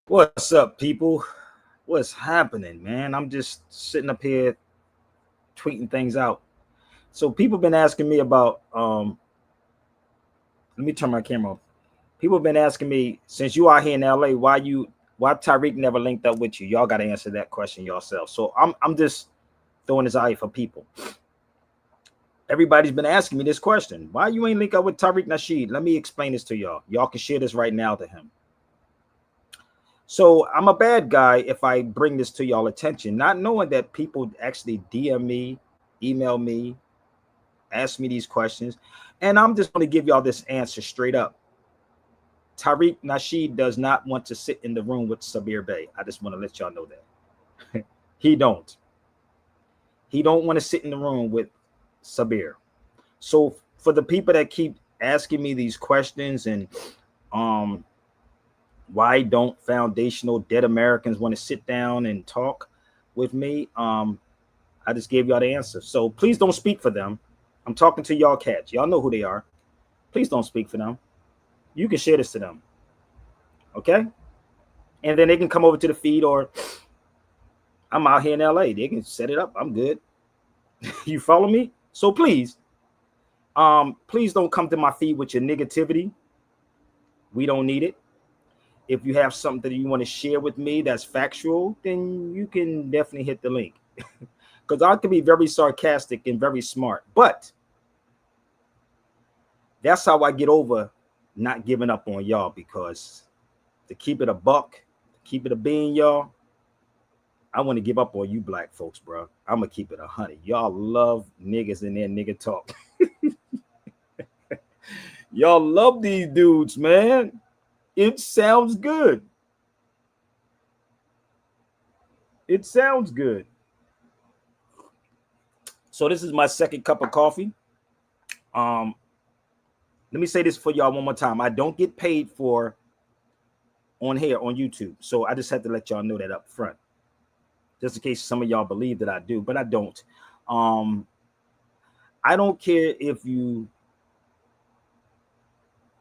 What's up, people? What's happening, man? I'm just sitting up here tweeting things out. So people been asking me about let me turn my camera off. People been asking me since you are here in LA, why Tyreek never linked up with you? Y'all gotta answer that question yourself. So I'm just throwing this out here for people. Everybody's been asking me this question. Why you ain't link up with Tariq Nasheed? Let me explain this to y'all. Y'all can share this right now to him. So I'm a bad guy if I bring this to y'all attention, not knowing that people actually DM me, email me, ask me these questions, and I'm just going to give y'all this answer straight up. Tariq Nasheed does not want to sit in the room with Sabir Bey. I just want to let y'all know that he don't. He don't want to sit in the room with Sabir. So for the people that keep asking me these questions and um why don't foundational dead Americans want to sit down and talk with me? I just gave y'all the answer. So please don't speak for them. I'm talking to y'all cats. Y'all know who they are. Please don't speak for them. You can share this to them. Okay? And then they can come over to the feed, or I'm out here in LA. They can set it up. I'm good. You follow me? So please don't come to my feed with your negativity. We don't need it. If you have something that you want to share with me that's factual, then you can definitely hit the link. Because I can be very sarcastic and very smart. But that's how I get over not giving up on y'all, because to keep it a buck, to keep it a bean, y'all, I want to give up on you black folks, bro. I'm going to keep it 100. Y'all love niggas in their nigga talk. Y'all love these dudes, man. It sounds good. It sounds good. So this is my second cup of coffee. Um, Let me say this for y'all one more time. I don't get paid for on here on YouTube. So I just had to let y'all know that up front. Just in case some of y'all believe that I do, but I don't. Um, I don't care if you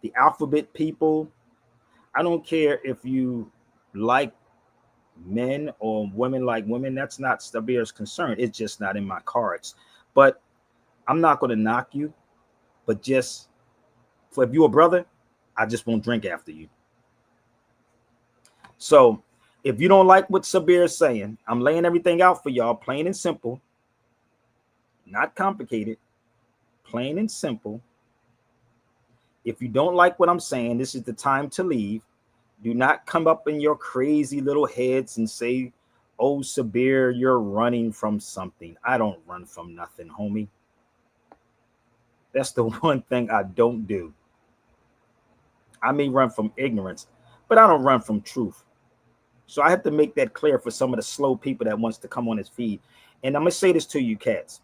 the alphabet people, I don't care if you like men or women like women. That's not Stabir's concern. It's just not in my cards. But I'm not gonna knock you, but just for if you're a brother, I just won't drink after you. So if you don't like what Sabir is saying, I'm laying everything out for y'all, plain and simple, not complicated, plain and simple. If you don't like what I'm saying, this is the time to leave. Do not come up in your crazy little heads and say, "Oh, Sabir, you're running from something." I don't run from nothing, homie. That's the one thing I don't do. I may run from ignorance, but I don't run from truth. So I have to make that clear for some of the slow people that wants to come on his feed. And I'm gonna say this to you, cats.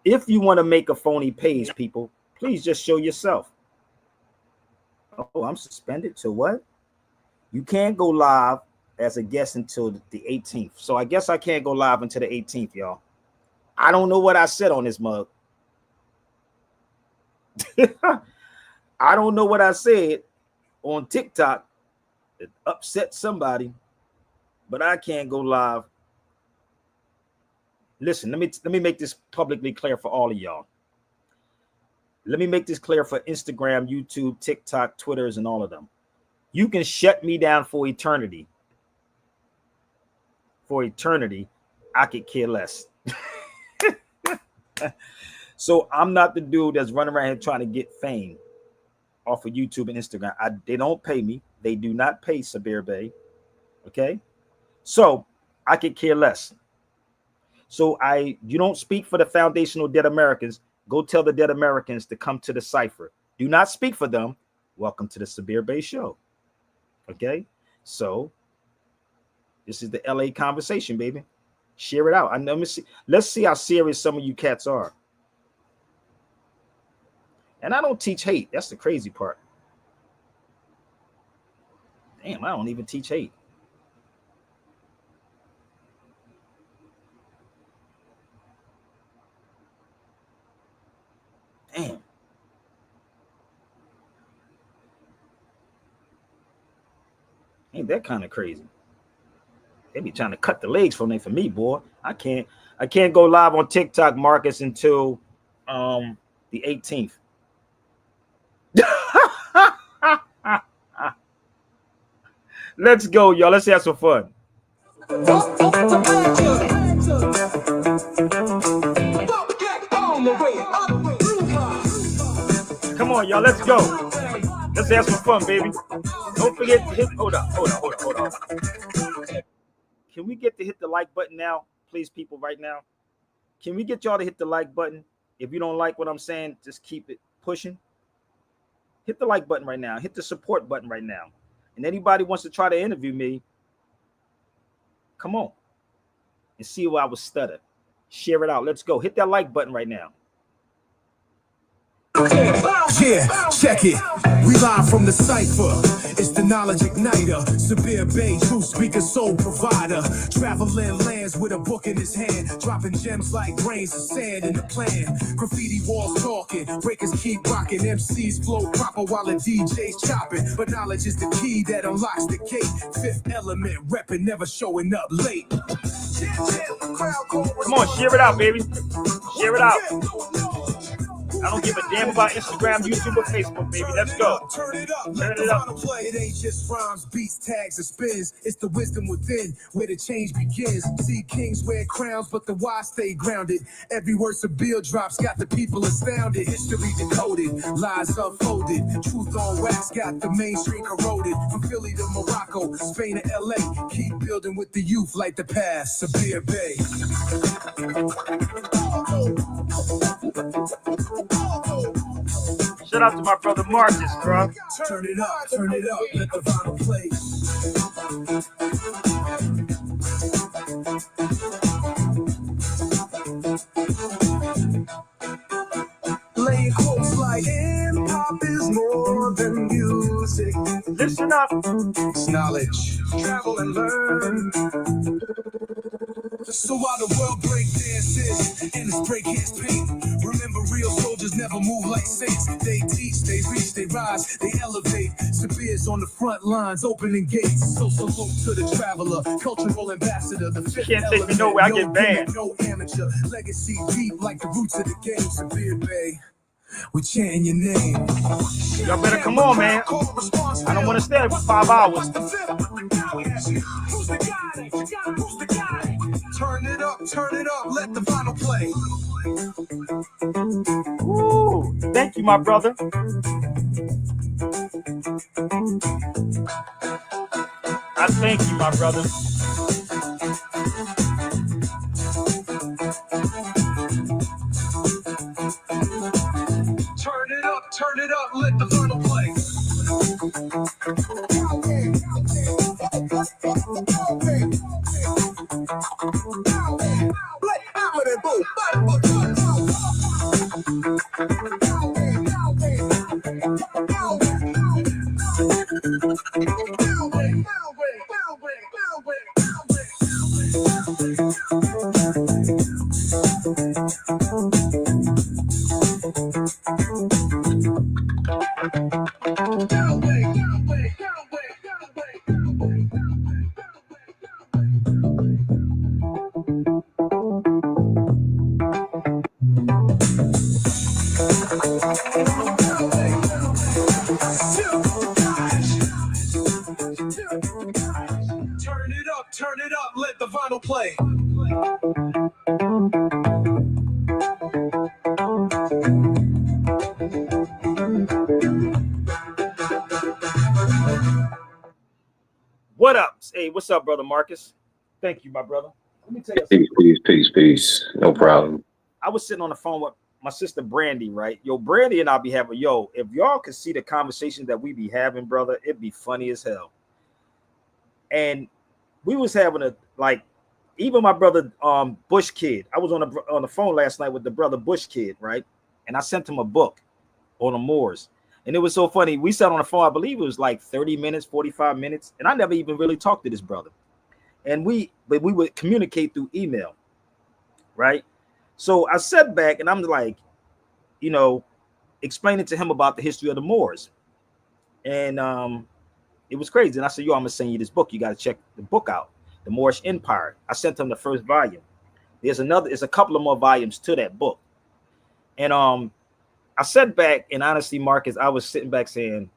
If you want to make a phony page, people, please just show yourself. Oh, I'm suspended to what? You can't go live as a guest until the 18th. So I guess I can't go live until the 18th, y'all. I don't know what I said on this mug. I don't know what I said on TikTok that upset somebody, but I can't go live. Listen, let me make this publicly clear for all of y'all. Let me make this clear for Instagram, YouTube, TikTok, Twitters, and all of them. You can shut me down for eternity. For eternity, I could care less. So I'm not the dude that's running around here trying to get fame off of YouTube and Instagram. They don't pay me. They do not pay Sabir Bey. Okay, so I could care less. So you don't speak for the foundational dead Americans. Go tell the dead Americans to come to the cipher. Do not speak for them. Welcome to the Sabir Bey show. Okay, so this is the LA conversation, baby. Share it out. Let's see how serious some of you cats are. And I don't teach hate. That's the crazy part. Damn, I don't even teach hate. Damn. Ain't that kind of crazy? They be trying to cut the legs from there for me, boy. I can't go live on TikTok, Marcus, until the 18th. Let's go, y'all. Let's have some fun. Come on, y'all. Let's go. Let's have some fun, baby. Don't forget to hit. Hold on. Can we get to hit the like button now, please, people, right now? Can we get y'all to hit the like button? If you don't like what I'm saying, just keep it pushing. Hit the like button right now. Hit the support button right now. And anybody wants to try to interview me, come on and see why I was stutter. Share it out. Let's go. Hit that like button right now. Yeah, check it. We live from the cipher. It's the knowledge igniter. Sabir Bay, true speaker, soul provider. Traveling lands with a book in his hand, dropping gems like grains of sand in the plan. Graffiti walls talking, breakers keep rocking, MCs flow proper while the DJ's chopping. But knowledge is the key that unlocks the gate. Fifth element, repping, never showing up late. Come on, share it out, baby. Share it out. I don't give a damn about Instagram, YouTube, or Facebook, baby. Let's go. Turn it up. It ain't just rhymes, beats, tags, and spins. It's the wisdom within where the change begins. See kings wear crowns, but the wise stay grounded. Every word Sabir drops got the people astounded. History decoded, lies unfolded. Truth on wax got the mainstream corroded. From Philly to Morocco, Spain to LA. Keep building with the youth like the past. Sabir Bay. Shout out to my brother Marcus, bro. Turn it up, let the vinyl play. Laying quotes like hip-hop is more than music. Listen up. It's knowledge, travel and learn. So while the world break dances and it's break his paint, remember real soldiers never move like saints. They teach, they reach, they rise, they elevate. Sabir's on the front lines, opening gates. So salute to the traveler, cultural ambassador. The fifth Can't take me nowhere, I get banned. No amateur, legacy deep like the roots of the game. Sabir Bay, we chanting your name. Y'all better come on, man. I don't want to stay for 5 hours. Turn it up, let the vinyl play. Ooh, thank you, my brother. I thank you, my brother. Turn it up, let the vinyl play. Turn it up, let the vinyl play. What up? Hey, what's up, brother Marcus? Thank you, my brother. Let me tell you something. Peace. No problem. I was sitting on the phone with my sister Brandy, right? Yo, Brandy and I'll be having, if y'all could see the conversation that we be having, brother, it'd be funny as hell. And we was having even my brother Bush Kid. I was on the phone last night with the brother Bush Kid, right? And I sent him a book on the Moors. And it was so funny. We sat on the phone, I believe it was like 30 minutes, 45 minutes. And I never even really talked to this brother. And we would communicate through email, right? So I sat back and I'm like, explaining to him about the history of the Moors. And It was crazy. And I said, yo, I'm gonna send you this book. You got to check the book out, The Moorish Empire. I sent him the first volume. There's a couple of more volumes to that book. And I sat back, and honestly, Marcus, I was sitting back saying,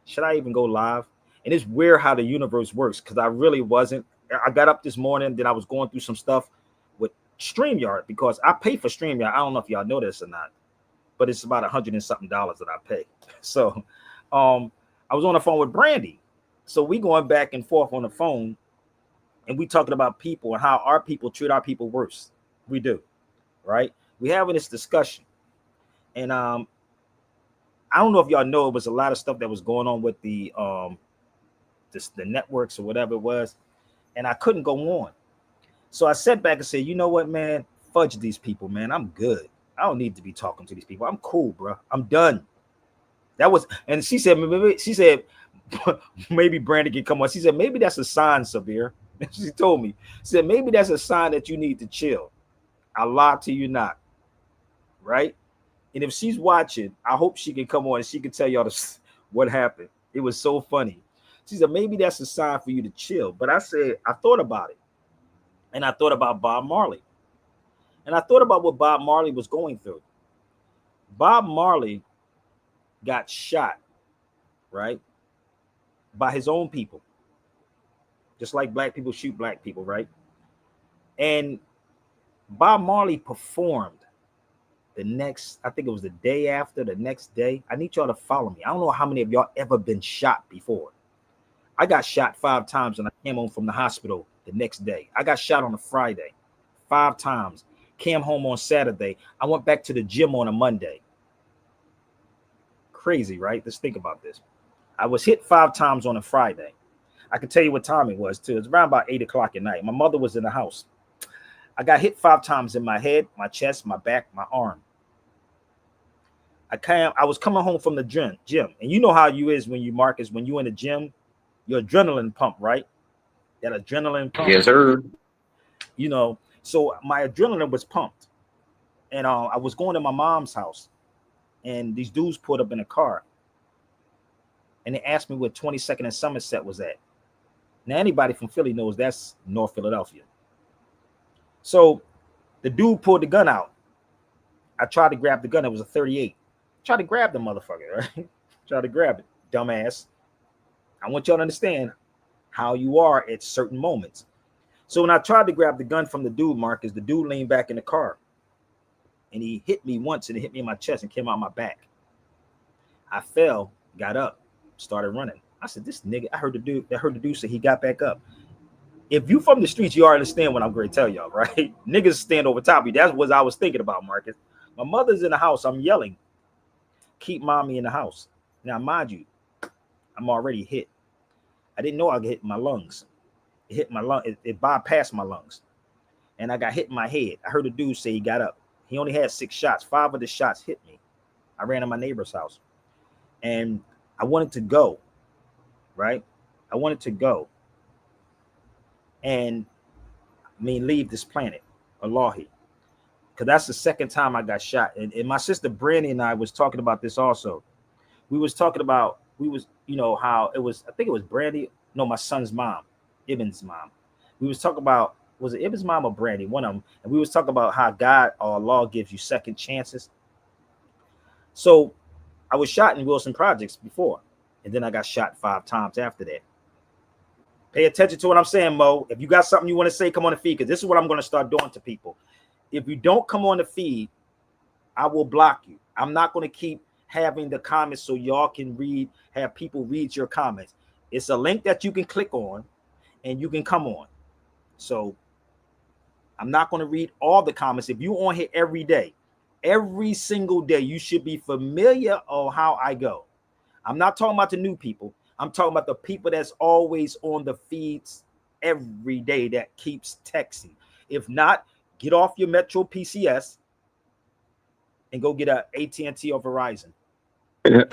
should I even go live? And it's weird how the universe works, because I really wasn't. I got up this morning, then I was going through some stuff with StreamYard, because I pay for StreamYard. I don't know if y'all know this or not, but it's about $100 and something that I pay. So I was on the phone with Brandy. So we going back and forth on the phone, and we talking about people and how our people treat our people worse. We do, right? We having this discussion. And I don't know if y'all know, it was a lot of stuff that was going on with the networks or whatever it was, and I couldn't go on. So I sat back and said, you know what, man, fudge these people, man. I'm good. I don't need to be talking to these people. I'm cool, bro. I'm done. That was, and she said, maybe Brandon can come on. She said, maybe that's a sign, Sabir. She told me, she said, maybe that's a sign that you need to chill. I lie to you not, right? And if she's watching, I hope she can come on and she can tell y'all what happened. It was so funny. She said, maybe that's a sign for you to chill. But I said, I thought about it. And I thought about Bob Marley. And I thought about what Bob Marley was going through. Bob Marley got shot, right, by his own people. Just like black people shoot black people, right? And Bob Marley performed the next, I think it was the day after, the next day. I need y'all to follow me. I don't know how many of y'all ever been shot before. I got shot 5 times and I came home from the hospital the next day. I got shot on a Friday 5 times. Came home on Saturday. I went back to the gym on a Monday. Crazy, right? Let's think about this. I was hit 5 times on a Friday. I can tell you what time it was too. It was around about 8 o'clock at night. My mother was in the house. I got hit 5 times in my head, my chest, my back, my arm. I was coming home from the gym, and you know how you is when you, Marcus, when you in the gym, your adrenaline pump, right? That adrenaline pump. Yes, sir. You know, so my adrenaline was pumped, and I was going to my mom's house, and these dudes pulled up in a car, and they asked me what 22nd and Somerset was at. Now, anybody from Philly knows that's North Philadelphia. So the dude pulled the gun out. I tried to grab the gun. It was a 38. Tried to grab the motherfucker, right? Tried to grab it, dumbass. I want y'all to understand how you are at certain moments. So when I tried to grab the gun from the dude, Marcus, the dude leaned back in the car, and he hit me once, and it hit me in my chest and came out my back. I fell, got up, started running. I said, this nigga, I heard the dude say he got back up. If you from the streets, you already understand what I'm going to tell y'all, right? Niggas stand over top of you. That's what I was thinking about, Marcus. My mother's in the house. I'm yelling, keep mommy in the house. Now, mind you, I'm already hit. I didn't know I could hit my lungs. It hit my lung. It bypassed my lungs. And I got hit in my head. I heard a dude say he got up. He only had 6 shots. 5 of the shots hit me. I ran to my neighbor's house. And I wanted to go, right? I wanted to go. And leave this planet, Allahi. Because that's the second time I got shot. And my sister Brandy and I was talking about this also. We was talking about, how it was, I think it was Brandy. No, my son's mom, Ibn's mom. We was talking about, was it Ibn's mom or Brandy? One of them. And we was talking about how God or Allah gives you second chances. So I was shot in Wilson Projects before. And then I got shot 5 times after that. Pay attention to what I'm saying, Mo. If you got something you want to say, come on the feed, because this is what I'm going to start doing to people. If you don't come on the feed, I will block you. I'm not going to keep having the comments so y'all can have people read your comments. It's a link that you can click on and you can come on. So I'm not going to read all the comments. If you're on here every single day, you should be familiar on how I go. I'm not talking about the new people. I'm talking about the people that's always on the feeds every day that keeps texting. If not, get off your Metro PCS and go get a AT&T or Verizon. Yeah.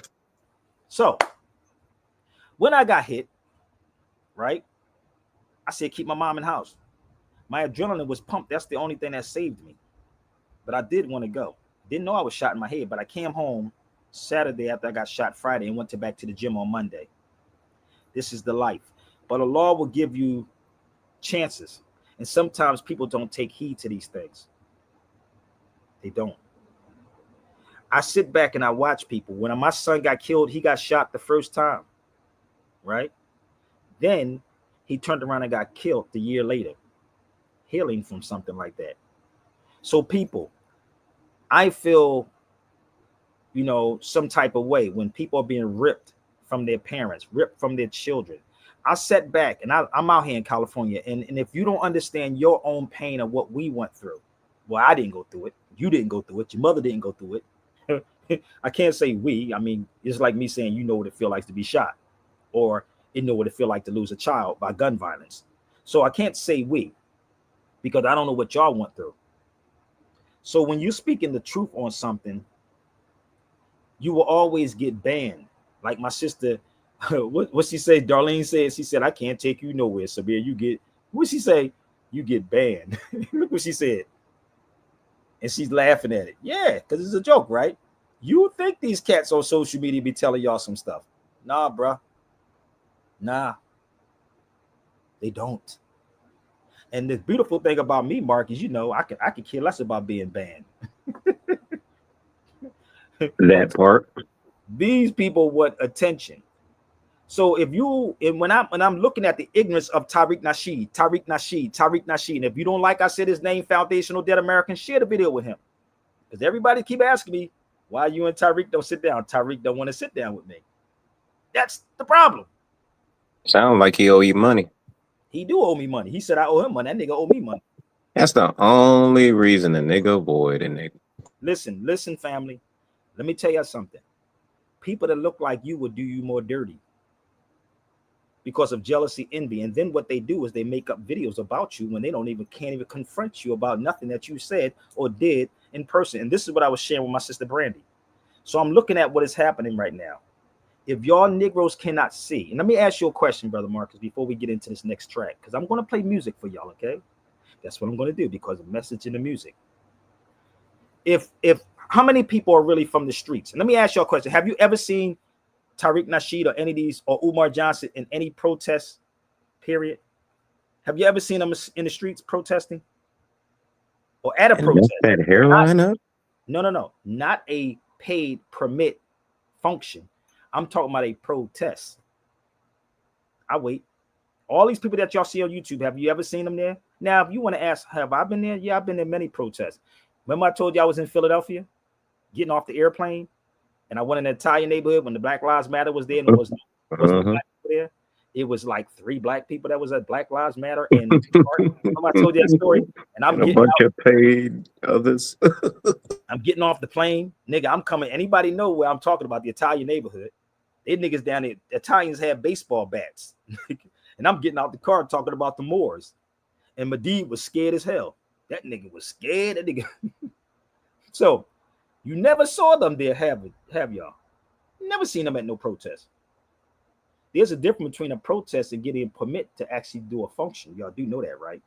So when I got hit, right, I said, keep my mom in the house. My adrenaline was pumped. That's the only thing that saved me. But I did want to go. Didn't know I was shot in my head, but I came home Saturday after I got shot Friday and went back to the gym on Monday. This is the life. But Allah will give you chances. And sometimes people don't take heed to these things. They don't. I sit back and I watch people. When my son got killed, he got shot the first time, right? Then he turned around and got killed the year later, healing from something like that. So people, I feel, some type of way when people are being ripped from their parents, ripped from their children. I sat back and I'm out here in California. And if you don't understand your own pain of what we went through, well, I didn't go through it. You didn't go through it. Your mother didn't go through it. I can't say we. I mean, it's like me saying, you know what it feels like to be shot, or you know what it feels like to lose a child by gun violence. So I can't say we, because I don't know what y'all went through. So when you're speaking the truth on something, you will always get banned. Like my sister, what she say? Darlene said, she said, I can't take you nowhere, Sabir. What she say? You get banned. Look what she said. And she's laughing at it. Yeah, because it's a joke, right? You think these cats on social media be telling y'all some stuff. Nah, bruh. Nah. They don't. And the beautiful thing about me, Mark, is I could care less about being banned. That part. These people want attention. So when I'm looking at the ignorance of Tariq Nasheed, and if you don't like I said his name, Foundational Dead American, share the video with him. Because everybody keep asking me, why you and Tariq don't sit down? Tariq don't want to sit down with me. That's the problem. Sound like he owe you money. He do owe me money. He said I owe him money. That nigga owe me money. That's the only reason a nigga avoid a nigga. Listen, family. Let me tell you something. People that look like you will do you more dirty because of jealousy, envy. And then what they do is they make up videos about you when they can't even confront you about nothing that you said or did in person. And this is what I was sharing with my sister Brandy. So I'm looking at what is happening right now. If y'all Negroes cannot see, and let me ask you a question, Brother Marcus, before we get into this next track, because I'm going to play music for y'all, okay? That's what I'm going to do because of message in the music. If how many people are really from the streets? And let me ask y'all a question. Have you ever seen Tariq Nasheed or any of these, or Umar Johnson in any protest period? Have you ever seen them in the streets protesting? Or at a protest? That hairline up? No. Not a paid permit function. I'm talking about a protest. I wait. All these people that y'all see on YouTube, have you ever seen them there? Now, if you want to ask, have I been there? Yeah, I've been in many protests. Remember I told you I was in Philadelphia, getting off the airplane, and I went in the Italian neighborhood when the Black Lives Matter was there, and there was no black people there. It was like 3 black people that was at Black Lives Matter. And remember I told you that story? And I'm getting a bunch of paid others. I'm getting off the plane, nigga. I'm coming. Anybody know where I'm talking about? The Italian neighborhood. They niggas down there. The Italians have baseball bats, and I'm getting out the car talking about the Moors. And Medid was scared as hell. That nigga was scared. That nigga. So you never saw them there, have y'all? Never seen them at no protest. There's a difference between a protest and getting a permit to actually do a function. Y'all do know that, right?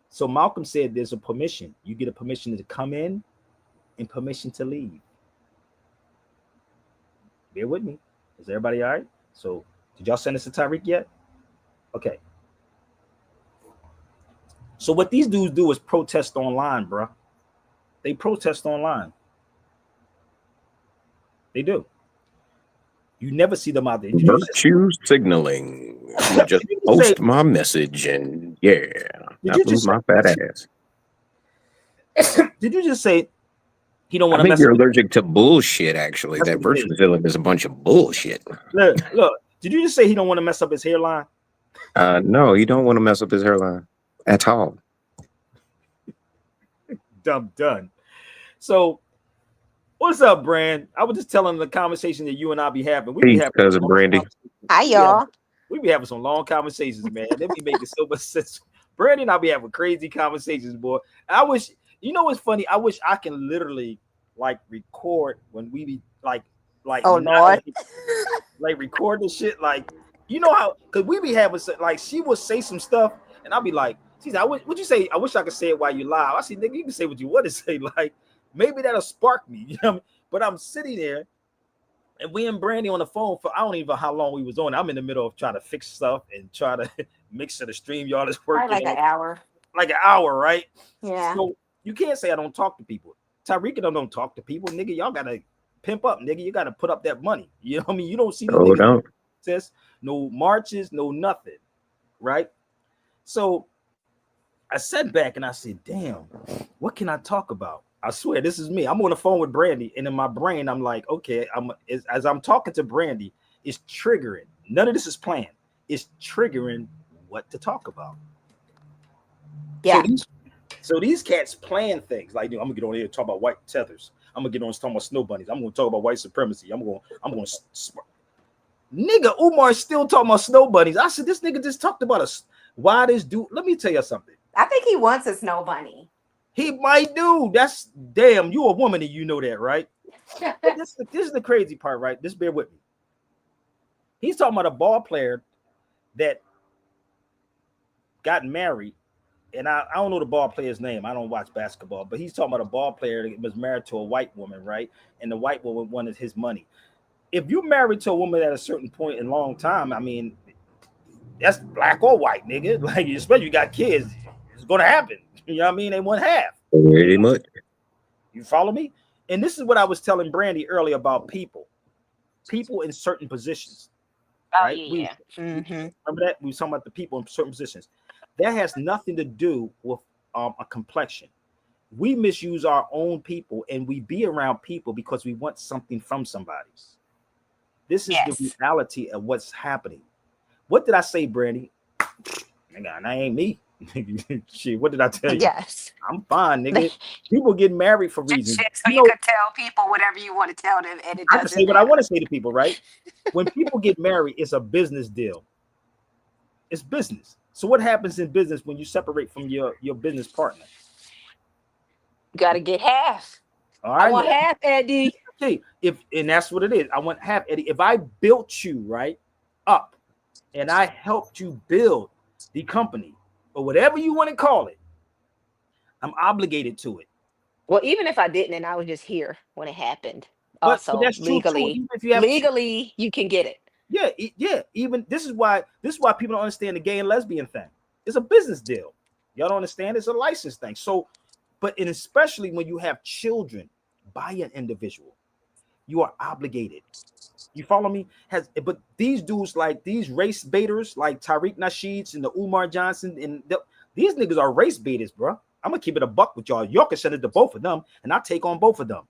So Malcolm said there's a permission. You get a permission to come in and permission to leave. Bear with me. Is everybody all right? So did y'all send us to Tariq yet? Okay. So what these dudes do is protest online, bro. They protest online. They do. You never see them out there. Virtue signaling. You just post my message and I lose my fat ass. Did you just say he don't want to mess? You're allergic to bullshit. Actually, that virtue signaling is a bunch of bullshit. Look. Did you just say he don't want to mess up his hairline? No, he don't want to mess up his hairline at all. Done. So. What's up, Brand? I was just telling the conversation that you and I be having. We be having cousin Brandy. Hi, y'all. We be having some long conversations, man. They be making so much sense. Brandy and I be having crazy conversations, boy. I wish, what's funny? I wish I can literally like record when we be like oh Lord, like record the shit, like how, because we be having like she will say some stuff and I'll be like, geez, what'd you say? I wish I could say it while you live. I see, nigga, you can say what you want to say, like. Maybe that'll spark me, but I'm sitting there And we and Brandy on the phone for I don't even know how long we was on. I'm in the middle of trying to fix stuff and try to make sure the stream y'all is working. Probably like an hour. Like an hour, right? Yeah. So you can't say I don't talk to people. Tyreek don't talk to people, nigga. Y'all gotta pimp up, nigga. You gotta put up that money. You know what I mean? You don't see no marches, no nothing, right? So I sat back and I said, damn, what can I talk about? I swear, this is me. I'm on the phone with Brandy, and in my brain, I'm like, okay, as I'm talking to Brandy, it's triggering. None of this is planned. It's triggering what to talk about. Yeah. So these cats plan things like, dude, I'm gonna get on here and talk about white tethers. I'm gonna get on and talk about snow bunnies. I'm gonna talk about white supremacy. I'm gonna. Nigga, Umar's still talking about snow bunnies. I said, this nigga just talked about us. Why this dude? Let me tell you something. I think he wants a snow bunny. He might do. That's damn. You a woman and you know that, right? this is the crazy part, right? Just bear with me. He's talking about a ball player that got married. And I don't know the ball player's name. I don't watch basketball, but he's talking about a ball player that was married to a white woman, right? And the white woman wanted his money. If you're married to a woman at a certain point in a long time, I mean, that's black or white, nigga. Like, especially you got kids, it's gonna happen. You know what I mean? They want half. Pretty much. You follow me? And this is what I was telling Brandy earlier about people in certain positions. Right? Yeah. Remember that? We were talking about the people in certain positions. That has nothing to do with a complexion. We misuse our own people and we be around people because we want something from somebody. This is the reality of what's happening. What did I say, Brandy? Nigga, that ain't me. Shit, what did I tell you? Yes. I'm fine, nigga. People get married for reasons. So you can tell people whatever you want to tell them, and it doesn't. I can say what I want to say to people, right? When people get married, it's a business deal. It's business. So what happens in business when you separate from your business partner? You got to get half. All right, I want half, Eddie. Okay, and that's what it is. I want half, Eddie. If I built you right up, and I helped you build the company or whatever you want to call it, I'm obligated to it. Well, even if I didn't, and I was just here when it happened, But also that's true, legally, even if you have legally, you can get it. Yeah. Even this is why people don't understand the gay and lesbian thing. It's a business deal. Y'all don't understand. It's a license thing. So, and especially when you have children by an individual, you are obligated. You follow me? But these dudes, like these race baiters, like Tariq Nasheeds and the Umar Johnson, and these niggas are race baiters, bro. I'm gonna keep it a buck with y'all. Y'all can send it to both of them, and I'll take on both of them.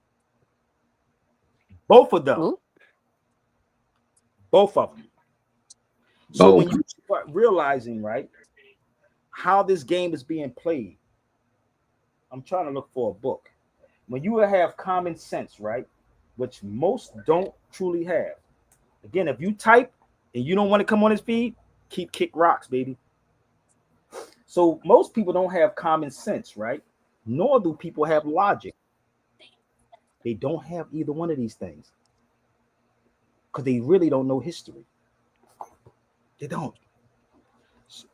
Both of them. Ooh. Both of them. So when you start realizing, right, how this game is being played, I'm trying to look for a book. When you have common sense, right, which most don't truly have. Again, if you type and you don't want to come on his feed, keep kick rocks, baby. So most people don't have common sense, right? Nor do people have logic. They don't have either one of these things because they really don't know history. They don't.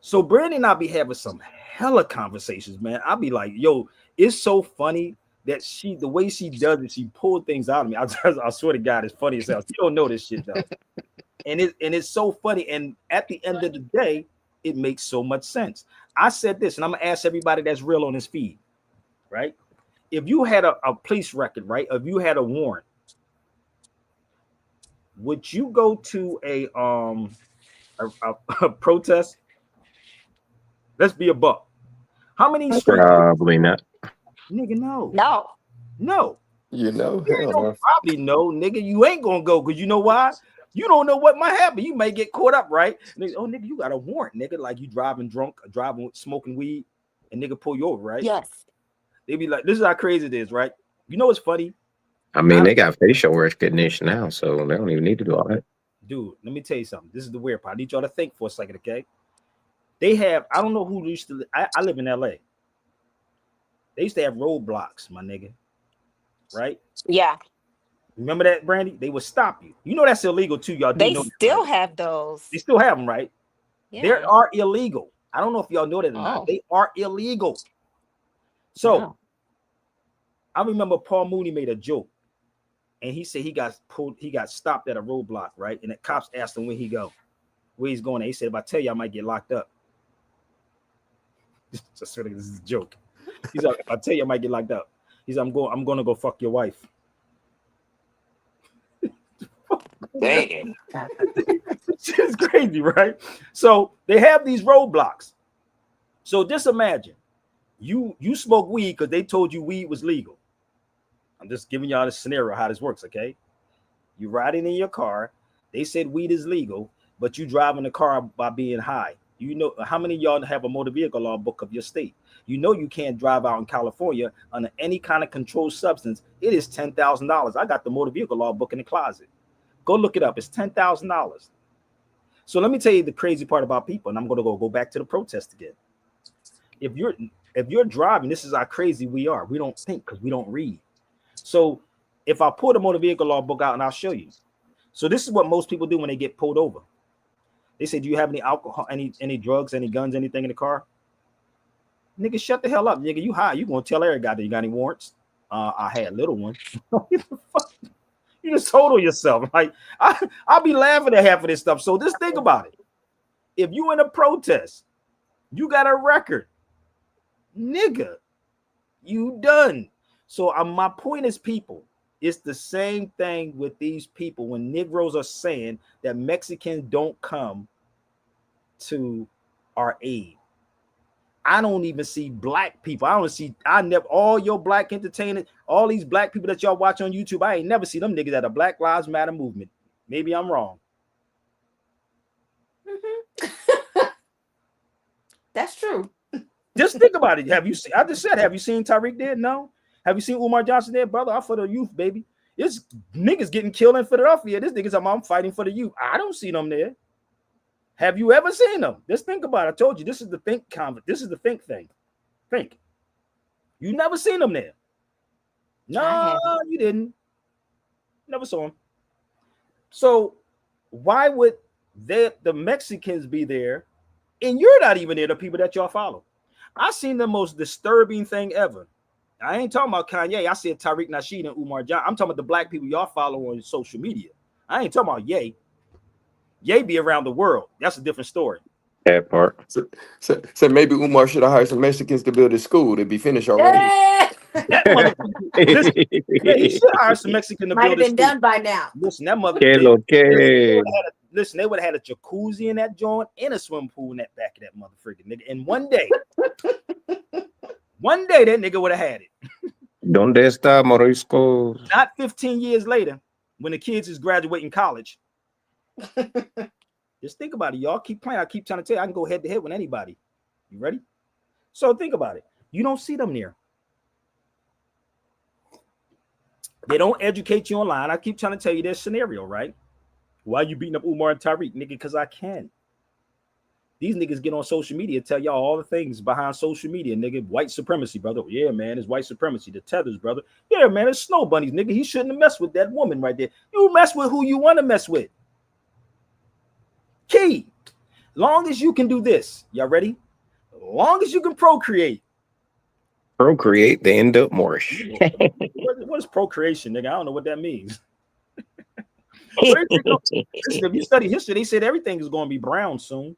So Brandy and I be having some hella conversations, man. I'll be like, yo, it's so funny that the way she does it, she pulled things out of me. I swear to God, it's funny as hell. She don't know this shit though. and it's so funny. And at the end of the day, it makes so much sense. I said this, and I'm gonna ask everybody that's real on this feed, right? If you had a police record, right? If you had a warrant, would you go to a protest? Let's be a buck. How many? Probably not. Nigga, no. You know, probably no, nigga. You ain't gonna go because you know why? You don't know what might happen. You may get caught up, right? Nigga, oh, nigga, you got a warrant, nigga. Like you driving drunk, driving smoking weed, and nigga pull you over, right? Yes. They be like, this is how crazy it is, right? You know what's funny? I mean, they got facial recognition now, so they don't even need to do all that. Dude, let me tell you something. This is the weird part. I need y'all to think for a second, okay? They have, I don't know who used to, I live in LA. They used to have roadblocks, my nigga. Right? Yeah. Remember that, Brandy? They would stop you. You know that's illegal too, y'all. They still have those. They still have them, right? Yeah. They are illegal. I don't know if y'all know that or not. They are illegal. So I remember Paul Mooney made a joke. and he said he got stopped at a roadblock, right? And the cops asked him where he's going. And he said, if I tell you, I might get locked up. Just this is a joke. He's like, if I tell you, I might get locked up. He's like, I'm going to go fuck your wife. Damn. It's crazy, right? So they have these roadblocks. So just imagine you smoke weed because they told you weed was legal. I'm just giving y'all the scenario how this works, okay? You riding in your car, they said weed is legal, but you driving the car by being high. You know how many of y'all have a motor vehicle law book of your state? You know you can't drive out in California under any kind of controlled substance. It is $10,000. I got the motor vehicle law book in the closet. Go look it up. It's $10,000. So let me tell you the crazy part about people, and I'm going to go back to the protest again. If you're driving, this is how crazy we are. We don't think because we don't read. So if I pull the motor vehicle law book out and I'll show you. So this is what most people do when they get pulled over. They say, do you have any alcohol, any drugs, any guns, anything in the car? Nigga, shut the hell up. Nigga, you high. You going to tell every guy that you got any warrants? I had little one. You just told on yourself. Like, I'll be laughing at half of this stuff. So just think about it. If you in a protest, you got a record. Nigga, you done. So my point is, people, it's the same thing with these people when Negroes are saying that Mexicans don't come to our aid. I don't even see black people. I never, all your black entertainers, all these black people that y'all watch on YouTube, I ain't never see them niggas at a Black Lives Matter movement. Maybe I'm wrong. Mm-hmm. That's true. Just think about it. Have you seen Tariq there? No. Have you seen Umar Johnson there, brother? I'm for the youth, baby. It's niggas getting killed in Philadelphia. This niggas, I'm fighting for the youth. I don't see them there. Have you ever seen them? Just think about it. I told you this is the think comment. This is the think thing. Think. You never seen them there. No, you didn't. Never saw them. So why would the Mexicans be there and you're not even there, the people that y'all follow? I seen the most disturbing thing ever. I ain't talking about Kanye. I said Tariq Nasheed and Umar Johnson. I'm talking about the black people y'all follow on social media. I ain't talking about Ye. Ye be around the world. That's a different story. That part. So maybe Umar should have hired some Mexicans to build his school. It'd be finished already. That motherfucker, he should hire some Mexican to Might have build been done by now. Listen, that mother. Listen, they would have had a jacuzzi in that joint and a swimming pool in that back of that motherfucker nigga. And one day that nigga would have had it. Donde está Morisco? Not 15 years later, when the kids is graduating college. Just think about it. Y'all keep playing. I keep trying to tell you, I can go head to head with anybody. You ready? So think about it. You don't see them there. They don't educate you online. I keep trying to tell you this scenario, right? Why you beating up Umar and Tariq, nigga? Because I can. These niggas get on social media, tell y'all all the things behind social media, nigga. White supremacy, brother. Yeah, man, it's white supremacy. The tethers, brother. Yeah, man, it's snow bunnies, nigga. He shouldn't have messed with that woman right there. You mess with who you want to mess with. Key. Long as you can do this. Y'all ready? Long as you can procreate. Procreate, they end up Moorish. What is procreation, nigga? I don't know what that means. If you study history, they said everything is going to be brown soon.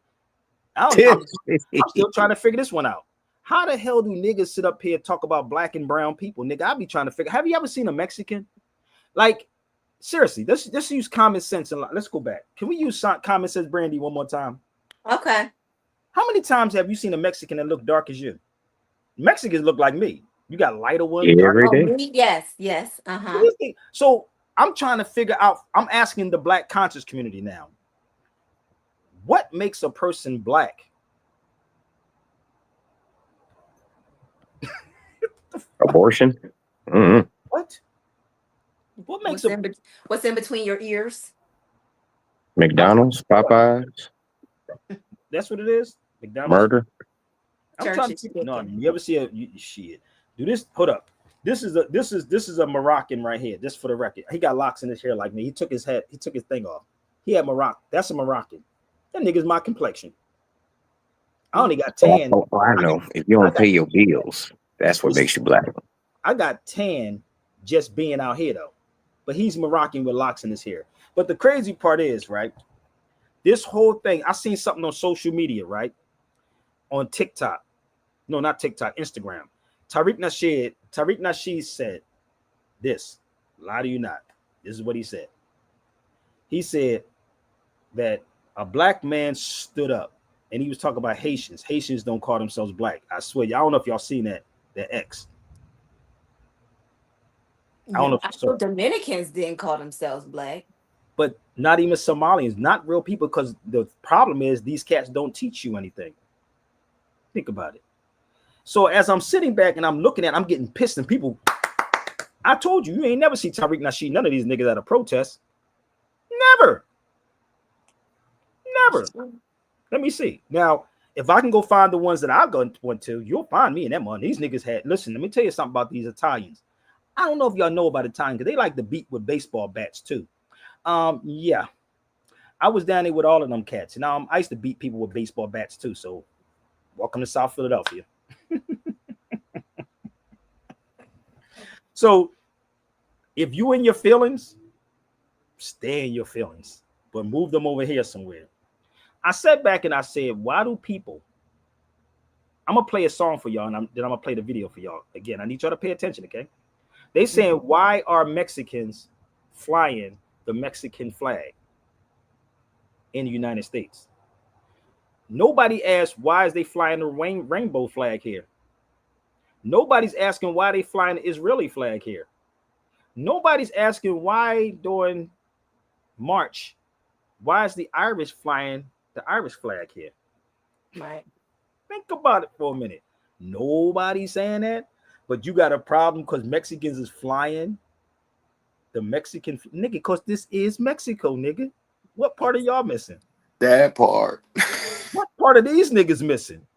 I'm still trying to figure this one out. How the hell do niggas sit up here and talk about black and brown people, nigga? I be trying to figure. Have you ever seen a Mexican? Like, seriously, let's use common sense and let's go back. Can we use common sense, Brandy, one more time? Okay. How many times have you seen a Mexican that look dark as you? Mexicans look like me. You got lighter ones. Every day. Oh, yes. So I'm trying to figure out. I'm asking the black conscious community now. What makes a person black? Abortion. Mm-hmm. What? What makes what's in between your ears? McDonald's, Popeyes. That's what it is. McDonald's. Murder. I'm trying to. No, you ever see shit? Do this. Hold up. This is a Moroccan right here. Just for the record, he got locks in his hair like me. He took his thing off. He had Moroccan. That's a Moroccan. That nigga's my complexion. I only got tan. Oh, I know. If you don't pay your bills, that's what makes you black. I got tan just being out here though. but he's Moroccan with locks in his hair. But the crazy part is, right, this whole thing, I seen something on social media, right, on TikTok. No, not TikTok, Instagram. Tariq Nasheed said this, lie to you not. This is what he said. He said that a black man stood up and he was talking about Haitians. Haitians don't call themselves black. I swear, I don't know if y'all seen that X. I don't know if I know Dominicans didn't call themselves black. But not even Somalians, not real people, because the problem is these cats don't teach you anything. Think about it. So as I'm sitting back and I'm looking at, I'm getting pissed, and people, I told you, you ain't never see Tariq Nasheed, none of these niggas at a protest. Never. Let me see. Now, if I can go find the ones that I went to, you'll find me in them one. These niggas had, listen, let me tell you something about these Italians. I don't know if y'all know about Italians, because they like to beat with baseball bats too. Yeah. I was down there with all of them cats. And I used to beat people with baseball bats too. So welcome to South Philadelphia. So if you in your feelings, stay in your feelings, but move them over here somewhere. I sat back and I said, why do people? I'm gonna play a song for y'all, and then I'm gonna play the video for y'all. Again, I need y'all to pay attention, okay? They saying, why are Mexicans flying the Mexican flag in the United States? Nobody asked, why is they flying the rainbow flag here? Nobody's asking why they flying the Israeli flag here. Nobody's asking why during March, why is the Irish flying the Irish flag here? Right. Think about it for a minute. Nobody's saying that, but you got a problem because Mexicans is flying the Mexican nigga, because this is Mexico, nigga. What part of y'all missing? That part. What part of these niggas missing?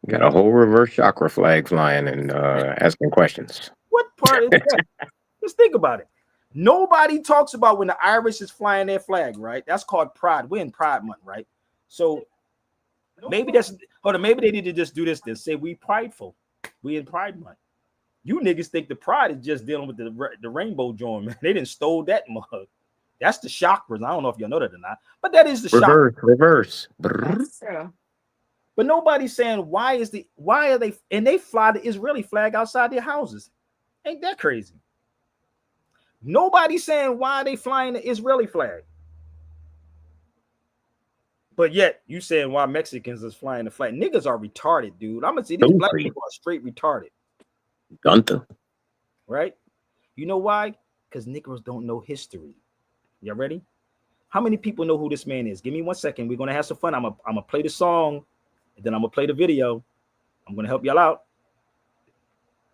Got a whole reverse chakra flag flying and asking questions. What part is that? Just think about it. Nobody talks about when the Irish is flying their flag, right? That's called Pride. We're in Pride Month, right? So maybe maybe they need to just do this. Then say we prideful. We in Pride Month. You niggas think the pride is just dealing with the rainbow joint, man. They didn't stole that mug. That's the chakras. I don't know if y'all know that or not, but that is the reverse. That's true. But nobody's saying why are they, and they fly the Israeli flag outside their houses. Ain't that crazy? Nobody's saying why are they flying the Israeli flag. But yet you saying why Mexicans is flying the flag. Niggas are retarded, dude. I'm gonna say these black people are straight retarded. Gunther. Right? You know why? Because Negroes don't know history. Y'all ready? How many people know who this man is? Give me 1 second. We're gonna have some fun. I'm gonna play the song, and then I'm gonna play the video. I'm gonna help y'all out.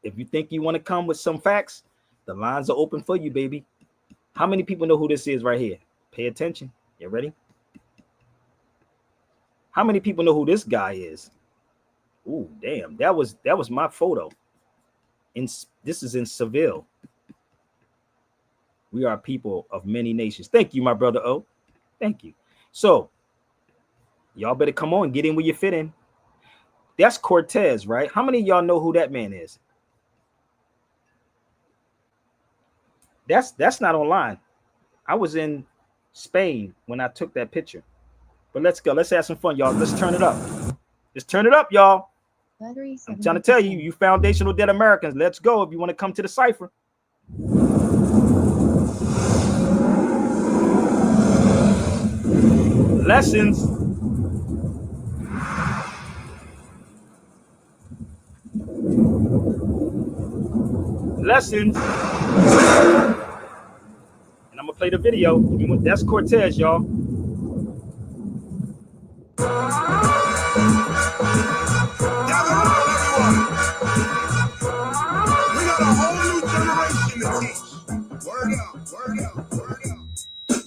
If you think you want to come with some facts, the lines are open for you, baby. How many people know who this is right here? Pay attention. You ready? How many people know who this guy is? Ooh, damn. That was my photo. This is in Seville. We are people of many nations. Thank you, my brother O. Thank you. So, y'all better come on, get in where you fit in. That's Cortez, right? How many of y'all know who that man is? That's not online. I was in Spain when I took that picture. But let's go. Let's have some fun, y'all. Let's turn it up. Let's turn it up, y'all. I'm trying to tell you, you foundational dead Americans, let's go if you want to come to the cipher. Lessons. Lessons. And I'm gonna play the video. That's Cortez, y'all.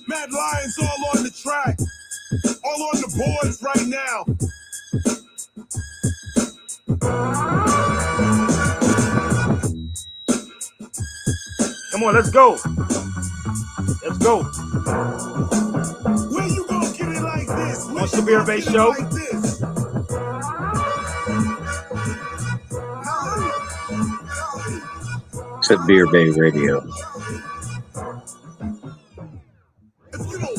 Mad Lions all on the track, all on the boards right now. Come on, let's go. Let's go. Where you gonna get it like this? On Sabir Bay Show. Like this? Sabir Bay Radio.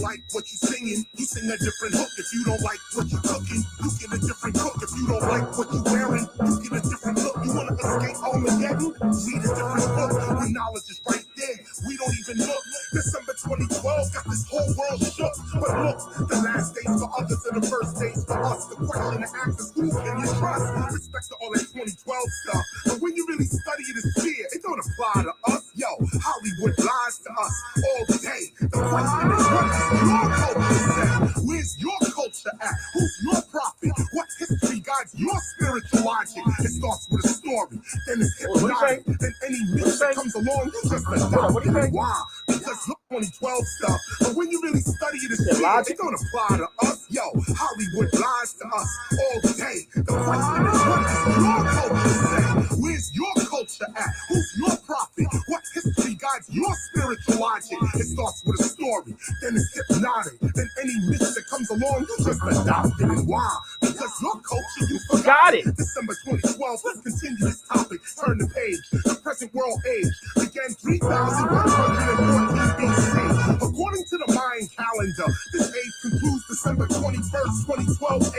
like what you singing, you sing a different hook. If you don't like what you cooking, you get a different cook. If you don't like what you wearing, you get a different look. You wanna escape Armageddon? Read a different book. The knowledge is right there. We don't even look. December 2012 got this whole world shook. But look, the last days for others and the first days for us. The question to ask is who can you trust? Respect to all that 2012 stuff. But when you really study it, it's clear. It don't apply to us. Yo, Hollywood lies to us all day. The question is, what does your culture say? Where's your culture at? Who's your prophet? What history guides your spiritual logic? It starts with a story, then it's hypnotic. Then any myth that comes along, you just adopt it. Why? Because look, 2012 stuff. But when you really study it, it's clear. It don't apply to us. Yo, Hollywood lies to us all day. The question is, what does your culture say? Where's your culture at? Who's your prophet? What history guides your spiritual logic? It starts with a story, then it's hypnotic. Then any myth that comes along, you just adopt it. And why? Because your culture, you forgot it. December 2012, let's continue this topic. Turn the page. The present world age began 3,114 BC. According to the Mayan calendar, this age concludes December 21st, 2012 AD.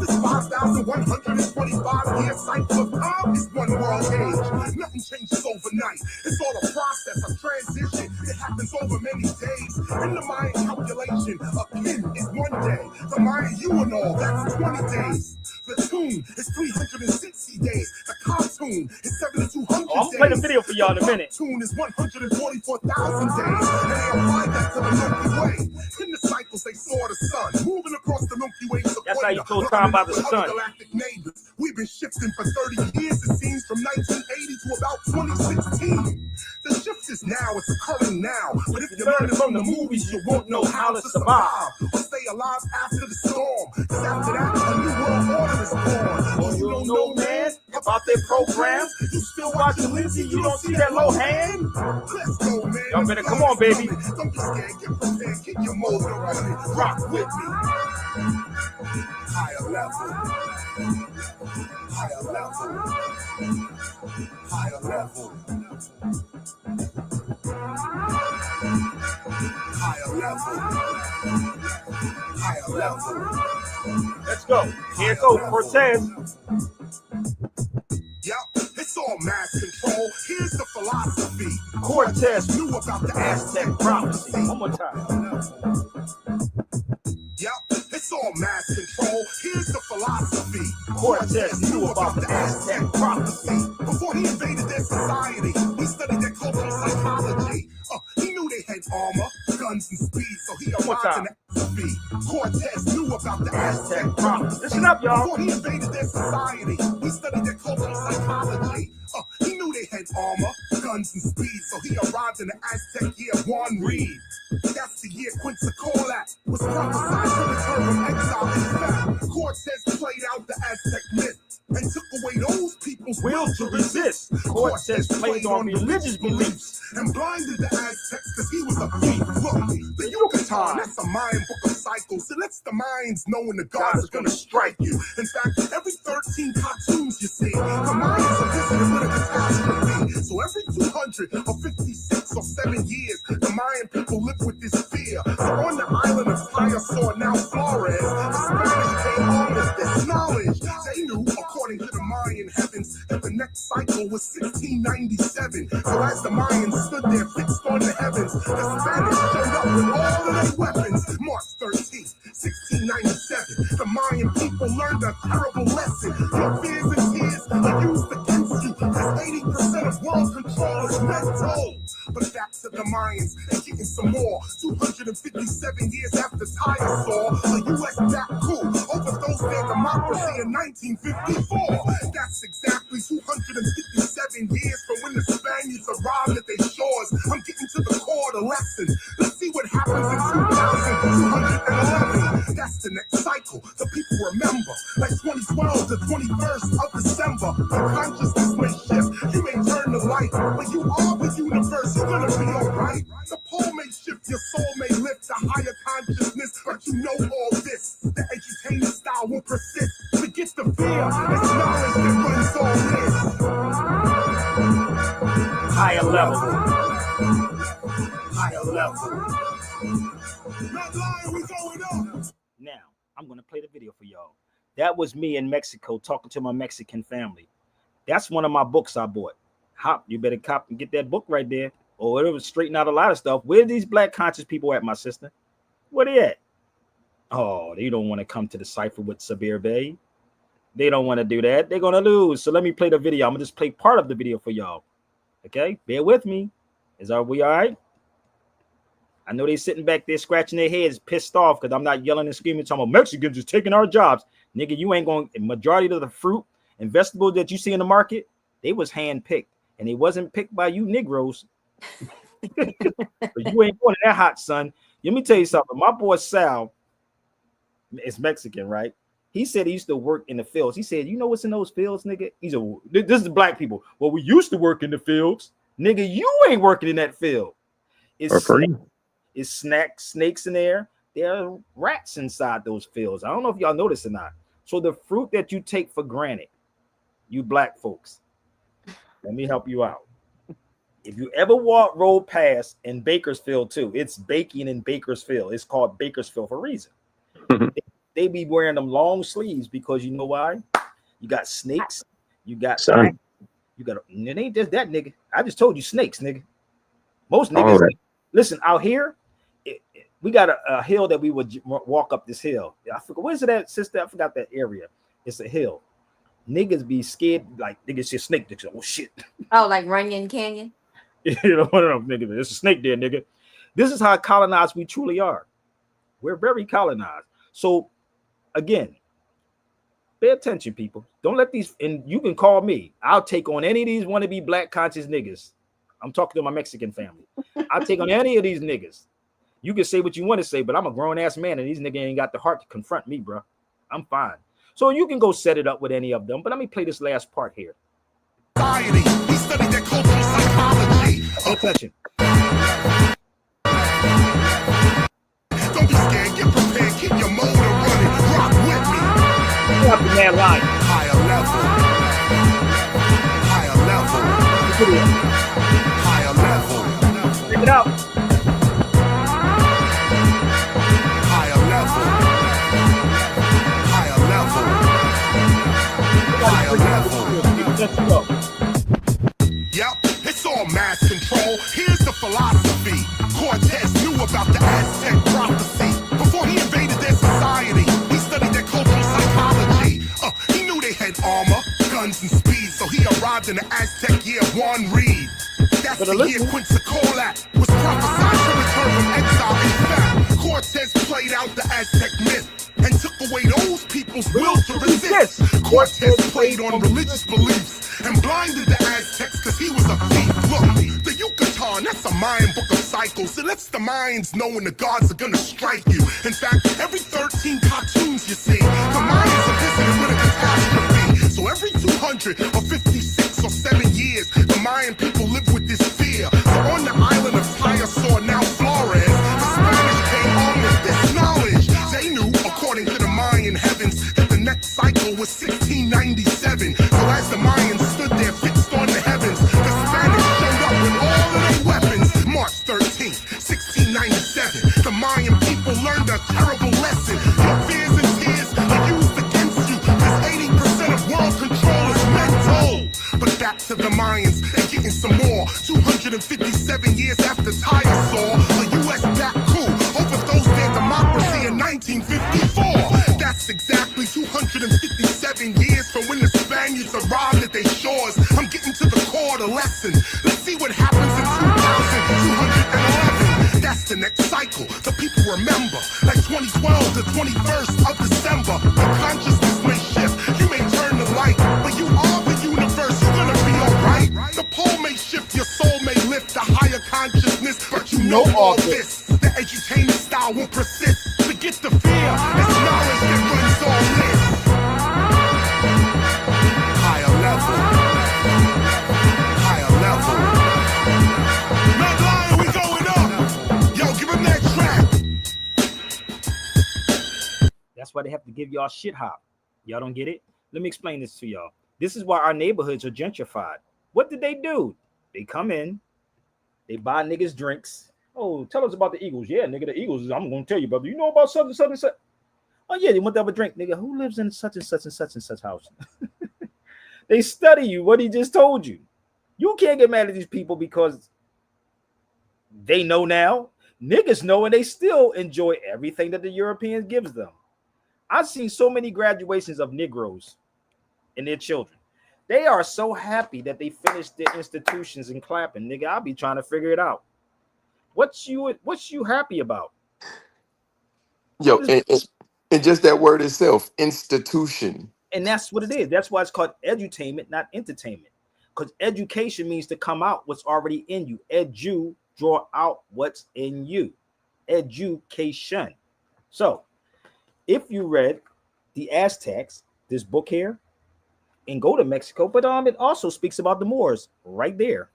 This 5,125-year cycle of time is one world age. Nothing changes overnight. It's all a process of transition. It happens over many days. In the Mayan calculation, a pin is 1 day. The Mayan Yuanol, that's 20 days. The tune is 360 days. The cartoon is 7,200 days. I'm gonna play the video for y'all in a minute. The tune is 144,000 days. And they apply that to the Milky Way. In the cycles, they saw the sun moving across the Milky Way. That's how you feel time by the sun. Galactic neighbors. We've been shifting for 30 years, it seems, from 1980 to about 2016. The shift is now, it's occurring now. But if you learn it from the movies, you won't know how to survive or stay alive after the storm. Because after that, a new world order is born. Oh, you don't know, man, about their programs? You still watching Lindsay, you don't see that low hand? Let's go, man. Y'all better come on, baby. Don't be scared, get prepared, get your motor running. Rock with me. Higher level. Higher level. Higher level. Higher level. Higher level. Let's go. Here it goes, Cortez. Yep, it's all mass control. Here's the philosophy. Cortez Knew about the Aztec prophecy. One more time. Yep, it's all mass control. Here's the philosophy. Cortez knew about the Aztec prophecy. Before he invaded their society, he studied their cultural psychology. He knew they had armor, guns, and speed, so he arrived in the speed. Cortez knew about the Aztec prophecy. Listen up, y'all. Before he invaded their society, he studied their cultural psychology. He knew they had armor, guns, and speed, so he arrived in the Aztec year Juan Reed. That's the year Quetzalcoatl was prophesied to return from exile. In fact, Cortez played out the Aztec myth and took away those people's will to resist. Cortez played on religious beliefs and blinded the Aztecs because he was a thief. Look, the Yucatan, that's a Mayan book of cycles. It lets the Mayans know when the gods are going to strike you. In fact, every 13 cartoons you see, the Mayans are visited with a catastrophe. So every 256 or 7 years, the Mayan people live with this fear. So on the island of Payasor, now Flores, the Spanish came on with this knowledge. They knew, according to the Mayan heavens, that the next cycle was 1697. So as the Mayans stood there fixed on the heavens, the Spanish showed up with all of their weapons. March 13th, 1697, the Mayan people learned a terrible lesson. Your fears and tears are used against you, because 80% of world control is mental. But back to the Mayans, and getting some more. 257 years after Tyre saw the U.S. back coup overthrows their democracy in 1954. That's exactly 257 years from when the Spaniards arrived at their shores. I'm getting to the core of the lesson. Let's see what happens in 2211. That's the next cycle the people remember. Like 2012 to 21st of December. The consciousness may shift. You may turn the light, but you are the universe. You're gonna be alright. The pole may shift, your soul may lift to higher consciousness, but you know all this. The entertainment style will persist. Forget the fear. It's knowledge that runs all this. Higher level. Higher level. Not lying, we going up. Now, I'm going to play the video for y'all. That was me in Mexico talking to my Mexican family. That's one of my books I bought. Hop, you better cop and get that book right there, or it will straighten out a lot of stuff. Where are these black conscious people at, my sister? Where they at? Oh, they don't want to come to the cipher with Sabir Bey. They don't want to do that. They're going to lose. So let me play the video. I'm going to just play part of the video for y'all. Okay? Bear with me. We all right? I know they sitting back there scratching their heads, pissed off because I'm not yelling and screaming, talking about Mexicans is taking our jobs. Nigga, you ain't going to, majority of the fruit and vegetables that you see in the market, they was hand-picked. And they wasn't picked by you Negroes. But you ain't going to that hot, son. Let me tell you something. My boy Sal is Mexican, right? He said he used to work in the fields. He said, you know what's in those fields, nigga? This is black people. Well, we used to work in the fields. Nigga, you ain't working in that field. It's snakes in there. There are rats inside those fields. I don't know if y'all notice or not. So the fruit that you take for granted, you black folks, let me help you out. If you ever roll past in Bakersfield too, it's baking in Bakersfield. It's called Bakersfield for a reason. They be wearing them long sleeves because you know why? You got snakes. You got it ain't just that, nigga. I just told you snakes, nigga. Most niggas. Right. Listen, out here, we got a hill that we would walk up this hill. I forgot, where's it at, sister? I forgot that area. It's a hill. Niggas be scared, like niggas see a snake. They say, oh shit. Oh, like Runyon Canyon? You know, one of them niggas. There's a snake there, nigga. This is how colonized we truly are. We're very colonized. So again, pay attention, people. Don't let these, and you can call me. I'll take on any of these wannabe black conscious niggas. I'm talking to my Mexican family. I'll take on any of these niggas. You can say what you want to say, but I'm a grown ass man, and these niggas ain't got the heart to confront me, bro. I'm fine. So you can go set it up with any of them, but let me play this last part here. Society. He studied their cultural psychology. Pay attention. Don't be scared, get prepared, keep your motor running. Rock with me. Up the man line. Higher level. Higher level. Higher level. Pick it up. Higher level. Higher level. Higher level. Let's go. Yep, it's all mass control. Here's the philosophy. Cortez knew about the Aztec prophecy. Before he invaded their society, he studied their cultural psychology. He knew they had armor, guns, and speed, so he arrived in the Aztec year one read. That's the year Quetzalcoatl was prophesied to return from exile. In fact, Cortez played out the Aztec myth and took away those people's will to resist. Cortez played on religious beliefs and blinded the Aztecs because he was a thief. Look, the Yucatan, that's a Mayan book of cycles. It lets the Mayans know when the gods are gonna strike you. In fact, every 13 cartoons you see, the Mayans are visited with a catastrophe. So every 200 or 56 or 7 years, the Mayan people live with this fear. So on the island of Tayasor, now Flores, the Spanish came on with this knowledge. They knew, according to the Mayan heavens, that the next cycle was 1697. So as the Mayans stood there fixed on the heavens, the Spanish showed up with all of their weapons. March 13th, 1697, the Mayan people learned a terrible lesson. Your fears and tears are used against you, because 80% of world control is mental. But back to the Mayans, they're getting some more. 257 years after Tayasor, a US-backed coup overthrows their democracy in 1954. That's exactly 257 years from when the Spaniards arrived at their shores. I'm getting to the core of the lesson. Let's see what happens in 2211. That's the next cycle. The people remember, like 2012, the 21st of December. The consciousness may shift, you may turn the light, but you are the universe, you're gonna be alright. The pole may shift, your soul may lift the higher consciousness, but you know all this. The edutainment style won't persist. Forget the fear, it's knowledge that runs all this. Higher level. Higher level. Not lying, we going up. Yo, give him that track. That's why they have to give y'all shit hop. Y'all don't get it? Let me explain this to y'all. This is why our neighborhoods are gentrified. What did they do? They come in, they buy niggas drinks, Oh, tell us about the Eagles. Yeah, nigga, the Eagles. I'm gonna tell you, brother. You know about such and such and such. Oh yeah, they went to have a drink, nigga. Who lives in such and such and such and such house? They study you. What he just told you. You can't get mad at these people because they know now. Niggas know, and they still enjoy everything that the Europeans gives them. I've seen so many graduations of Negroes and their children. They are so happy that they finished their institutions and clapping. Nigga, I'll be trying to figure it out. What's you happy about? Yo, and just that word itself, institution. And that's what it is. That's why it's called edutainment, not entertainment. Because education means to come out what's already in you. Edu, draw out what's in you. Education. So, if you read the Aztecs, this book here, and go to Mexico, but it also speaks about the Moors right there.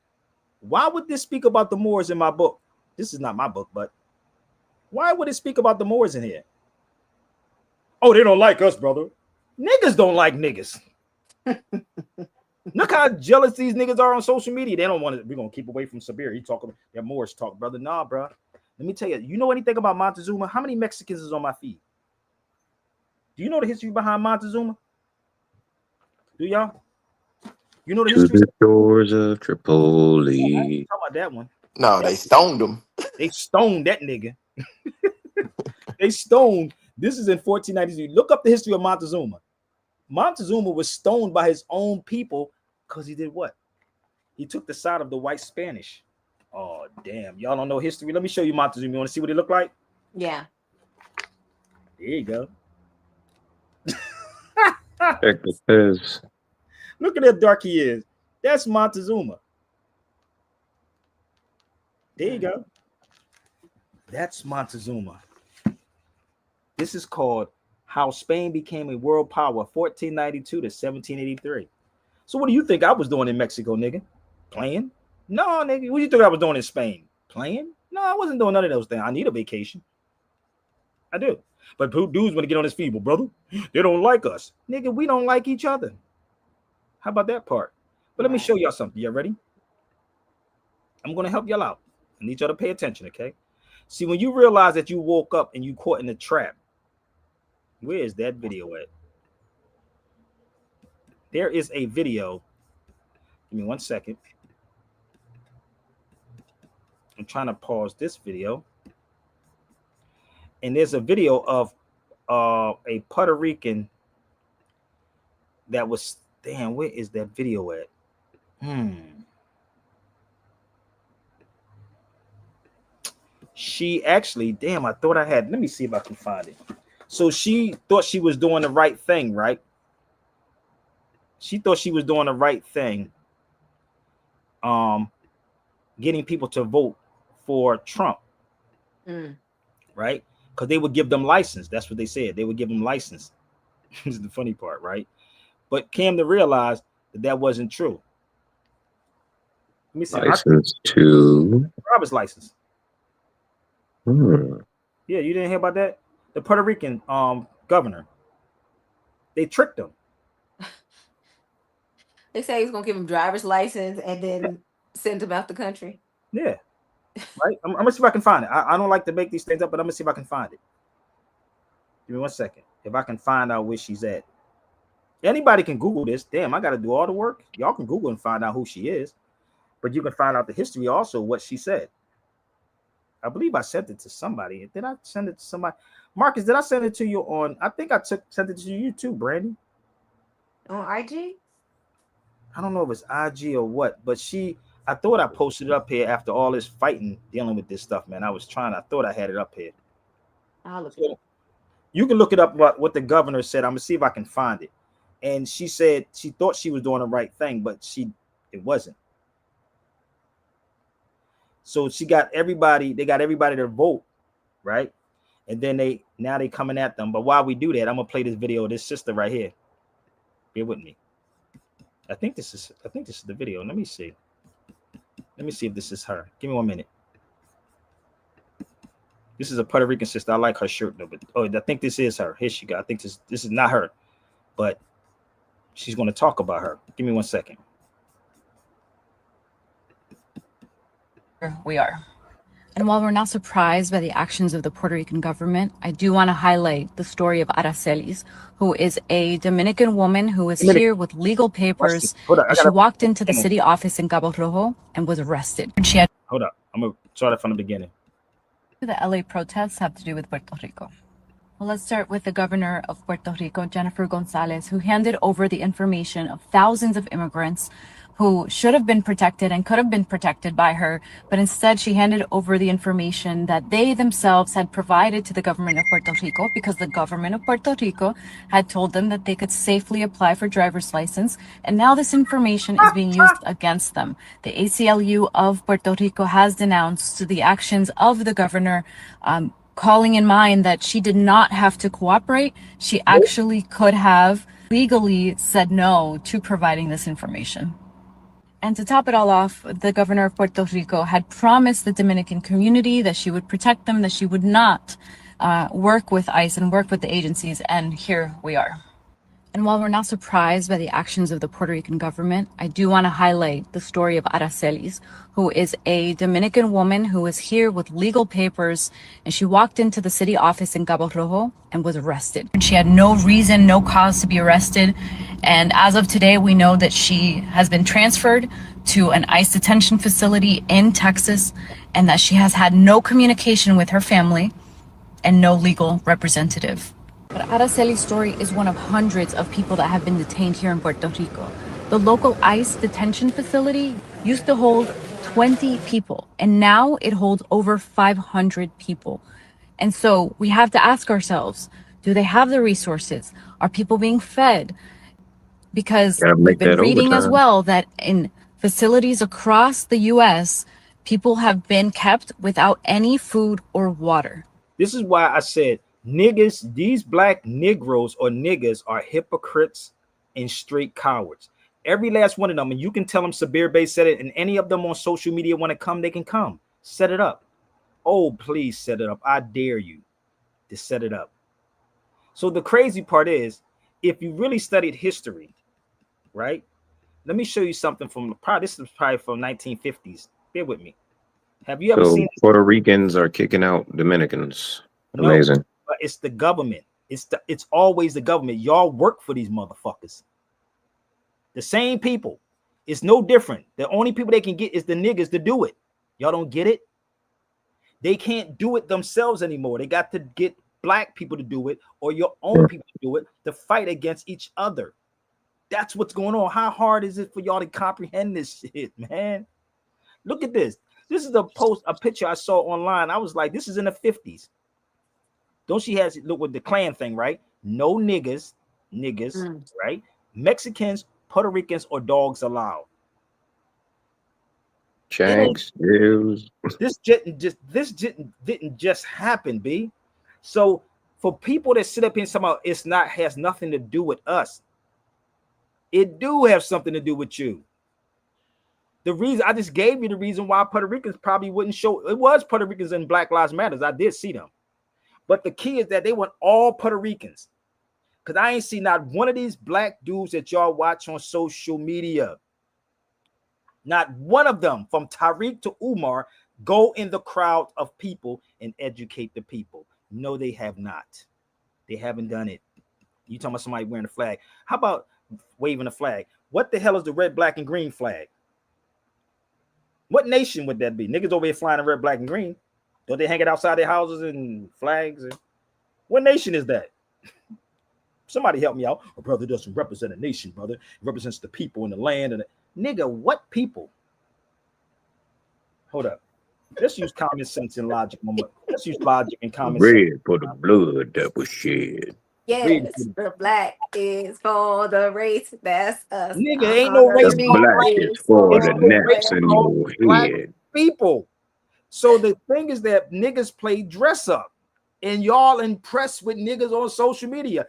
Why would this speak about the Moors in my book? This is not my book, but why would it speak about the Moors in here? Oh, they don't like us, brother. Niggas don't like niggas. Look how jealous these niggas are on social media. They don't want to. We're gonna keep away from Sabir. He talking that Moors talk, brother. Nah, bro. Let me tell you. You know anything about Montezuma? How many Mexicans is on my feed? Do you know the history behind Montezuma? Do y'all? You know the To history? the shores of Tripoli. I ain't talking about that one. No, they stoned him. They stoned that nigga. They stoned. This is in 1493. Look up the history of Montezuma. Montezuma was stoned by his own people because he did what? He took the side of the white Spanish. Oh, damn. Y'all don't know history. Let me show you Montezuma. You want to see what he looked like? Yeah. There you go. Check the fizz. Look at how dark he is. That's Montezuma. There you go. That's Montezuma. This is called How Spain Became a World Power, 1492 to 1783. So what do you think I was doing in Mexico, nigga? Playing? No, nigga. What do you think I was doing in Spain? Playing? No, I wasn't doing none of those things. I need a vacation. I do. But dudes want to get on his feet, well, brother, they don't like us. Nigga, we don't like each other. How about that part? But let me show y'all something. Y'all ready? I'm going to help y'all out. I need y'all to pay attention, okay? See, when you realize that you woke up and you caught in a trap, where is that video at? There is a video. Give me 1 second. I'm trying to pause this video. And there's a video of a Puerto Rican that was, damn, where is that video at? She actually, damn, I thought I had, let me see if I can find it. So she thought she was doing the right thing, right? She thought she was doing the right thing. Getting people to vote for Trump. Right? Because they would give them license. That's what they said. They would give them license. This is the funny part, right? But came to realize that that wasn't true. Let me see. License to Driver's license. Yeah, you didn't hear about that? The Puerto Rican governor. They tricked him. They say he's gonna give him driver's license and then send him out the country. Yeah. Right? I'm gonna see if I can find it. I don't like to make these things up, but I'm gonna see if I can find it. Give me 1 second. If I can find out where she's at. Anybody can Google this. Damn, I gotta do all the work. Y'all can Google and find out who she is. But you can find out the history also, what she said. I believe I sent it to somebody. Did I send it to somebody? Marcus, did I send it to you on? I think I sent it to you too, Brandy. On IG? I don't know if it's IG or what, but I thought I posted it up here after all this fighting, dealing with this stuff, man. I thought I had it up here. I'll look So you can look it up what the governor said. I'm gonna see if I can find it. And she said she thought she was doing the right thing, but it wasn't. So they got everybody to vote, right? And then they coming at them. But while we do that, I'm gonna play this video of this sister right here. Bear with me. I think this is the video. Let me see. Let me see if this is her. Give me 1 minute. This is a Puerto Rican sister. I like her shirt though, but I think this is her. Here she go. I think this is not her, but she's gonna talk about her. Give me 1 second. We are. And while we're not surprised by the actions of the Puerto Rican government, I do want to highlight the story of Aracelis, who is a Dominican woman who is here with legal papers. Hold up, And she walked into the city office in Cabo Rojo and was arrested. She had hold up. I'm gonna start it from the beginning. the LA protests have to do with Puerto Rico. Well, let's start with the governor of Puerto Rico, Jennifer Gonzalez, who handed over the information of thousands of immigrants who should have been protected and could have been protected by her, but instead she handed over the information that they themselves had provided to the government of Puerto Rico because the government of Puerto Rico had told them that they could safely apply for driver's license, and now this information is being used against them. The ACLU of Puerto Rico has denounced the actions of the governor, calling in mind that she did not have to cooperate. She actually could have legally said no to providing this information. And to top it all off, the governor of Puerto Rico had promised the Dominican community that she would protect them, that she would not work with ICE and work with the agencies, and here we are. And while we're not surprised by the actions of the Puerto Rican government, I do want to highlight the story of Aracelis, who is a Dominican woman who is here with legal papers, and she walked into the city office in Cabo Rojo and was arrested. She had no reason, no cause to be arrested, and as of today, we know that she has been transferred to an ICE detention facility in Texas, and that she has had no communication with her family and no legal representative. But Araceli's story is one of hundreds of people that have been detained here in Puerto Rico. The local ICE detention facility used to hold 20 people, and now it holds over 500 people. And so we have to ask ourselves, do they have the resources? Are people being fed? Because we've been reading as well that in facilities across the US, people have been kept without any food or water. This is why I said, niggas, these black Negroes or niggas are hypocrites and straight cowards. Every last one of them, and you can tell them Sabir Bey said it, and any of them on social media want to come, they can come. Set it up. Oh, please set it up. I dare you to set it up. So the crazy part is, if you really studied history, right? Let me show you something from this is probably from 1950s. Bear with me. Have you ever seen this? Puerto Ricans are kicking out Dominicans? Amazing. No, but it's the government. It's always the government. Y'all work for these motherfuckers. The same people. It's no different. The only people they can get is the niggas to do it. Y'all don't get it? They can't do it themselves anymore. They got to get black people to do it or your own people to do it to fight against each other. That's what's going on. How hard is it for y'all to comprehend this shit, man? Look at this. This is a picture I saw online. I was like, this is in the 50s. Don't she has look with the Klan thing, right? No niggas, right? Mexicans, Puerto Ricans, or dogs allowed. Shanks, Jews. This didn't just happen, B. So for people that sit up here and somehow has nothing to do with us, it do have something to do with you. The reason I just gave you the reason why Puerto Ricans probably wouldn't show it was Puerto Ricans in Black Lives Matters. I did see them, but the key is that they want all Puerto Ricans. Because I ain't seen not one of these black dudes that y'all watch on social media. Not one of them, from Tariq to Umar, go in the crowd of people and educate the people. No, they have not. They haven't done it. You talking about somebody wearing a flag? How about waving a flag? What the hell is the red, black, and green flag? What nation would that be? Niggas over here flying in red, black, and green. Don't they hang it outside their houses and flags? What nation is that? Somebody help me out. A brother doesn't represent a nation, brother. It represents the people and the land. And nigga, what people? Hold up. Let's use common sense and logic. Let's use logic and common sense. Red for the blood that was shed. Yes, the black is for the race. That's us. Nigga, ain't no race. The black is for the necks in your head. People. So the thing is that niggas play dress up, and y'all impressed with niggas on social media.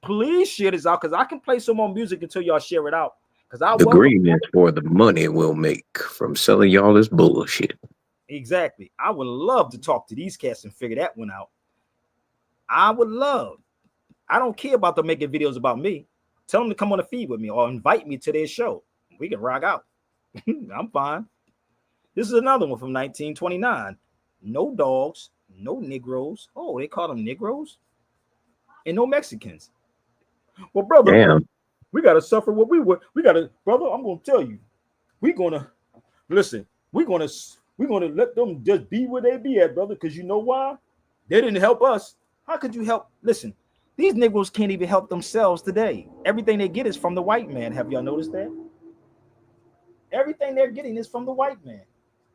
Please share this out, because I can play some more music until y'all share it out. Because the green is for the money we'll make from selling y'all this bullshit. Exactly. I would love to talk to these cats and figure that one out. I would love. I don't care about them making videos about me. Tell them to come on the feed with me or invite me to their show. We can rock out. I'm fine. This is another one from 1929. no dogs, no Negroes. Oh, they call them Negroes, and no Mexicans. Well, brother, Damn. we gotta suffer what we would. We gotta, brother. I'm gonna tell you, we're gonna listen. We're gonna let them just be where they be at, brother. Because you know why? They didn't help us. How could you help? Listen, these Negroes can't even help themselves today. Everything they get is from the white man. Have y'all noticed that? Everything they're getting is from the white man.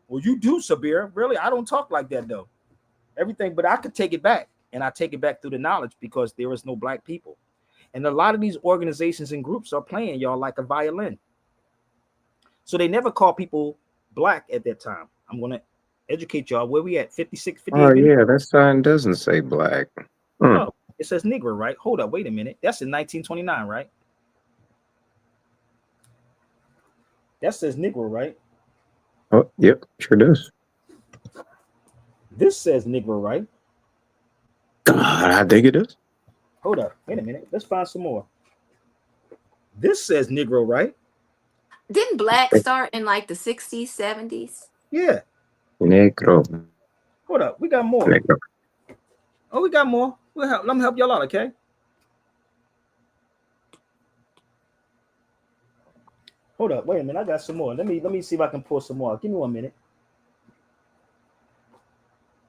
Well, you do, Sabir. Really, I don't talk like that though. Everything, but I could take it back, and I take it back through the knowledge because there is no black people, and a lot of these organizations and groups are playing y'all like a violin. So they never call people black at that time. I'm gonna educate y'all. Where we at? 56, 58 Oh minutes? yeah, that sign doesn't say black. No, it says Negro, right? Hold up, wait a minute. That's in 1929, right? That says Negro, right? Oh, yep, sure does. This says Negro, right? God, I think it is. Hold up, wait a minute. Let's find some more. This says Negro, right? Didn't black start in like the 60s, 70s? Yeah. Negro. Hold up, we got more. Negro. Oh, we got more. Let me help y'all out, okay? Hold up, wait a minute. I got some more. Let me see if I can pull some more. Give me 1 minute.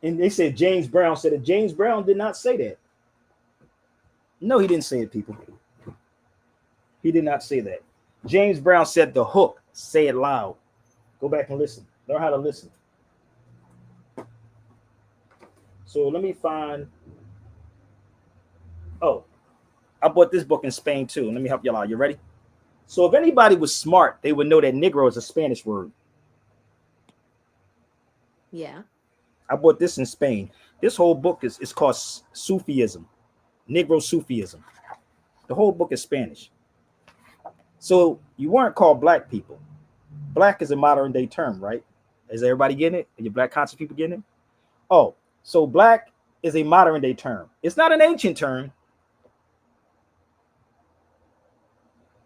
And they said James Brown said it. James Brown did not say that. No, he didn't say it, people. He did not say that. James Brown said the hook. Say it loud. Go back and listen. Learn how to listen. So let me find. Oh, I bought this book in Spain too. Let me help y'all out. You ready? So if anybody was smart, they would know that Negro is a Spanish word. Yeah. I bought this in Spain. This whole book is called Sufism, Negro Sufism. The whole book is Spanish. So you weren't called black people. Black is a modern day term, right? Is everybody getting it? Are you black conscious people getting it? Oh, so black is a modern day term. It's not an ancient term.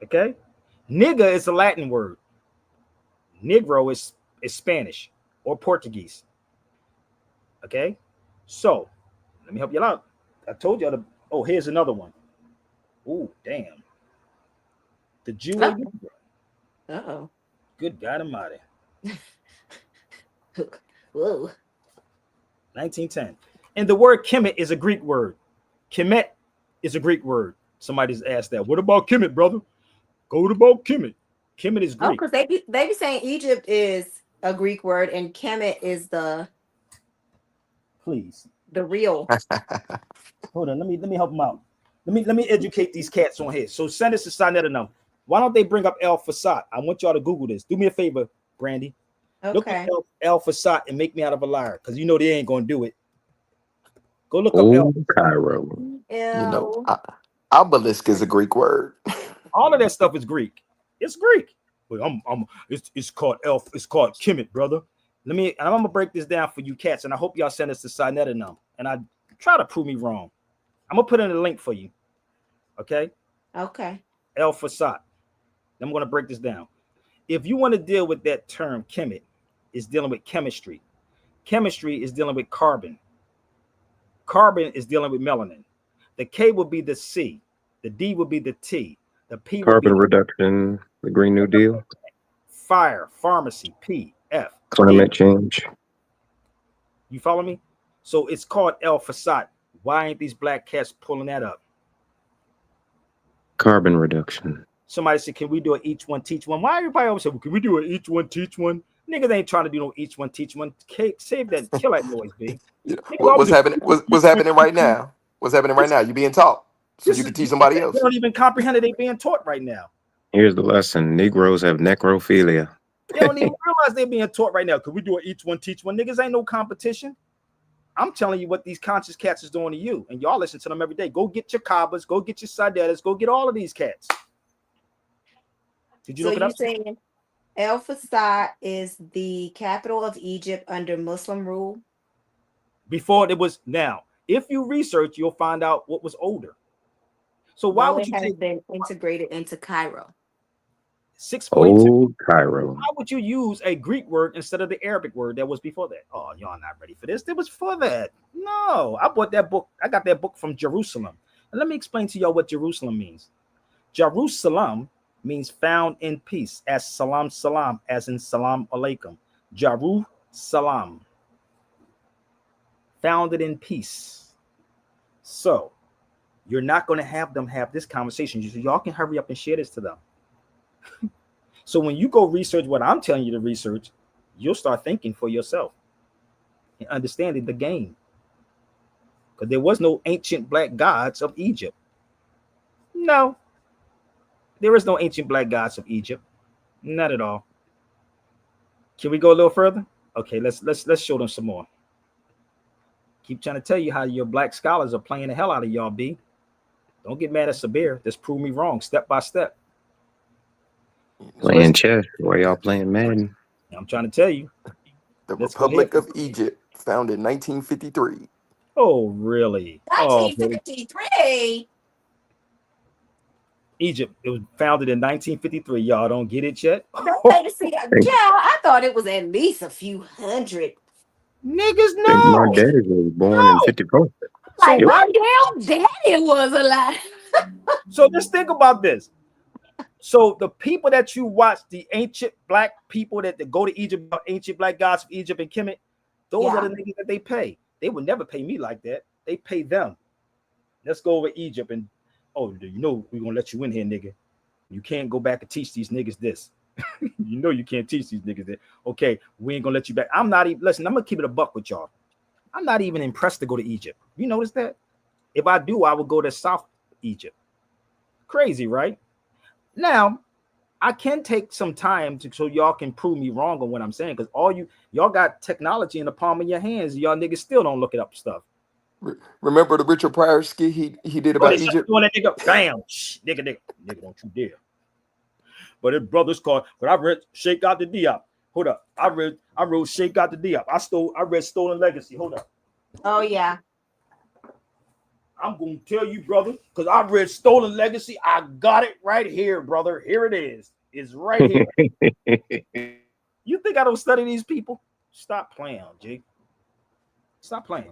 Okay? Nigga is a Latin word. Negro is Spanish or Portuguese. Okay? So, let me help you out. I told y'all to. Oh, here's another one. Oh, damn. The Jew. Uh-oh. Good God Almighty. Whoa. 1910. And the word Kemet is a Greek word. Kemet is a Greek word. Somebody's asked that. What about Kemet, brother? Go about Kemet. Kemet is Oh, Greek. because they be saying Egypt is a Greek word and Kemet is the Please. real. Hold on. Let me help them out. Let me educate these cats on here. So send us to Sinetta number. Why don't they bring up El Fasad? I want y'all to Google this. Do me a favor, Brandy. Look Okay. at El Fasad and make me out of a liar, because you know they ain't gonna do it. Go look up El. Cairo. You know, obelisk is a Greek word. All of that stuff is Greek. It's Greek. But it's called Elf. It's called Kemet, brother. I'm gonna break this down for you cats, and I hope y'all send us to Sinetta number. And I try to prove me wrong. I'm gonna put in a link for you. Okay. Okay. El Fasad. I'm gonna break this down. If you want to deal with that term, Kemet is dealing with chemistry. Chemistry is dealing with carbon. Carbon is dealing with melanin. The K will be the C. The D will be the T. The P will be Carbon reduction, the Green New Deal, fire, pharmacy, P, F. climate change. You follow me? So it's called El Fasad. Why ain't these black cats pulling that up? Carbon reduction. Somebody said, can we do an each one, teach one? Why everybody always say, well, can we do an each one, teach one? Niggas ain't trying to do no each one, teach one. Save that, kill that noise, B. You know, what's happening? What's happening right now? What's happening right now? You being taught so you can teach somebody else. They don't even comprehend that they being taught right now. Here's the lesson: Negroes have necrophilia. They don't even realize they're being taught right now. Could we do an each one, teach one? Niggas ain't no competition. I'm telling you what these conscious cats is doing to you, and y'all listen to them every day. Go get your Kabbas, go get your Sadetas, go get all of these cats. Did you look it up? So you're saying El Fasad is the capital of Egypt under Muslim rule? Before it was. Now, if you research, you'll find out what was older. So why would you it has take been integrated into Cairo? 642. Old Cairo. Why would you use a Greek word instead of the Arabic word that was before that? Oh, y'all not ready for this. It was for that. No, I bought that book. I got that book from Jerusalem. And let me explain to y'all what Jerusalem means. Jerusalem means found in peace, as salam salam, as in salam alaikum. Jerusalem, founded in peace. So you're not going to have them have this conversation. Y'all can hurry up and share this to them. So when you go research what I'm telling you to research, you'll start thinking for yourself and understanding the game. Because there was no ancient black gods of Egypt. No, there is no ancient black gods of Egypt. Not at all. Can we go a little further? Okay, let's show them some more. Keep trying to tell you how your black scholars are playing the hell out of y'all, B. Don't get mad at Sabir. Just prove me wrong, step by step. Playing chess. Why y'all playing Madden? I'm trying to tell you. The Let's go Republic ahead. of Egypt, founded in 1953. Oh, really? Oh, really? 1953. Egypt. It was founded in 1953. Y'all don't get it yet? I thought it was at least a few hundred. Niggas, I think my no. daddy was born in 54. Like Yep. my damn daddy was alive. So just think about this. So the people that you watch, the ancient black people that go to Egypt, ancient black gods of Egypt and Kemet, those Yeah. are the niggas that they pay. They would never pay me like that. They pay them. Let's go over Egypt and, oh, you know, we're going to let you in here, nigga. You can't go back and teach these niggas this. You know you can't teach these niggas that. Okay, we ain't going to let you back. I'm not even, listen, I'm going to keep it a buck with y'all. I'm not even impressed to go to Egypt. You notice that? If I do, I would go to South Egypt. Crazy, right? Now, I can take some time so y'all can prove me wrong on what I'm saying, because y'all got technology in the palm of your hands. Y'all niggas still don't look it up stuff. Remember the Richard Pryor skit he did about Egypt? Doing that nigga, bam, nigga, don't you dare. But his brother's called. But I read Sheikh Anta Diop. Hold up, I wrote Sheikh Anta Diop. I read Stolen Legacy. Hold up. Oh yeah. I'm gonna tell you, brother, because I read Stolen Legacy. I got it right here, brother. Here it is. It's right here. You think I don't study these people? Stop playing, G. Stop playing.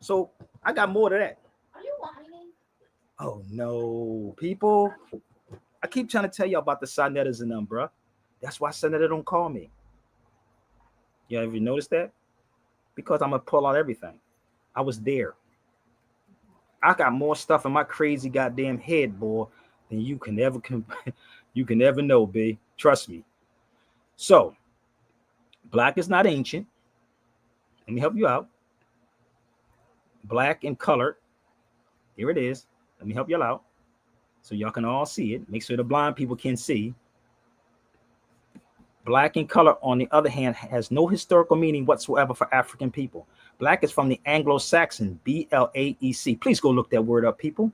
So I got more to that. Are you lying? Oh no, people. I keep trying to tell you about the Sonettas and them, bro. That's why Sonetta don't call me. You ever notice that? Because I'm gonna pull out everything. I was there. I got more stuff in my crazy goddamn head, boy, than you can ever know, B. Trust me. So, black is not ancient. Let me help you out. Black and colored. Here it is. Let me help y'all out so y'all can all see it. Make sure the blind people can see. Black and color, on the other hand, has no historical meaning whatsoever for African people. Black is from the Anglo-Saxon, B-L-A-E-C. Please go look that word up, people.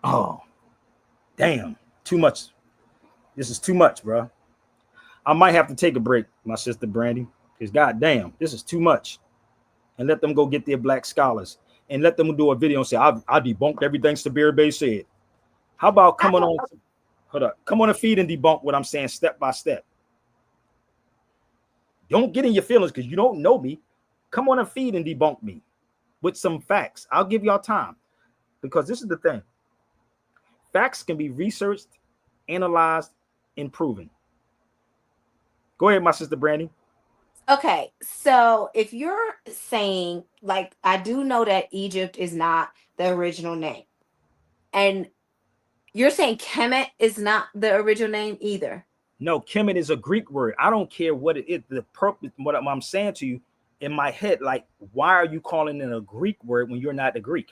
Oh, damn, too much. This is too much, bro. I might have to take a break, my sister Brandy, because goddamn, this is too much. And let them go get their black scholars and let them do a video and say, I debunked everything Sabir Bey said. How about coming on? Hold up. Come on a feed and debunk what I'm saying step by step. Don't get in your feelings because you don't know me. Come on a feed and debunk me with some facts. I'll give y'all time because this is the thing. Facts can be researched, analyzed, and proven. Go ahead, my sister Brandy. Okay, so if you're saying, like, I do know that Egypt is not the original name, and you're saying Kemet is not the original name either. No, Kemet is a Greek word. I don't care what it is. The purpose, what I'm saying to you in my head, like, why are you calling it a Greek word when you're not the Greek?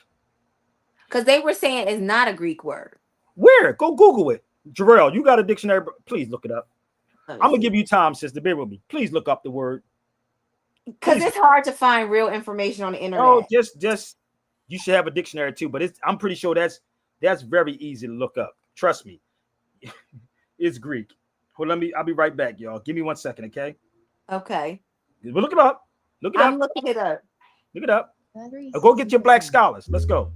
Because they were saying it's not a Greek word. Where? Go Google it. Jarrell, you got a dictionary? Please look it up. I'm gonna give you time, sister. Bear with me. Please look up the word. Because it's hard to find real information on the internet. Oh, just you should have a dictionary too, but I'm pretty sure that's very easy to look up. Trust me. It's Greek. Well, I'll be right back, y'all. Give me 1 second, okay? Okay. We'll look it up. Look it up. I'm looking it up. Look it up. Go get your black scholars. Let's go.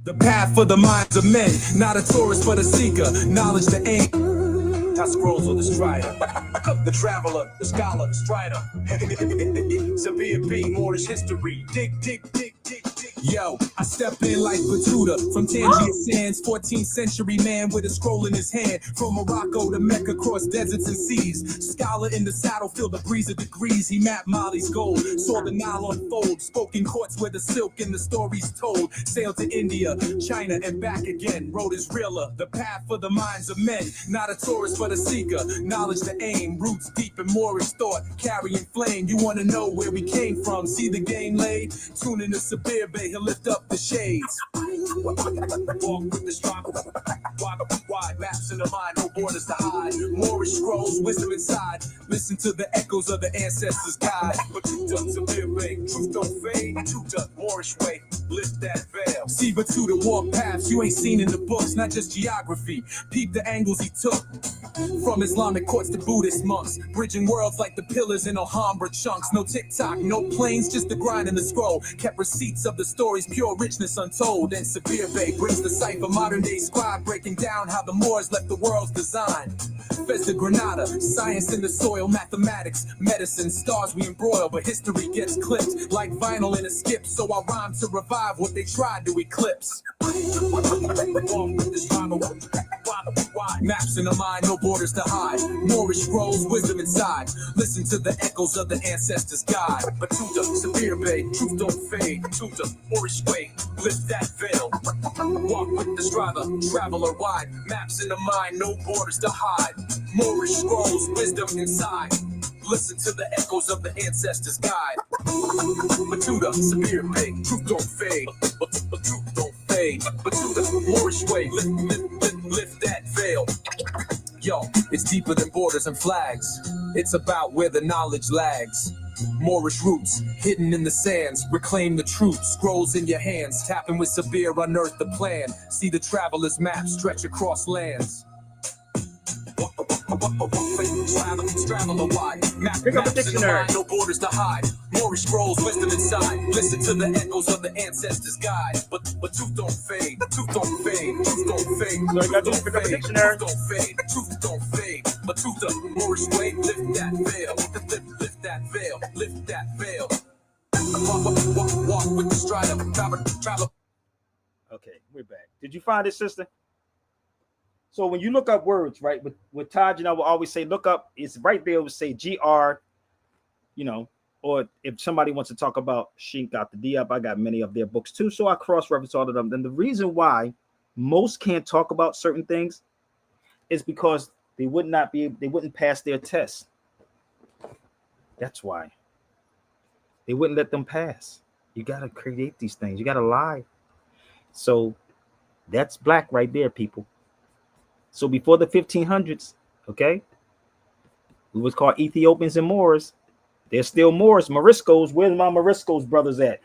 The path for the minds of men, not a tourist but a seeker. Knowledge the aim. I scrolls on the strider. The traveler, the scholar, the strider. Severe B, Moorish history. Dig, dig, dig, dig, dig. Yo, I step in like Batuta from Tangier Sands, 14th century man with a scroll in his hand. From Morocco to Mecca, across deserts and seas. Scholar in the saddle, feel the breeze of degrees. He mapped Mali's gold, saw the Nile unfold. Spoke in courts where the silk and the stories told. Sailed to India, China, and back again. Road is realer, the path for the minds of men. Not a tourist but a seeker. Knowledge the aim, roots deep in Moorish thought. Carrying flame, you want to know where we came from. See the game laid? Tune in to Sabir Bay, he'll lift up the shades. Walk with the struggle. Wide maps in the mind, no borders to hide. Moorish scrolls, wisdom inside. Listen to the echoes of the ancestors' guide. Batuta, Sabir Bay, truth don't fade. Batuta, Moorish way, lift that veil. See Batuta walk paths you ain't seen in the books, not just geography. Peep the angles he took. From Islamic courts to Buddhist monks, bridging worlds like the pillars in Alhambra chunks. No TikTok, no planes, just the grind and the scroll. Kept receipts of the stories, pure richness untold. And Sabir Bay brings the cipher, modern day scribe, breaking down how the Moors left the world's design. Fez de Granada, science in the soil, mathematics, medicine, stars we embroil, but history gets clipped like vinyl in a skip. So I rhyme to revive what they tried to eclipse. Maps in the mind, no borders to hide. Moorish scrolls, wisdom inside. Listen to the echoes of the ancestors' guide. Batuta, Sabir Bay, truth don't fade. Batuta, Moorish way, lift that veil. Walk with the strider, traveler wide. Maps in the mind, no borders to hide. Moorish scrolls, wisdom inside. Listen to the echoes of the ancestors' guide. Batuta, Sabir Bay, truth don't fade. Truth don't fade. Batuta, Moorish way, lift that veil. Yo, it's deeper than borders and flags. It's about where the knowledge lags. Moorish roots, hidden in the sands. Reclaim the truth, scrolls in your hands. Tapping with Sabir, unearth the plan. See the traveler's map stretch across lands. Traveler wide. Pick up a dictionary. No borders to hide. Moorish scrolls, wisdom inside. Listen to the echoes of the ancestors' guide. But truth don't fade. Truth don't fade. Truth don't fade. So you gotta pick up a dictionary. Truth don't fade. Truth don't fade. But truth the Moorish way. Lift that veil. Lift that veil. Lift that veil. Walk with the strider. Travel. Okay, we're back. Did you find it, sister? So when you look up words, right, with Taj and I will always say, look up, it's right there, it would say GR, you know, or if somebody wants to talk about Sheikh got the D up, I got many of their books too. So I cross-reference all of them. Then the reason why most can't talk about certain things is because they wouldn't pass their test. That's why. They wouldn't let them pass. You got to create these things. You got to lie. So that's black right there, people. So before the 1500s, okay, we was called Ethiopians and Moors. There's still Moors, Moriscos. Where's my Moriscos brothers at?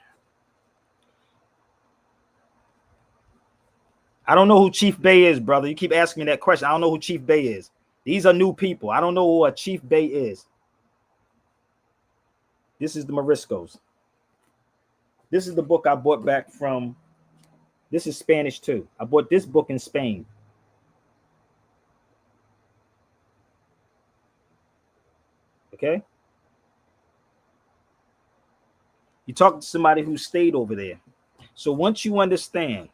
I don't know who Chief Bey is, brother. You keep asking me that question. I don't know who Chief Bey is. These are new people. I don't know who a Chief Bey is. This is the Moriscos. This is the book I bought back from. This is Spanish too. I bought this book in Spain. Okay. You talk to somebody who stayed over there. So once you understand,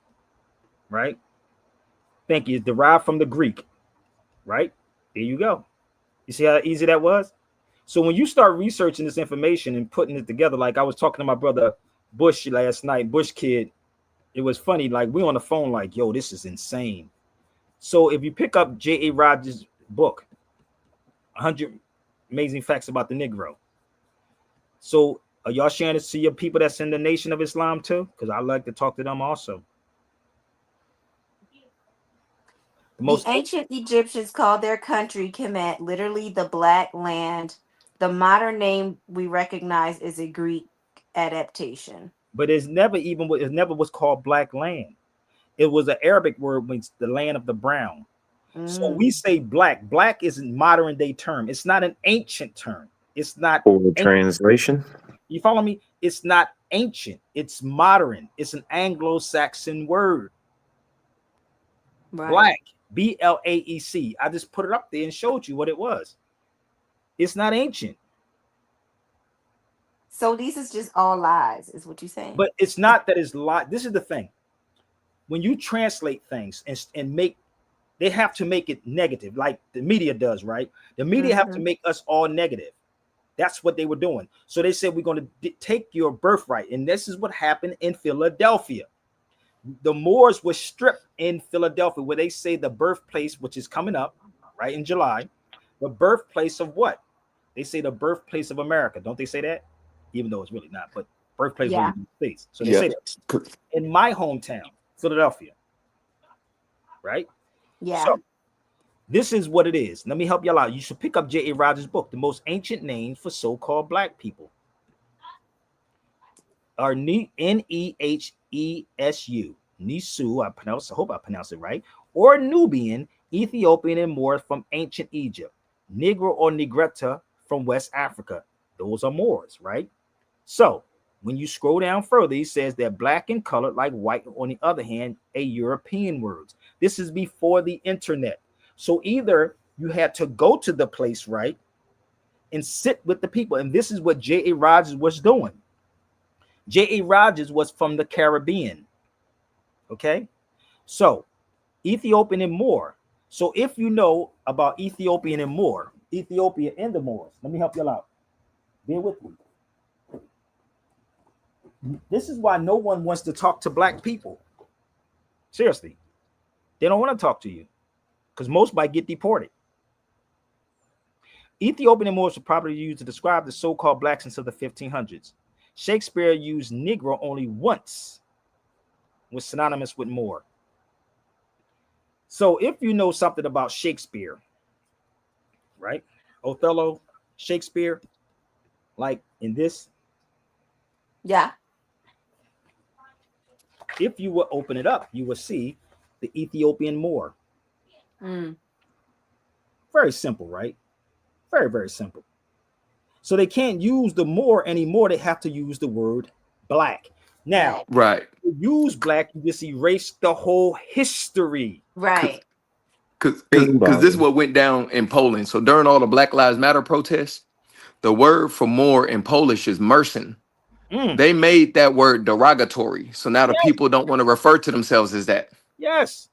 right? Thank you. It's derived from the Greek, right? There you go. You see how easy that was? So when you start researching this information and putting it together, like I was talking to my brother Bush last night, Bush Kid, it was funny. Like we on the phone, like, yo, this is insane. So if you pick up J.A. Rogers' book, 100 Amazing Facts About the Negro. So are y'all sharing this to your people that's in the Nation of Islam too? Because I like to talk to them also. The ancient Egyptians called their country Kemet, literally the Black Land. The modern name we recognize is a Greek adaptation. But it never was called Black Land. It was an Arabic word, means the land of the brown. So we say black. Black is a modern day term. It's not an ancient term. It's not translation. You follow me? It's not ancient. It's modern. It's an Anglo-Saxon word. Right. Black, BLAEC. I just put it up there and showed you what it was. It's not ancient. So these is just all lies, is what you're saying. But it's not that it's lie. This is the thing. When you translate things and make, they have to make it negative, like the media does, right? The media have to make us all negative. That's what they were doing. So they said, we're going to take your birthright. And this is what happened in Philadelphia. The Moors were stripped in Philadelphia, where they say the birthplace, which is coming up right in July, the birthplace of what? They say the birthplace of America. Don't they say that? Even though it's really not, but birthplace of the States. So they say that. In my hometown, Philadelphia, right? Yeah. So this is what it is. Let me help y'all out. You should pick up J.A. Rogers' book, The Most Ancient Names for So-Called Black People. Or Nehesu, Nisu, I hope I pronounce it right, or Nubian, Ethiopian, and Moors from ancient Egypt, Negro or Negretta from West Africa. Those are Moors, right? So when you scroll down further, he says that black and colored like white, on the other hand, a European words. This is before the internet. So either you had to go to the place, right, and sit with the people. And this is what J.A. Rogers was doing. J.A. Rogers was from the Caribbean. Okay, so Ethiopian and Moor. So if you know about Ethiopian and Moor, Ethiopia and the Moors, let me help you out. Bear with me. This is why no one wants to talk to black people. Seriously, they don't want to talk to you because most might get deported. Ethiopian and Moors were probably used to describe the so-called blacks until the 1500s. Shakespeare used Negro only once, was synonymous with Moor. So if you know something about Shakespeare, right? Othello, Shakespeare, like in this. Yeah. If you will open it up, you will see the Ethiopian Moor. Very simple, right? Very, very simple. So they can't use the Moor anymore. They have to use the word black. Now, right. Use black, you just erase the whole history. Right. Because this is what went down in Poland. So during all the Black Lives Matter protests, the word for Moor in Polish is Mersin. They made that word derogatory. So now the people don't want to refer to themselves as that. Yes.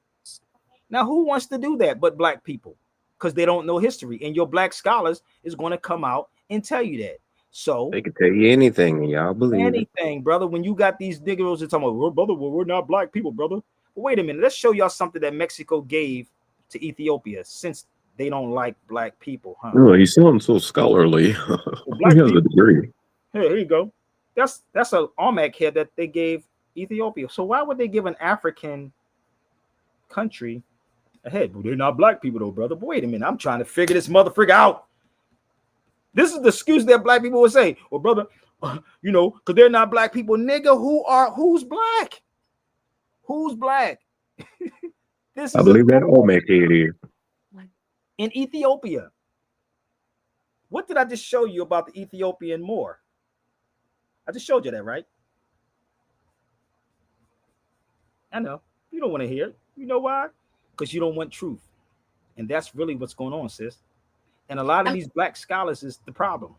Now, who wants to do that but black people? Because they don't know history. And your black scholars is going to come out and tell you that. So they can tell you anything and y'all believe anything, brother. When you got these Negroes that talking about, well, brother, we're not black people, brother. But wait a minute. Let's show y'all something that Mexico gave to Ethiopia, since they don't like black people, huh? Oh, you sound so scholarly. He has a degree. Here you go. That's an Olmec here that they gave Ethiopia. So why would they give an African country a head? Well, they're not black people though, brother. But wait a minute, I'm trying to figure this motherfucker out. This is the excuse that black people would say. Well, brother, you know, because they're not black people. Nigga, who's black? Who's black? This I is believe that Olmec head here. In Ethiopia. What did I just show you about the Ethiopian Moor? I just showed you that, right? I know. You don't want to hear it. You know why? Because you don't want truth. And that's really what's going on, sis. And a lot of these black scholars is the problem.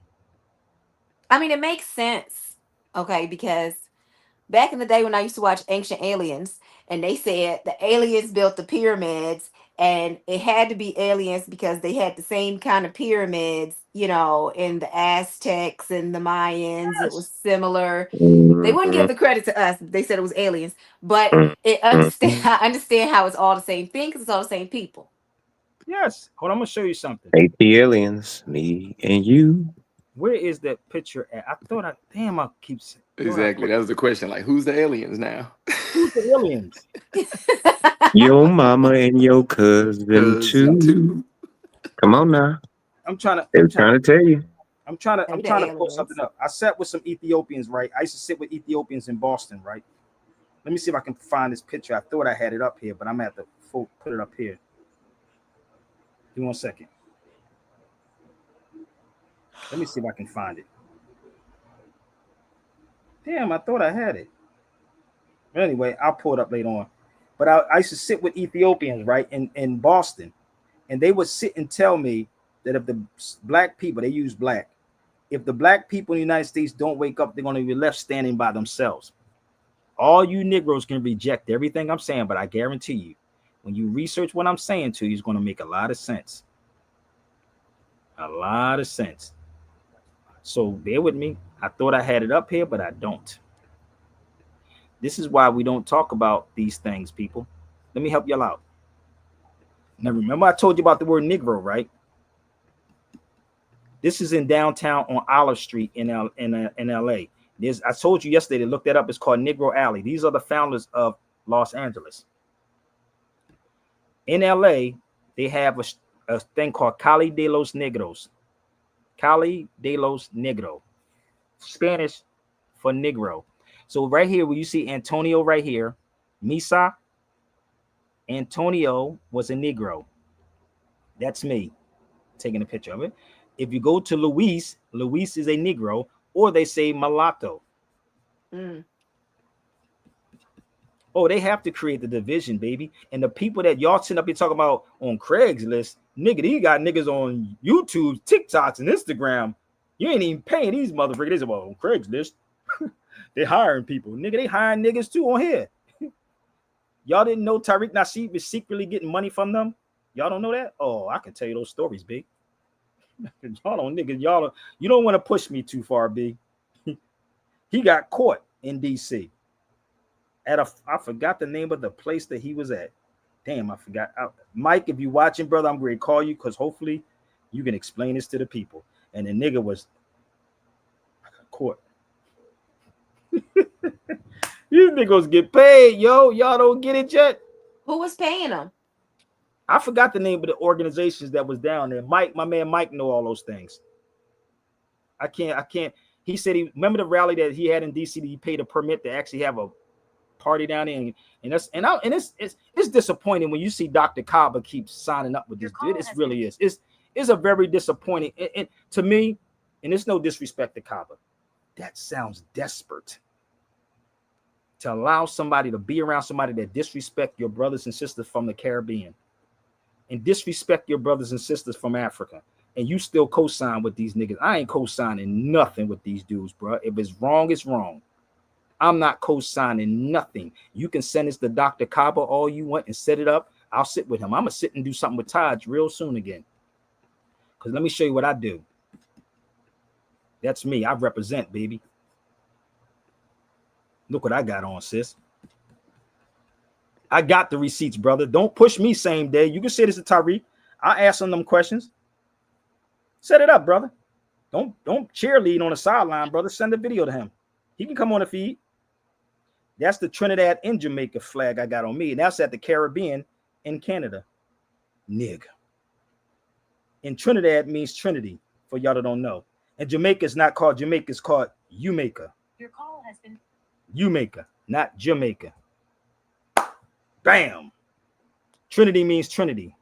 I mean, it makes sense, okay, because back in the day when I used to watch Ancient Aliens, and they said the aliens built the pyramids, and it had to be aliens because they had the same kind of pyramids, you know, in the Aztecs and the Mayans. Yes. It was similar. They wouldn't give the credit to us. They said it was aliens, but I understand how it's all the same thing because it's all the same people. Yes. Hold on, I'm gonna show you something. Hate the aliens, me and you. Where is that picture at? I thought I keep saying. Exactly. That was the question. Like, who's the aliens now? Who's the aliens? Your mama and your cousin too. Come on now. I'm trying to tell you. I'm trying to pull something up. I sat with some Ethiopians, right? I used to sit with Ethiopians in Boston, right? Let me see if I can find this picture. I thought I had it up here, but I'm gonna have to put it up here. Give me 1 second. Let me see if I can find it. Damn, I thought I had it. Anyway, I'll pull it up later on. But I used to sit with Ethiopians, right, in Boston, and they would sit and tell me that if the black people, they use black, if the black people in the United States don't wake up, they're going to be left standing by themselves. All you Negroes can reject everything I'm saying, but I guarantee you, when you research what I'm saying to you, it's going to make a lot of sense. A lot of sense. So bear with me. I thought I had it up here, but I don't. This is why we don't talk about these things, people. Let me help y'all out. Now, remember I told you about the word Negro, right? This is in downtown on Olive Street in LA. I told you yesterday to look that up. It's called Negro Alley. These are the founders of Los Angeles. In LA, they have a thing called Calle de los Negros. Calle de los Negros. Spanish for Negro. So right here, where you see Antonio right here, Misa, Antonio was a Negro. That's me taking a picture of it. If you go to Luis, Luis is a Negro, or they say mulatto. Oh, they have to create the division, baby. And the people that y'all sitting up here talking about on Craigslist, nigga, these got niggas on YouTube, TikToks, and Instagram. You ain't even paying these motherfuckers. They say, well, on Craigslist, they hiring people. Nigga, they hiring niggas too on here. Y'all didn't know Tariq Nasheed was secretly getting money from them? Y'all don't know that? Oh, I can tell you those stories, big. Y'all don't, nigga, you don't want to push me too far, big. He got caught in DC. I forgot the name of the place that he was at. Damn, I forgot. Mike, if you watching, brother, I'm going to call you because hopefully you can explain this to the people. And the nigga was caught. These niggas get paid, yo. Y'all don't get it yet. Who was paying them? I forgot the name of the organizations that was down there. Mike, my man Mike, know all those things. I can't. He said remember the rally that he had in DC that he paid a permit to actually have a party down there, and it's disappointing when you see Dr. Kaba keep signing up with this dude. It really is. It's a very disappointing and to me, and it's no disrespect to Kaba. That sounds desperate. To allow somebody to be around somebody that disrespect your brothers and sisters from the Caribbean and disrespect your brothers and sisters from Africa, and you still co-sign with these niggas. I ain't co-signing nothing with these dudes, bro. If it's wrong, it's wrong. I'm not co-signing nothing. You can send this to Dr. Kaba all you want and set it up. I'll sit with him. I'm going to sit and do something with Taj real soon again. Because let me show you what I do. That's me. I represent, baby. Look what I got on, sis. I got the receipts, brother. Don't push me same day. You can say this to Tariq. I ask him them questions. Set it up, brother. Don't cheerlead on the sideline, brother. Send a video to him. He can come on the feed. That's the Trinidad and Jamaica flag I got on me. And that's at the Caribbean in Canada. Nigga. And Trinidad means Trinity, for y'all that don't know. And Jamaica is not called Jamaica, it's called Jamaica. Your call has been Jamaica, not Jamaica. Bam. Trinity means Trinity.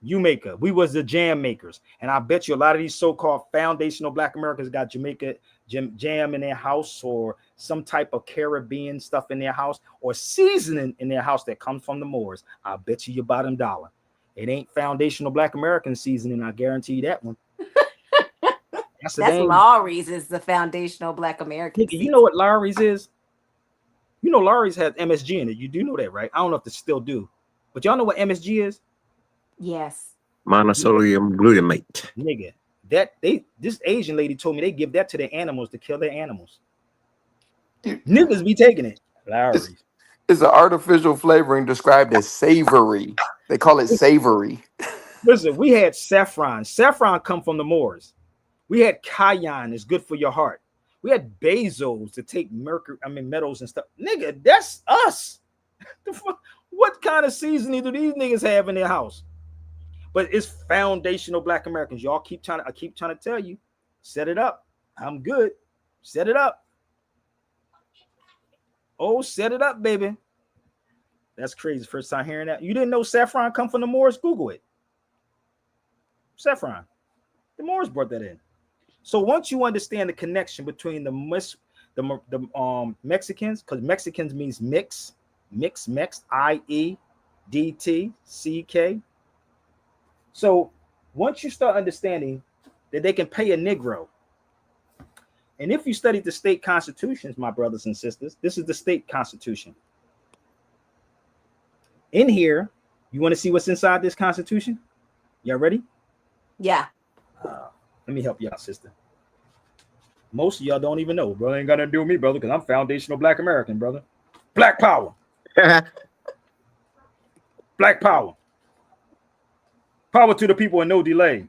Jamaica. We was the jam makers. And I bet you a lot of these so-called foundational Black Americans got Jamaica jam in their house or some type of Caribbean stuff in their house or seasoning in their house that comes from the Moors. I bet you bottom dollar. It ain't foundational Black American seasoning. I guarantee you that one. That's Lawry's is the foundational Black American. You know what Lawry's is? You know Lawry's has MSG in it. You do know that, right? I don't know if they still do. But y'all know what MSG is? Yes. Monosodium glutamate. Nigga, this Asian lady told me they give that to their animals to kill their animals. Niggas be taking it. Lawry's. It's an artificial flavoring described as savory. They call it savory. Listen, we had saffron. Saffron come from the Moors. We had cayenne, it's good for your heart. We had bezos to take metals and stuff. Nigga, that's us. What kind of seasoning do these niggas have in their house? But it's foundational Black Americans. Y'all I keep trying to tell you, set it up. I'm good. Set it up. Oh, set it up, baby. That's crazy. First time hearing that. You didn't know saffron come from the Moors? Google it. Saffron. The Moors brought that in. So once you understand the connection between the Mexicans, because Mexicans means mix, Mix, IEDTCK. So once you start understanding that they can pay a Negro, and if you study the state constitutions, my brothers and sisters, this is the state constitution. In here, you want to see what's inside this constitution? Y'all ready? Yeah. Let me help you out, sister. Most of y'all don't even know, brother. Ain't got nothing to do with me, brother, because I'm foundational Black American, brother. Black power. Black power. Power to the people and no delay.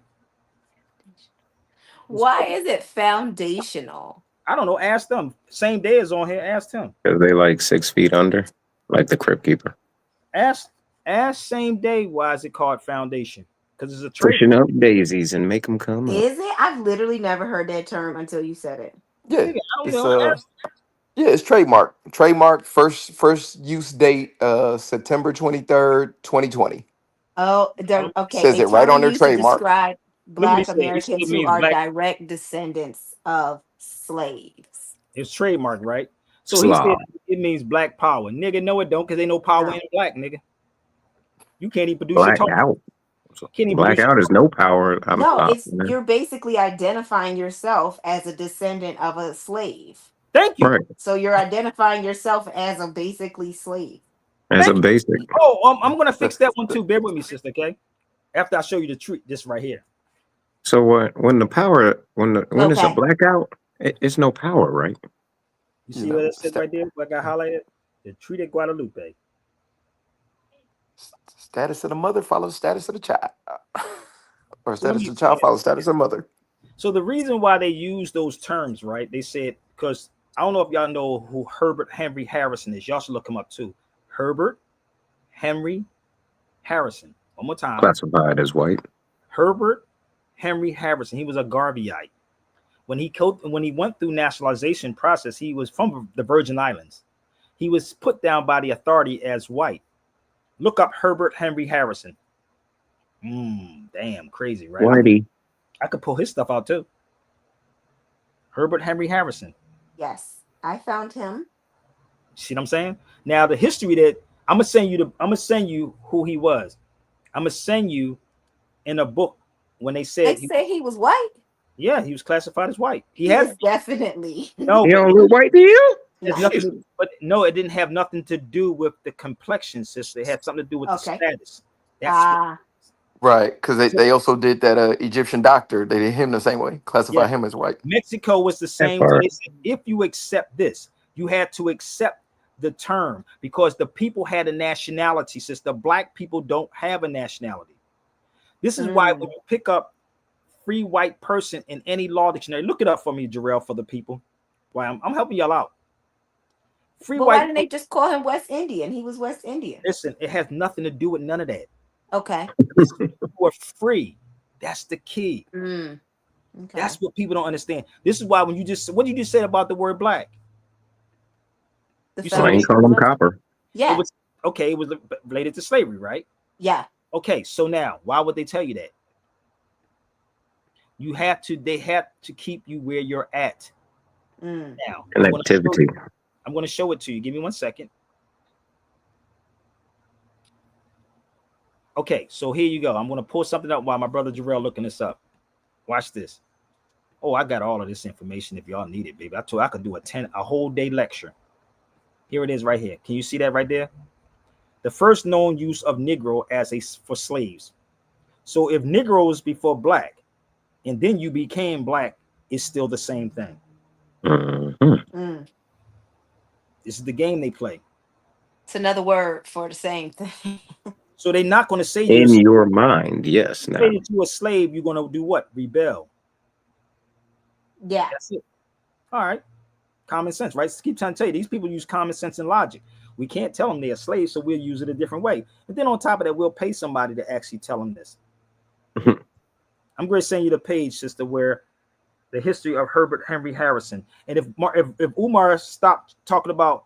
Why is it foundational? I don't know. Ask them. Same day is on here. Ask him. Because they like 6 feet under, like the Crypt Keeper. Ask same day. Why is it called foundation? Because it's a Pushing up daisies and make them come up. Is it? I've literally never heard that term until you said it. Yeah, it's trademark. Trademark first use date September 23rd, 2020. Oh, okay. Says it right on their trademark. Describe Black Americans who are direct descendants of slaves. It's trademark, right? So he said it means black power. Nigga, no, it don't, because ain't no power in black, nigga. You can't even produce blackout. Blackout is no power. You're basically identifying yourself as a descendant of a slave. Thank you. Right. So you're identifying yourself as a basically slave. As a basic. Oh, I'm gonna fix that one too. Bear with me, sister. Okay. After I show you the truth, this right here. So when it's a blackout, it's no power, right? You see what it says right there? What I got highlighted? The treaty of Guadalupe. Status of the mother follows status of the child, or status of the child follows status of the mother. So the reason why they use those terms, right? They said, because I don't know if y'all know who Herbert Henry Harrison is. Y'all should look him up too. Herbert Henry Harrison. One more time. Classified as white. Herbert Henry Harrison. He was a Garveyite. When he went through nationalization process, he was from the Virgin Islands. He was put down by the authority as white. Look up Herbert Henry Harrison. Damn, crazy, right? Whitey. I could pull his stuff out too. Herbert Henry Harrison. Yes, I found him. See what I'm saying? Now the history that I'm gonna send you who he was. I'm gonna send you in a book when they said he was white. Yeah, he was classified as white. He has definitely no. He don't look white to you? But no, it didn't have nothing to do with the complexion, sister. It had something to do with the status. Right, because they also did that Egyptian doctor. They did him the same way, classify him as white. Mexico was the same way. They said, if you accept this, you had to accept the term because the people had a nationality. Since the black people don't have a nationality, this is why when you pick up free white person in any law dictionary, look it up for me, Jarrell, for the people. Why I'm helping y'all out. Free white. Why didn't they just call him West Indian? He was West Indian. Listen, it has nothing to do with none of that. Okay. We're free. That's the key. Okay. That's what people don't understand. This is why when you just what did you just say about the word black? You call them copper. Yeah. It was related to slavery, right? Yeah. Okay, so now why would they tell you that? They have to keep you where you're at. Now connectivity. I'm going to show it to you. Give me 1 second. Okay, so here you go. I'm going to pull something up while my brother Jarrell looking this up. Watch this. Oh, I got all of this information if y'all need it, baby. I told you I could do a whole day lecture. Here it is right here. Can you see that right there? The first known use of Negro for slaves. So if Negro was before black and then you became black, it's still the same thing. This is the game they play. It's another word for the same thing. So they're not going to say in your mind, yes. Now, if you're a slave, you're going to do what? Rebel. Yeah. That's it. All right. Common sense, right? Just keep trying to tell you, these people use common sense and logic. We can't tell them they're slaves, so we'll use it a different way. And then on top of that, we'll pay somebody to actually tell them this. I'm going to send you the page, sister, where the history of Herbert Henry Harrison. And if Umar stopped talking about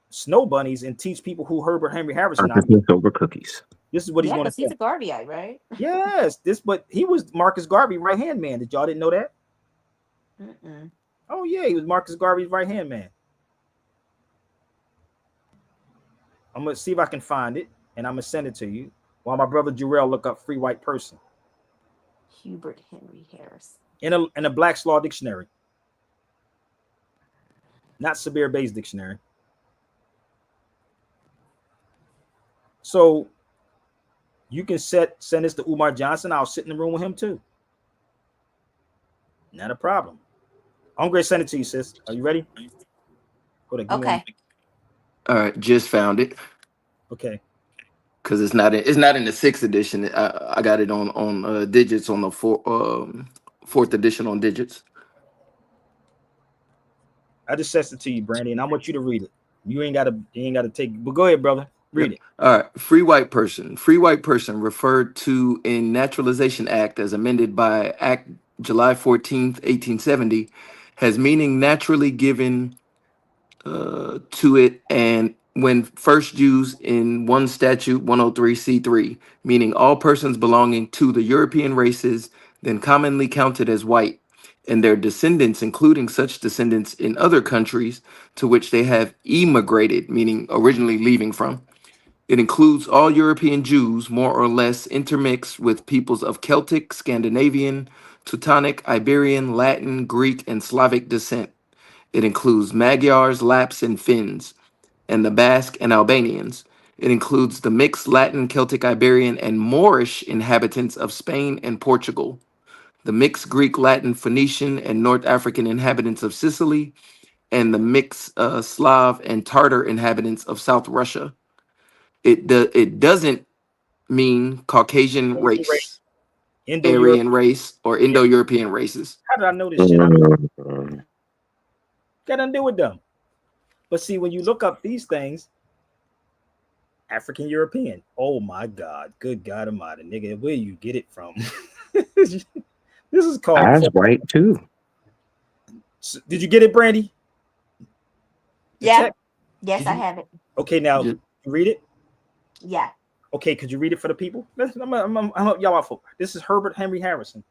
snow bunnies and teach people who Herbert Henry Harrison is, over cookies. This is what he's going to say. He's a Garveyite, right? Yes, but he was Marcus Garvey right hand man. Did y'all didn't know that? Oh yeah, he was Marcus Garvey's right hand man. I'm gonna see if I can find it, and I'm gonna send it to you while my brother Jarrell look up free white person. Hubert Henry Harris. In a Black's Law Dictionary. Not Sabir Bey's dictionary. So you can send this to Umar Johnson. I'll sit in the room with him too. Not a problem. I'm going to send it to you, sis. Are you ready? Hold on, Okay. All right, just found it. Okay. Because it's not in the 6th edition. I got it on digits on the 4th edition on digits. I just sent it to you, Brandy, and I want you to read it. You ain't gotta take it. But go ahead, brother. Read it. All right. Free white person. Free white person referred to in Naturalization Act as amended by Act July 14th, 1870, has meaning naturally given to it, and when first used in 1 statute 103c3, meaning all persons belonging to the European races, then commonly counted as white, and their descendants, including such descendants in other countries to which they have emigrated, meaning originally leaving from. It includes all European Jews, more or less intermixed with peoples of Celtic, Scandinavian, Teutonic, Iberian, Latin, Greek, and Slavic descent. It includes Magyars, Lapps, and Finns, and the Basque and Albanians. It includes the mixed Latin, Celtic, Iberian, and Moorish inhabitants of Spain and Portugal, the mixed Greek, Latin, Phoenician, and North African inhabitants of Sicily, and the mixed Slav and Tartar inhabitants of South Russia. It doesn't mean Caucasian race, Aryan race, or Indo-European races. How did I know this shit? Got nothing to do with them. But see, when you look up these things, African European. Oh my God. Good God Almighty, nigga. Where you get it from? This is called. I was right too. Did you get it, Brandy? Yeah. Yes, I have it. Okay, now you read it? Yeah. Okay, could you read it for the people? I'm y'all out for. This is Herbert Henry Harrison.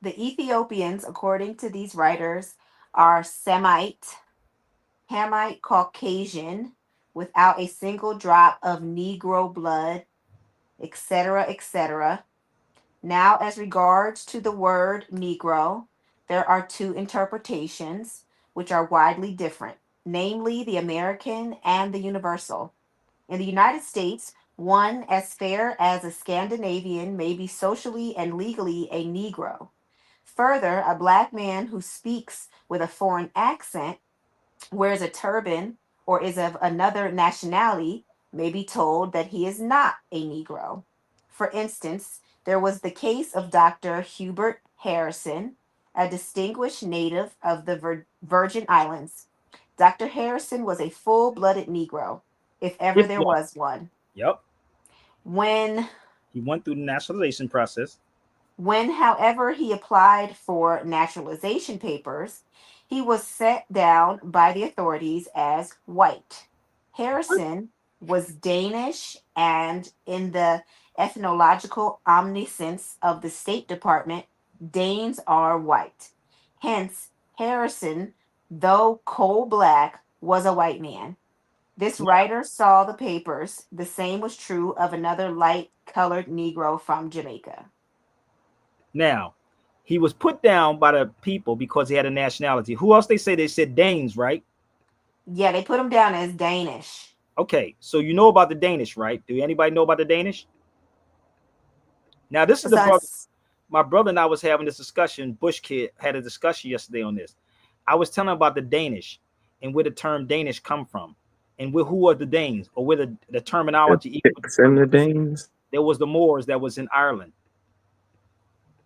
The Ethiopians, according to these writers, are Semite, Hamite, Caucasian, without a single drop of Negro blood, etc., etc. Now, as regards to the word Negro, there are 2 interpretations which are widely different, namely the American and the universal. In the United States, one as fair as a Scandinavian may be socially and legally a Negro. Further, a black man who speaks with a foreign accent, wears a turban, or is of another nationality may be told that he is not a Negro. For instance, there was the case of Dr. Hubert Harrison, a distinguished native of the Virgin Islands. Dr. Harrison was a full-blooded Negro, if ever there was one. Yep. When he went through the naturalization process. When, however, he applied for naturalization papers, he was set down by the authorities as white. Harrison was Danish, and in the ethnological omniscience of the State Department, Danes are white. Hence, Harrison, though coal black, was a white man. This writer saw the papers. The same was true of another light-colored Negro from Jamaica. Now, he was put down by the people because he had a nationality. Who else they say? They said Danes, right? Yeah, they put him down as Danish. Okay, so you know about the Danish, right? Do anybody know about the Danish? Now, this is the problem. My brother and I was having this discussion. Bush Kid had a discussion yesterday on this. I was telling him about the Danish and where the term Danish come from, and who are the Danes, or where the terminology. The Danes. There was the Moors that was in Ireland.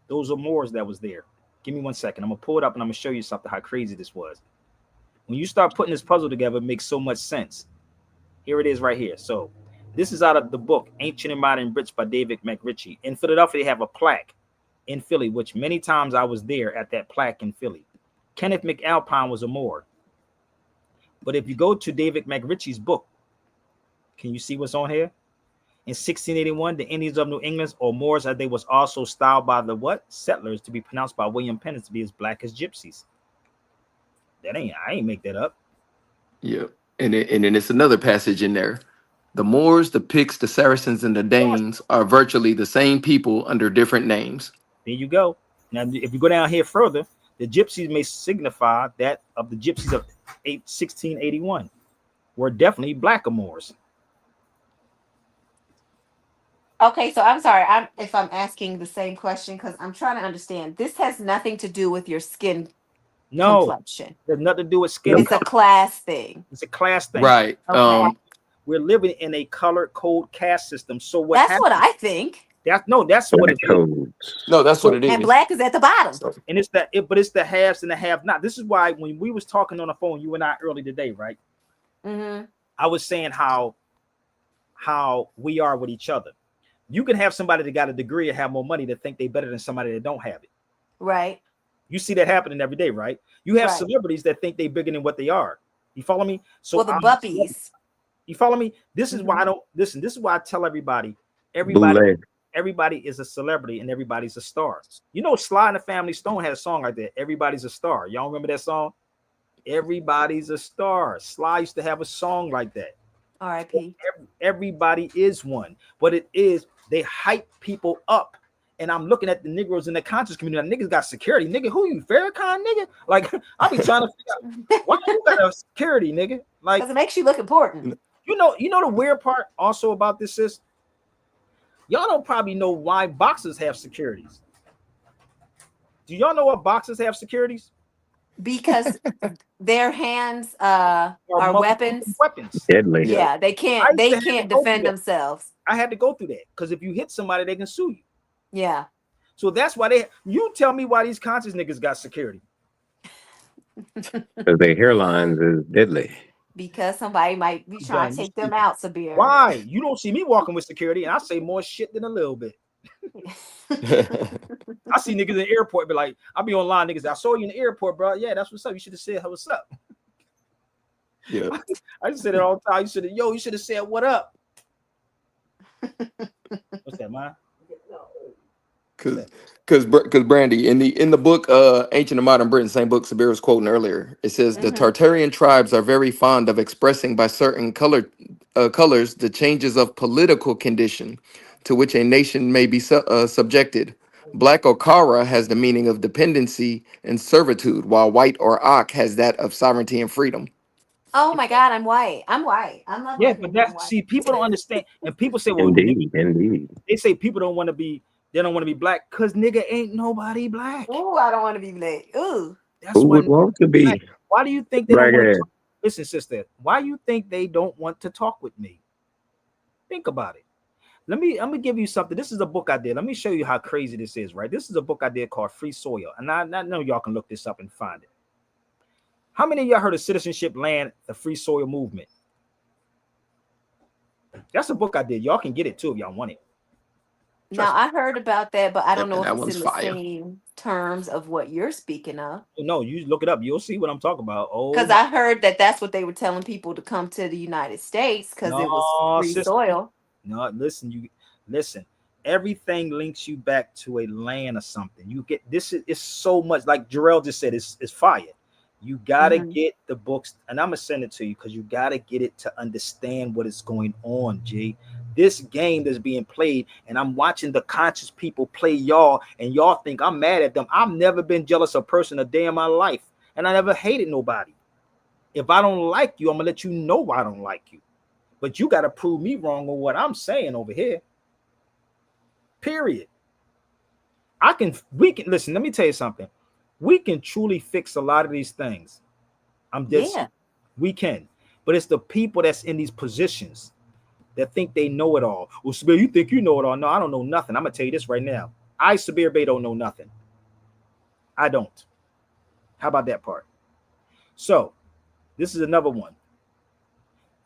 Those are Moors that was there. Give me 1 second. I'm gonna pull it up and I'm gonna show you something, how crazy this was. When you start putting this puzzle together, it makes so much sense. Here it is right here. So this is out of the book Ancient and Modern Brits by David McRitchie. In Philadelphia, they have a plaque in Philly, which many times I was there at that plaque in Philly. Kenneth McAlpine was a Moor. But if you go to David McRitchie's book, can you see what's on here? In 1681, the Indians of New England, or Moors, as they was also styled by the settlers, to be pronounced by William Penn to be as black as gypsies. I ain't make that up. Yeah, and then it's another passage in there The Moors, the Picts, the Saracens, and the Danes are virtually the same people under different names. There you go. Now, if you go down here further, the gypsies may signify that of the gypsies of 1681 were definitely blackamoors. Okay, so I'm sorry if I'm asking the same question because I'm trying to understand. This has nothing to do with your skin complexion. There's nothing to do with skin. It's a class thing. It's a class thing. Right. Okay. We're living in a color code caste system. So what That's happens, what I think. that's what it is. No, that's what it is. And black is at the bottom. And it's but it's the haves and the have not. This is why when we was talking on the phone, you and I early today, right? Mm-hmm. I was saying how we are with each other. You can have somebody that got a degree and have more money to think they better than somebody that don't have it. Right. You see that happening every day, right? You have celebrities that think they bigger than what they are. You follow me? So the buppies. You follow me? This is why I don't listen. This is why I tell everybody is a celebrity and everybody's a star. You know, Sly and the Family Stone had a song like that. Everybody's a star. Y'all remember that song? Everybody's a star. Sly used to have a song like that. R.I.P. Everybody is one, but it is they hype people up. And I'm looking at the Negroes in the conscious community. Niggas got security, nigga. Who you, Farrakhan, nigga? Like I be trying to figure out why you got a security, nigga. Like because it makes you look important. You know the weird part also about this is y'all don't probably know why boxers have securities. Do y'all know what boxers have securities? Because their hands are weapons. Deadly. Yeah, they can't defend themselves. I had to go through that because if you hit somebody, they can sue you. Yeah. So that's why you tell me why these conscious niggas got security. Because their hairlines is deadly. Because somebody might be trying to take them out, Sabir. Why? You don't see me walking with security, and I say more shit than a little bit. I see niggas in the airport, be like, I'll be online, niggas. I saw you in the airport, bro. Yeah, that's what's up. You should have said, what's up? Yeah. I just said it all the time. You should have said, what up? What's that, man? Because Brandy, in the book Ancient and Modern Britain, same book Sabir was quoting earlier, it says the Tartarian tribes are very fond of expressing by certain colors the changes of political condition to which a nation may be subjected. Black or Kara has the meaning of dependency and servitude, while white or Ak has that of sovereignty and freedom. Oh my God, I'm white. I'm not. Yeah, but that's people don't understand, and people say, well, indeed. They say people don't want to be. They don't want to be black because nigga ain't nobody black. Ooh, I don't want to be black. Ooh. That's who would want to be? Why do you think they don't want to listen, sister? Why do you think they don't want to talk with me? Think about it. I'm gonna give you something. This is a book I did. Let me show you how crazy this is, right? This is a book I did called Free Soil. And I know y'all can look this up and find it. How many of y'all heard of Citizenship Land, the Free Soil Movement? That's a book I did. Y'all can get it too if y'all want it. Now I heard about that, but I don't know if it's in the fire. same terms of what you're speaking of. No, you look it up. You'll see what I'm talking about. Oh, because I heard that's what they were telling people to come to the United States because it was free soil. No, listen. Everything links you back to a land or something. You get this is so much like Jarrell just said. It's fire. You gotta get the books, and I'm gonna send it to you because you gotta get it to understand what is going on, G. This game that's being played, and I'm watching the conscious people play y'all, and y'all think I'm mad at them. I've never been jealous of a person a day in my life, and I never hated nobody. If I don't like you, I'm gonna let you know why I don't like you. But you gotta prove me wrong on what I'm saying over here. Period. We can listen. Let me tell you something. We can truly fix a lot of these things. We can, but it's the people that's in these positions that think they know it all. Well, Sabir, you think you know it all? No, I don't know nothing. I'm gonna tell you this right now. I, Sabir Bey, don't know nothing. I don't. How about that part? So, this is another one.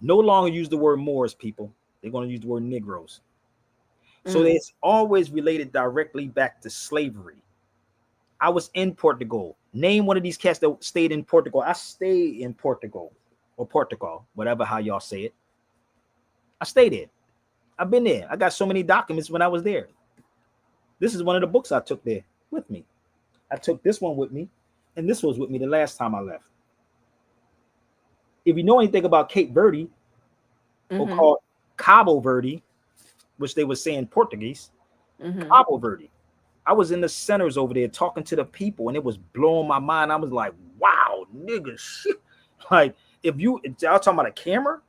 No longer use the word Moors, people. They're gonna use the word Negroes. So it's always related directly back to slavery. I was in Portugal. Name one of these cats that stayed in Portugal. I stayed in Portugal or Portugal, whatever how y'all say it. I stayed there. I've been there. I got so many documents when I was there. This is one of the books I took there with me. I took this one with me, and this was with me the last time I left. If you know anything about Cape Verde, or called Cabo Verde, which they were saying Portuguese. Cabo Verde. I was in the centers over there talking to the people, and it was blowing my mind. I was like, wow, nigga, shit. Like, if y'all talking about a camera,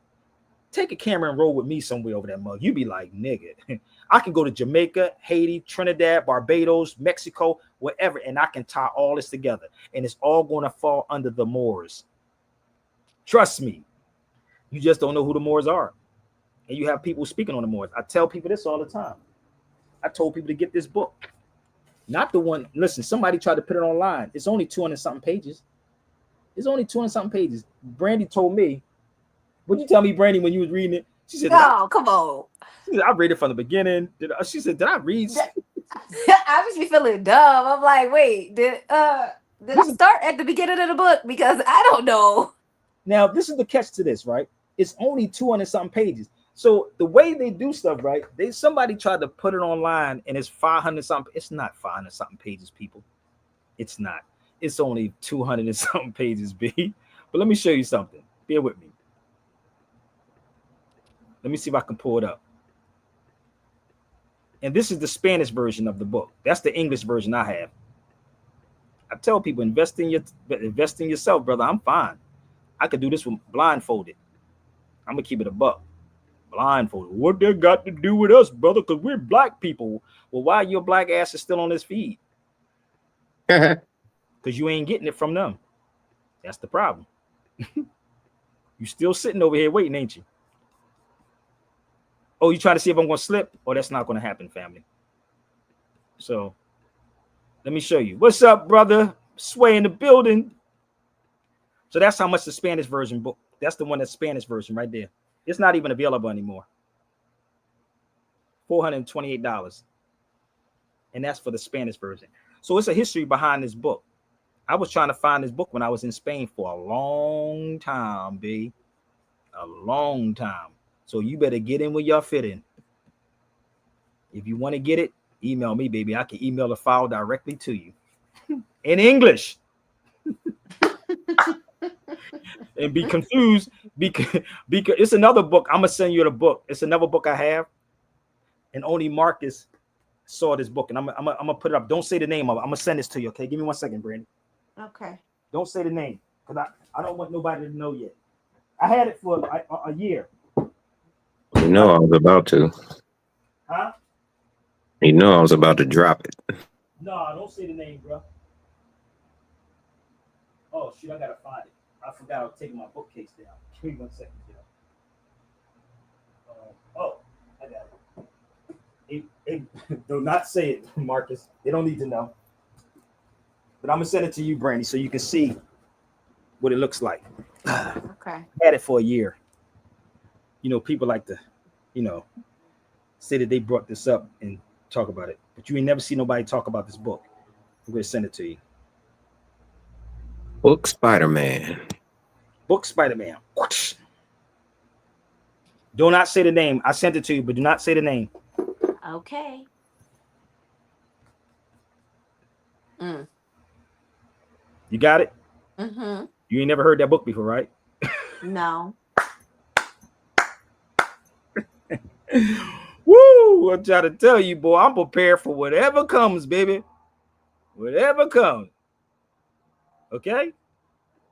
take a camera and roll with me somewhere over that mug. You be like, nigga, I can go to Jamaica, Haiti, Trinidad, Barbados, Mexico, wherever, and I can tie all this together. And it's all going to fall under the Moors. Trust me. You just don't know who the Moors are. And you have people speaking on the Moors. I tell people this all the time. I told people to get this book. Not the one, listen, somebody tried to put it online. It's only 200-something pages. It's only 200-something pages. Brandy told me, what'd you tell me, Brandy, when you was reading it? She said, "Oh, come on." She said, I read it from the beginning. She said, did I read? I just be feeling dumb. I'm like, wait, did I start at the beginning of the book? Because I don't know. Now, this is the catch to this, right? It's only 200-something pages. So the way they do stuff, right? Somebody tried to put it online and it's 500-something. It's not 500-something pages, people. It's not. It's only 200-something pages, B. But let me show you something. Bear with me. Let me see if I can pull it up. And this is the Spanish version of the book. That's the English version I have. I tell people, invest in yourself, brother. I'm fine. I could do this with blindfolded. I'm gonna keep it a buck. Blindfolded. What they got to do with us, brother? Because we're black people. Well, why your black ass is still on this feed? Because you ain't getting it from them. That's the problem. You still sitting over here waiting, ain't you? Oh, you trying to see if I'm going to slip? Oh, that's not going to happen, family. So let me show you. What's up, brother? Sway in the building. So that's how much the Spanish version book. That's the one that's Spanish version right there. It's not even available anymore. $428. And that's for the Spanish version. So it's a history behind this book. I was trying to find this book when I was in Spain for a long time, B. A long time. So you better get in where y'all fit in. If you want to get it, email me, baby. I can email the file directly to you. In English. And be confused because it's another book. I'm gonna send you the book. It's another book I have, and only Marcus saw this book, and I'm gonna put it up. Don't say the name of it. I'm gonna send this to you. Okay, give me 1 second, Brandy. Okay. Don't say the name because I don't want nobody to know yet. I had it for a year. You know I was about to. Huh? You know I was about to drop it. No, don't say the name, bro. Oh shoot, I gotta find it. I forgot I was taking my bookcase down. Give me 1 second, I got it. Do not say it, Marcus. They don't need to know. But I'm gonna send it to you, Brandy, so you can see what it looks like. Okay. I had it for a year. You know, people like to, say that they brought this up and talk about it, but you ain't never see nobody talk about this book. I'm gonna send it to you. Book Spider-Man. Book Spider-Man. Do not say the name. I sent it to you, but do not say the name. Okay. You got it? Mm-hmm. You ain't never heard that book before, right? No. Woo! I'm trying to tell you, boy, I'm prepared for whatever comes, baby. Whatever comes. Okay?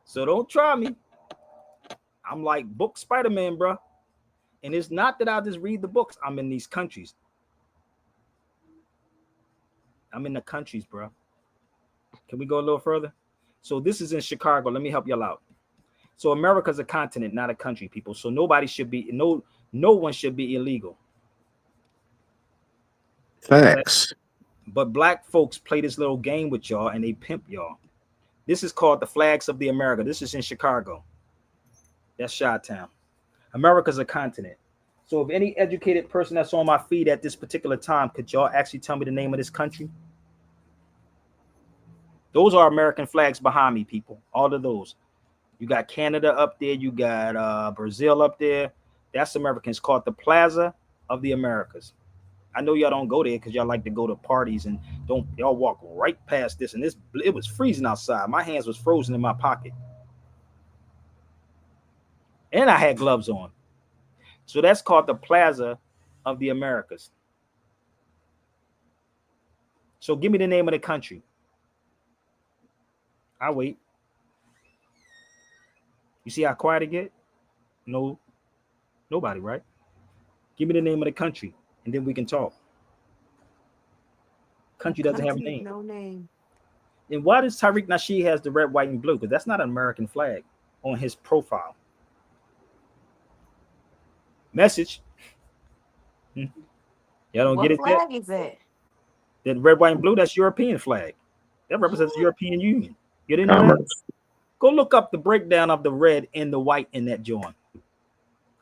So don't try me. I'm like Book Spider-Man, bro. And it's not that I just read the books. I'm in these countries. I'm in the countries, bro. Can we go a little further? So this is in Chicago. Let me help y'all out. So America's a continent, not a country, people. So nobody should be, no one should be illegal. Facts. But black folks play this little game with y'all and they pimp y'all. This is called the Flags of the America. This is in Chicago. That's Chi-Town. America's a continent. So if any educated person that's on my feed at this particular time, could y'all actually tell me the name of this country? Those are American flags behind me, people. All of those. You got Canada up there. You got Brazil up there. That's Americans, called the Plaza of the Americas. I know y'all don't go there because y'all like to go to parties and y'all walk right past this. And it was freezing outside. My hands was frozen in my pocket. And I had gloves on. So that's called the Plaza of the Americas. So give me the name of the country. I'll wait. You see how quiet it get? No, nobody, right? Give me the name of the country, and then we can talk. Country doesn't have a name. No name. And why does Tariq Nasheed has the red, white, and blue? Because that's not an American flag on his profile. Message. Y'all don't What get it flag yet? is it? That red, white, and blue, that's European flag. That represents the European Union. You didn't know that? Go look up the breakdown of the red and the white in that joint.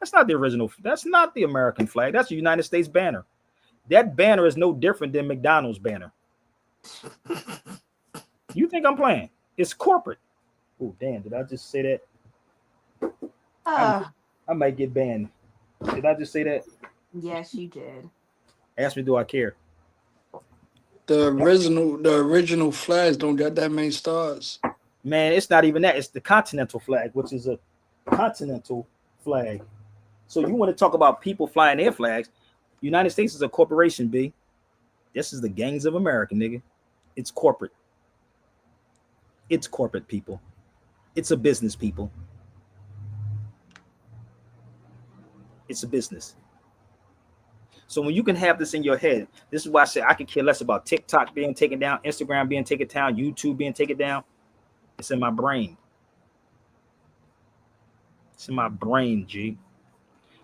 That's not the original. That's not the American flag. That's the United States banner. That banner is no different than McDonald's banner. You think I'm playing? It's corporate. Oh, damn. Did I just say that? I might get banned. Did I just say that? Yes, you did. Ask me, do I care? The original flags don't got that many stars. Man, it's not even that. It's the continental flag, which is a continental flag. So you want to talk about people flying their flags? United States is a corporation, B. This is the gangs of America, nigga. It's corporate. It's corporate, people. It's a business, people. It's a business. So when you can have this in your head, this is why I say I could care less about TikTok being taken down, Instagram being taken down, YouTube being taken down. It's in my brain. It's in my brain, G.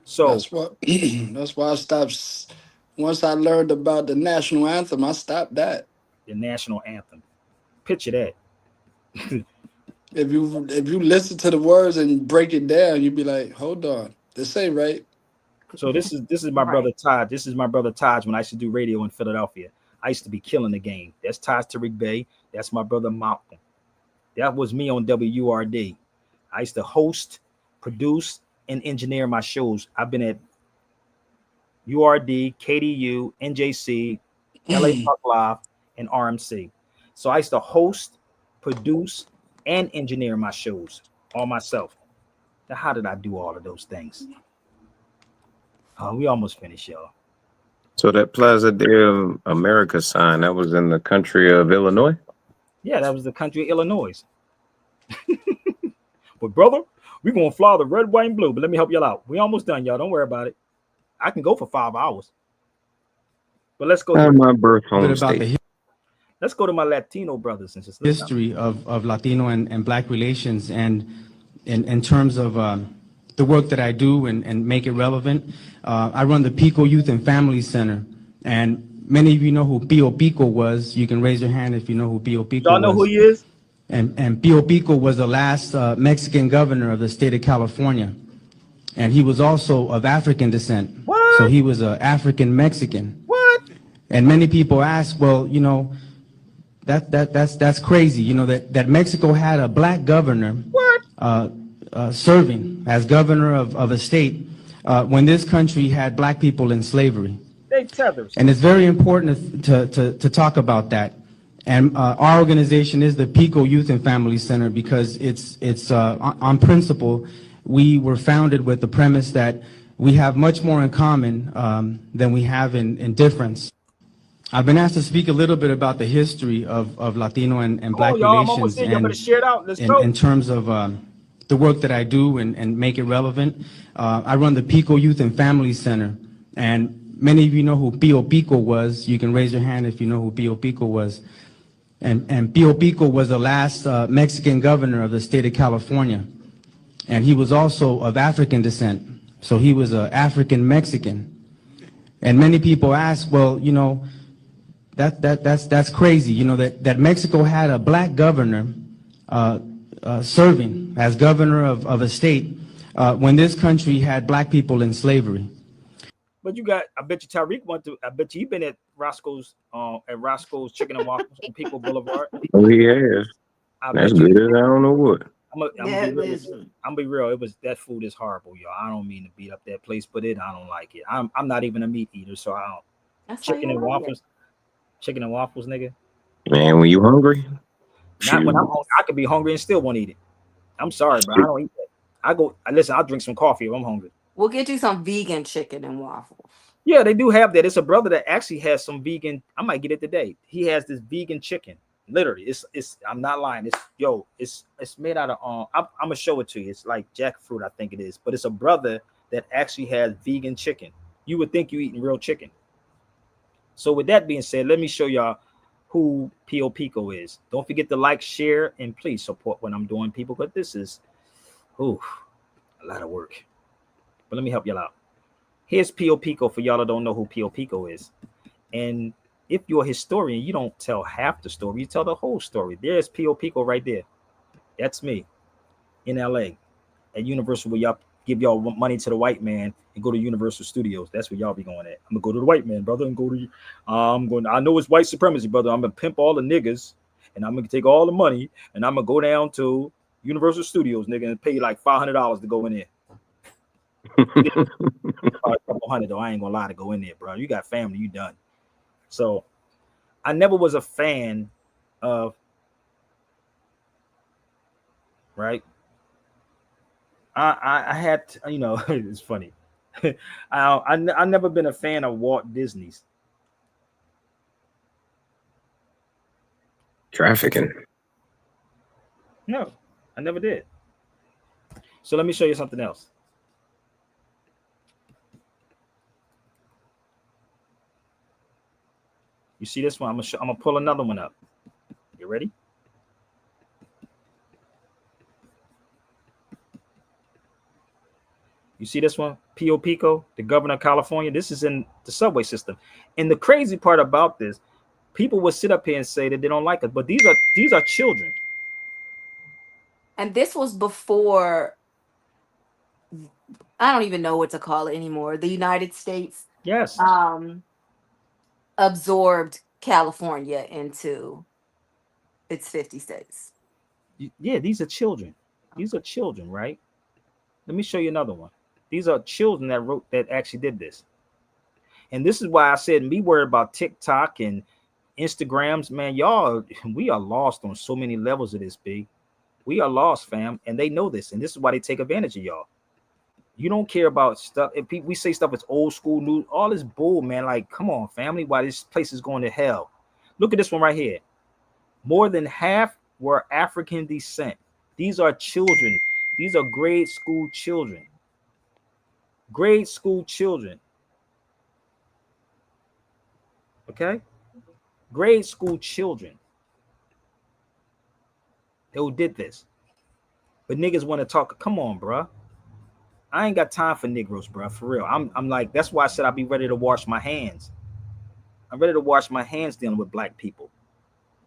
So that's why I stopped. Once I learned about the national anthem, I stopped that. The national anthem. Picture that. If you listen to the words and break it down, you'd be like, hold on, this ain't right. So this is my brother Todd. This is my brother Todd when I used to do radio in Philadelphia. I used to be killing the game. That's Todd Tariq Bey. That's my brother Malcolm. That was me on WURD. I used to host, produce, and engineer my shows. I've been at URD, KDU, NJC, LA Park Live, and RMC. So I used to host, produce, and engineer my shows all myself. Now, how did I do all of those things? We almost finished, y'all. So that Plaza de America sign, that was in the country of Illinois? Yeah, that was the country of Illinois. But brother, we're going to fly the red, white, and blue. But let me help y'all out. We almost done, y'all. Don't worry about it. I can go for 5 hours. But let's go to my birth home state. Let's go to my Latino brothers and sisters. History of Latino and Black relations, and in terms of the work that I do and make it relevant. I run the Pico Youth and Family Center, and many of you know who Pio Pico was. You can raise your hand if you know who Pio Pico was. Y'all know who he is? And Pio Pico was the last Mexican governor of the state of California, and he was also of African descent. What? So he was an African Mexican. What? And many people ask, well, you know, that's crazy. You know that Mexico had a black governor. What? Serving as governor of a state when this country had black people in slavery. They tethers. And it's very important to talk about that. And our organization is the Pico Youth and Family Center because it's on principle. We were founded with the premise that we have much more in common than we have in difference. I've been asked to speak a little bit about the history of Latino and Black relations, and in terms of the work that I do and make it relevant. I run the Pico Youth and Family Center, and many of you know who Pio Pico was. You can raise your hand if you know who Pio Pico was. And Pio Pico was the last Mexican governor of the state of California, and he was also of African descent. So he was an African Mexican. And many people ask, well, you know, that's crazy. You know that Mexico had a black governor serving as governor of a state when this country had black people in slavery. But you got, I bet you Tariq went to, I bet you've been at Roscoe's Chicken and Waffles on People Boulevard. Oh, he has. That's good as I don't know what. I'm gonna be real. It was, that food is horrible, y'all. I don't mean to beat up that place, but I don't like it. I'm not even a meat eater, so I don't. That's chicken and waffles, nigga. Man, when you hungry, not when I'm hungry. I could be hungry and still won't eat it. I'm sorry, bro. I don't eat that. I'll drink some coffee if I'm hungry. We'll get you some vegan chicken and waffles. Yeah, they do have that. It's a brother that actually has some vegan. I might get it today. He has this vegan chicken. Literally, it's. I'm not lying. It's made out of. I'm gonna show it to you. It's like jackfruit, I think it is. But it's a brother that actually has vegan chicken. You would think you're eating real chicken. So with that being said, let me show y'all who Pio Pico is. Don't forget to like, share, and please support what I'm doing, people, because this is a lot of work. But let me help y'all out. Here's Pio Pico for y'all that don't know who Pio Pico is. And if you're a historian, you don't tell half the story, you tell the whole story. There's Pio Pico right there. That's me in LA at Universal, where y'all give y'all money to the white man and go to Universal Studios. That's where y'all be going at. I'm gonna go to the white man, brother, and go to I know it's white supremacy, brother. I'm gonna pimp all the niggas and I'm gonna take all the money and I'm gonna go down to Universal Studios, nigga, and pay like $500 to go in there. $200 though. I ain't gonna lie, to go in there, bro. You got family, you done. So I never was a fan of, right? I had, you know, it's funny. I never been a fan of Walt Disney's. Trafficking. No, I never did. So let me show you something else. You see this one? I'm gonna pull another one up. You ready? You see this one? Pio Pico, the governor of California. This is in the subway system. And the crazy part about this, people will sit up here and say that they don't like us, but these are children. And this was before, I don't even know what to call it anymore. The United States, yes, absorbed California into its 50 states. Yeah, these are children. These are children, right? Let me show you another one. These are children that actually did this. And this is why I said me worried about TikTok and Instagrams, man. Y'all, we are lost on so many levels of this, B. We are lost, fam, and they know this, and this is why they take advantage of y'all. You don't care about stuff. If we say stuff is old school news, all this bull, man. Like, come on, family. Why this place is going to hell? Look at this one right here. More than half were African descent. These are children. These are grade school children. Grade school children. Okay? Grade school children. Who did this. But niggas want to talk. Come on, bro. I ain't got time for Negroes, bro. For real. I'm like, that's why I said I'll be ready to wash my hands. I'm ready to wash my hands dealing with black people.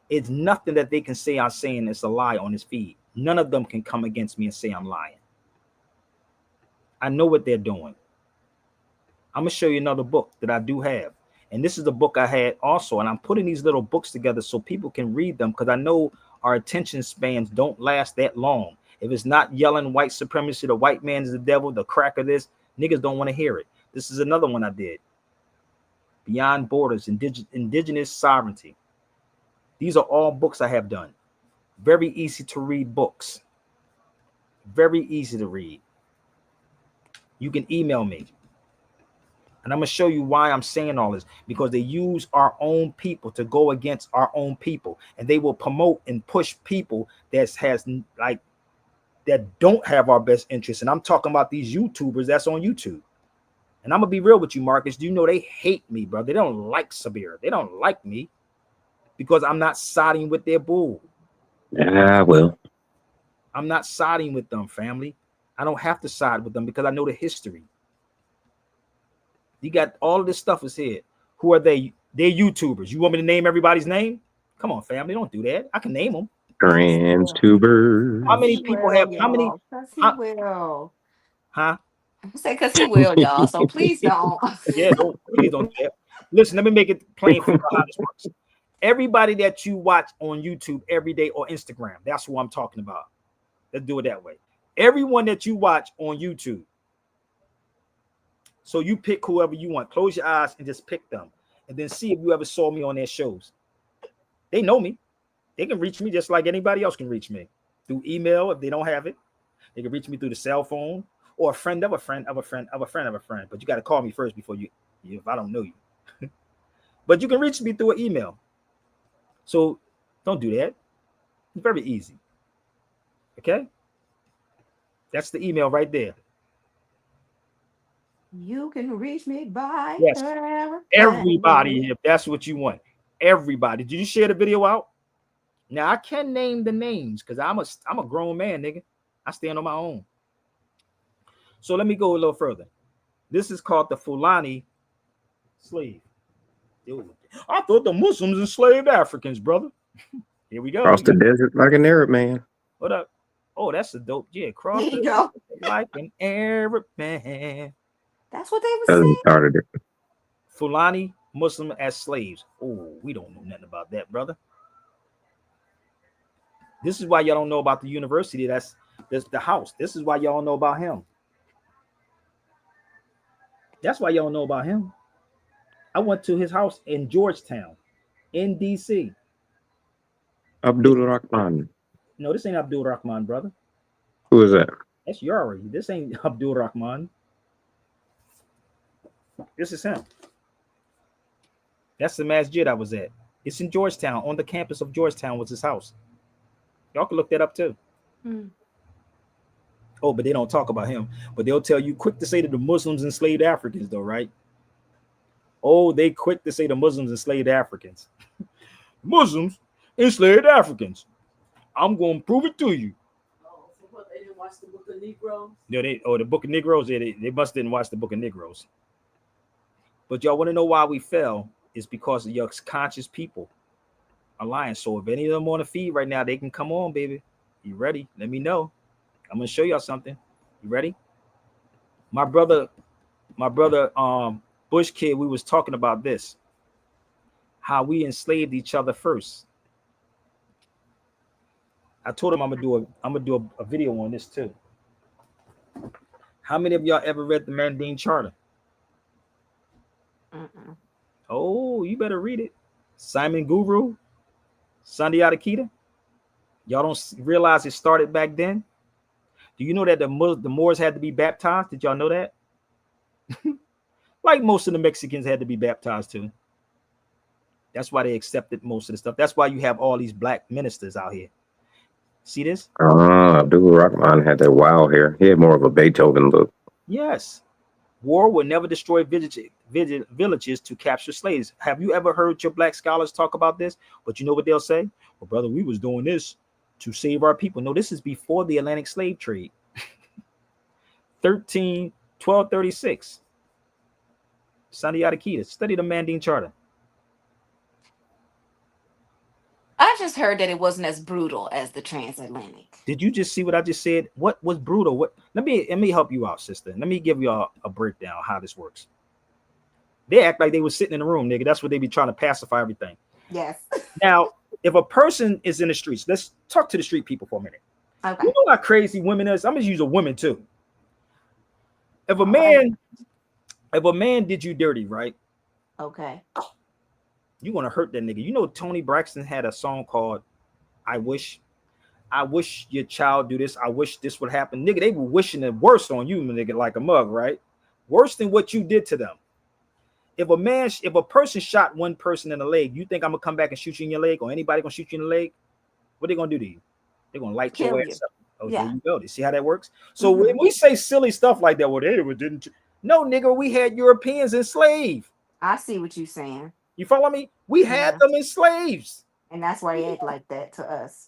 It's nothing that they can say I'm saying it's a lie on this feed. None of them can come against me and say I'm lying. I know what they're doing. I'm going to show you another book that I do have. And this is the book I had also. And I'm putting these little books together so people can read them, because I know our attention spans don't last that long. If it's not yelling white supremacy, the white man is the devil, the crack of this, niggas don't want to hear it. This is another one I did. Beyond Borders, Indigenous Sovereignty. These are all books I have done. Very easy to read books. Very easy to read. You can email me. And I'm going to show you why I'm saying all this. Because they use our own people to go against our own people. And they will promote and push people that don't have our best interests. And I'm talking about these YouTubers that's on YouTube. And I'm going to be real with you, Marcus. Do you know they hate me, bro? They don't like Sabir. They don't like me because I'm not siding with their bull. Well. I'm not siding with them, family. I don't have to side with them because I know the history. You got all of this stuff is here. Who are they? They're YouTubers. You want me to name everybody's name? Come on, family. Don't do that. I can name them. TransTubers. How many people have? How many? He will. Huh? I say because he will, y'all. So please don't. Yeah, please don't. Listen, let me make it plain for you how this works. Everybody that you watch on YouTube every day or Instagram, that's who I'm talking about. Let's do it that way. Everyone that you watch on YouTube. So you pick whoever you want. Close your eyes and just pick them. And then see if you ever saw me on their shows. They know me. They can reach me just like anybody else can reach me. Through email if they don't have it. They can reach me through the cell phone or a friend of a friend of a friend of a friend of a friend. But you got to call me first before you if I don't know you. But you can reach me through an email. So don't do that. It's very easy. Okay? That's the email right there. You can reach me by yes. Everybody, if that's what you want. Everybody. Did you share the video out? Now I can name the names because I'm a grown man, nigga. I stand on my own. So let me go a little further. This is called the Fulani slave. I thought the Muslims enslaved Africans, brother. Here we go. Cross the desert like an Arab man. What up? Oh, that's a dope. Yeah, cross the desert like an Arab man. That's what they were saying. Started it. Fulani Muslim as slaves. Oh, we don't know nothing about that, brother. This is why y'all don't know about the university. That's the house. This is why y'all don't know about him. That's why y'all don't know about him. I went to his house in Georgetown, in DC. Abdul Rahman. No, this ain't Abdul Rahman, brother. Who is that? That's Yari. This ain't Abdul Rahman. This is him. That's the masjid I was at. It's in Georgetown. On the campus of Georgetown was his house. Y'all can look that up too. Oh, but they don't talk about him. But they'll tell you quick to say that the Muslims enslaved Africans, though, right? Oh, they quick to say the Muslims enslaved Africans. Muslims enslaved Africans. I'm going to prove it to you. Oh, so what, they didn't watch the Book of Negroes? No, the Book of Negroes, they must didn't watch the Book of Negroes. But y'all want to know why we fell? It's because of your conscious people are lying. So if any of them on the feed right now, they can come on, baby. You ready? Let me know. I'm going to show y'all something. You ready? My brother, Bush Kid, we was talking about this. How we enslaved each other first. I told him I'm gonna do a video on this too. How many of y'all ever read the Manding Charter? Oh, you better read it. Simon Guru, Sunday Adakita. Y'all don't realize it started back then? Do you know that the Moors had to be baptized? Did y'all know that? Like most of the Mexicans had to be baptized too. That's why they accepted most of the stuff. That's why you have all these black ministers out here. See this? Abdul Rahman had that wild hair. He had more of a Beethoven look. Yes. War will never destroy villages to capture slaves. Have you ever heard your black scholars talk about this? But you know what they'll say? Well, brother, we was doing this to save our people. No, this is before the Atlantic slave trade. 1236. Sunday Adakita. Study the Manding Charter. I just heard that it wasn't as brutal as the transatlantic. Did you just see what I just said? What was brutal? What? Let me help you out, sister. Let me give y'all a breakdown of how this works. They act like they were sitting in the room, nigga. That's what they be trying to pacify everything. Yes. Now, if a person is in the streets, let's talk to the street people for a minute. Okay. You know how crazy women is? I'm gonna use a woman too. If a man did you dirty, right? Okay. You want to hurt that nigga. You know, Tony Braxton had a song called I wish your child do this. I wish this would happen. Nigga, they were wishing the worst on you, nigga, like a mug, right? Worse than what you did to them. If a person shot one person in the leg, you think I'm gonna come back and shoot you in your leg, or anybody gonna shoot you in the leg? What they gonna do to you? They're gonna light your ass up. Oh, yeah. There you go. You see how that works? So when we say silly stuff like that, well, they didn't. No, nigga, we had Europeans enslaved. I see what you're saying. You follow me? We had them as slaves. And that's why they act like that to us.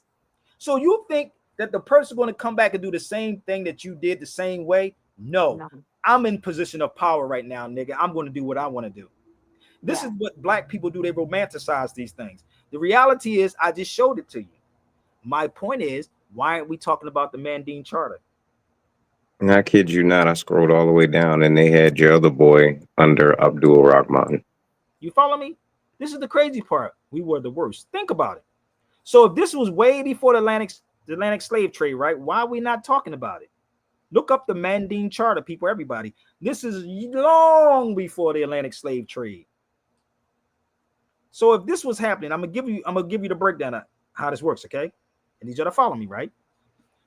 So you think that the person going to come back and do the same thing that you did the same way? No. I'm in position of power right now, nigga. I'm going to do what I want to do. This is what black people do. They romanticize these things. The reality is I just showed it to you. My point is, why aren't we talking about the Manding Charter? And I kid you not, I scrolled all the way down and they had your other boy under Abdul Rahman. You follow me? This is the crazy part. We were the worst. Think about it. So if this was way before the Atlantic slave trade, right? Why are we not talking about it? Look up the Manding Charter, people, everybody. This is long before the Atlantic slave trade. So if this was happening, I'm gonna give you the breakdown of how this works, okay? And these are to follow me, right?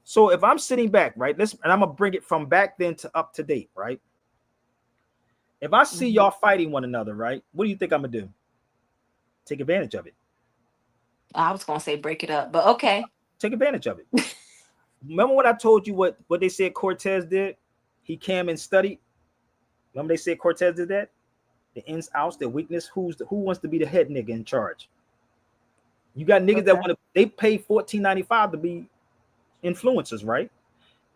So if I'm sitting back, right, and I'm gonna bring it from back then to up to date, right? If I see y'all fighting one another, right, what do you think I'm gonna do? Take advantage of it. I was gonna say break it up, but okay. Take advantage of it. Remember what I told you? What they said Cortez did? He came and studied. Remember they said Cortez did that? The ins, outs, the weakness. Who wants to be the head nigga in charge? You got niggas that want to. They pay $14.95 to be influencers, right?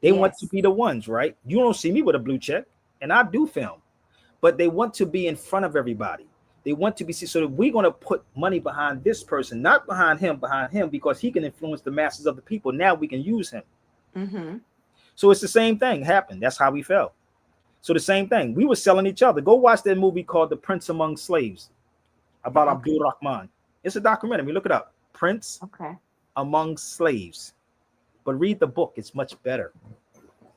They want to be the ones, right? You don't see me with a blue check, and I do film, but they want to be in front of everybody. They want to be seen. So that we're going to put money behind this person, not behind him, because he can influence the masses of the people. Now we can use him. Mm-hmm. So it's the same thing happened. That's how we felt. So the same thing. We were selling each other. Go watch that movie called The Prince Among Slaves about Abdul Rahman. It's a documentary. Look it up. Prince Among Slaves. But read the book. It's much better.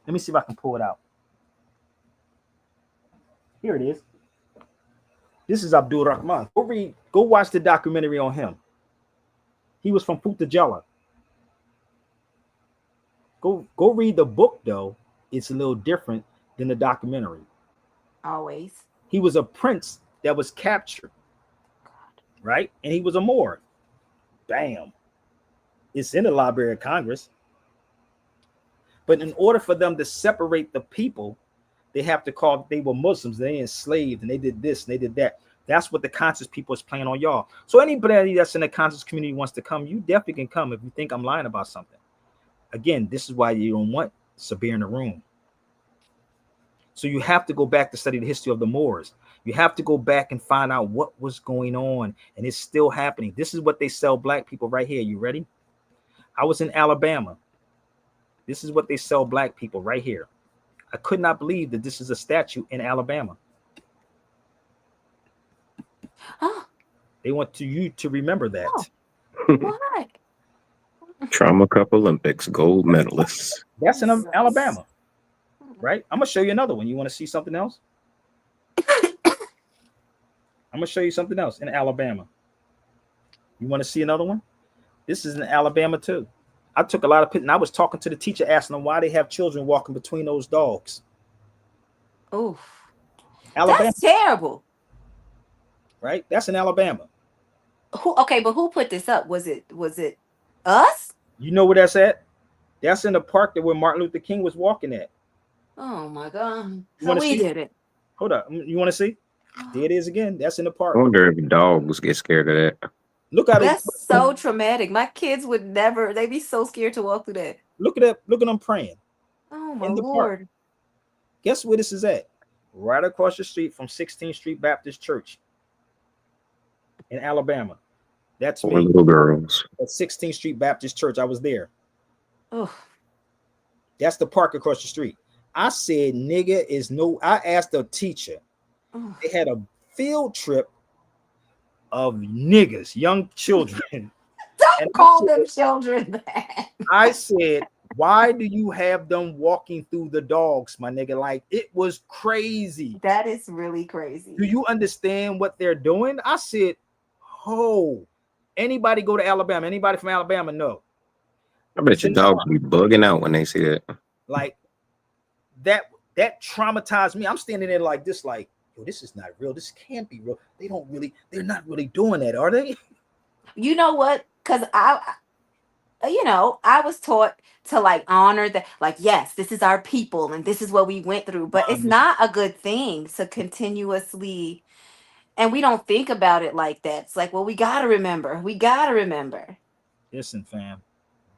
Let me see if I can pull it out. Here it is. This is Abdul Rahman. Go watch the documentary on him. He was from Putajala. Go read the book though. It's a little different than the documentary. Always. He was a prince that was captured. Right? And he was a Moor. Bam. It's in the Library of Congress. But in order for them to separate the people, they have to call, they were Muslims, they enslaved, and they did this, and they did that. That's what the conscious people is playing on y'all. So anybody that's in the conscious community wants to come, you definitely can come if you think I'm lying about something. Again, this is why you don't want Sabir in the room. So you have to go back to study the history of the Moors. You have to go back and find out what was going on, and it's still happening. This is what they sell black people right here. You ready? I was in Alabama. This is what they sell black people right here. I could not believe that this is a statue in Alabama. Oh. They want you to remember that. Oh. What? Trauma Cup Olympics gold medalists. That's in Alabama, right? I'm gonna show you another one. You want to see something else? I'm gonna show you something else in Alabama. You want to see another one? This is in Alabama too. I took a lot of pictures, and I was talking to the teacher, asking them why they have children walking between those dogs. Oh, Alabama. That's terrible. Right? That's in Alabama. But who put this up? Was it us? You know where that's at? That's in the park that where Martin Luther King was walking at. Oh my God. You So we see? did it. Hold up. You want to see? There it is again. That's in the park. I wonder if dogs get scared of that. Look at That's so traumatic. My kids would never, they'd be so scared to walk through that. Look at that. Look at them praying. Oh my in the Lord. Park. Guess where this is at? Right across the street from 16th Street Baptist Church in Alabama. That's me. Little girls. At 16th Street Baptist Church. I was there. Oh. That's the park across the street. I said, nigga is no. I asked the teacher. Oh. They had a field trip of niggas, young children. Don't call them children that. I said, why do you have them walking through the dogs, my nigga? Like, it was crazy. That is really crazy. Do you understand what they're doing? I said, oh, anybody go to Alabama? Anybody from Alabama? No. I bet your dogs be bugging out when they see that. Like, that traumatized me. I'm standing there like this, like, yo, this is not real. This can't be real. They're not really doing that, are they? You know what? Because I was taught to like honor that, like, yes, this is our people and this is what we went through, but it's not a good thing to continuously, and we don't think about it like that. It's like, well, we got to remember. Listen, fam,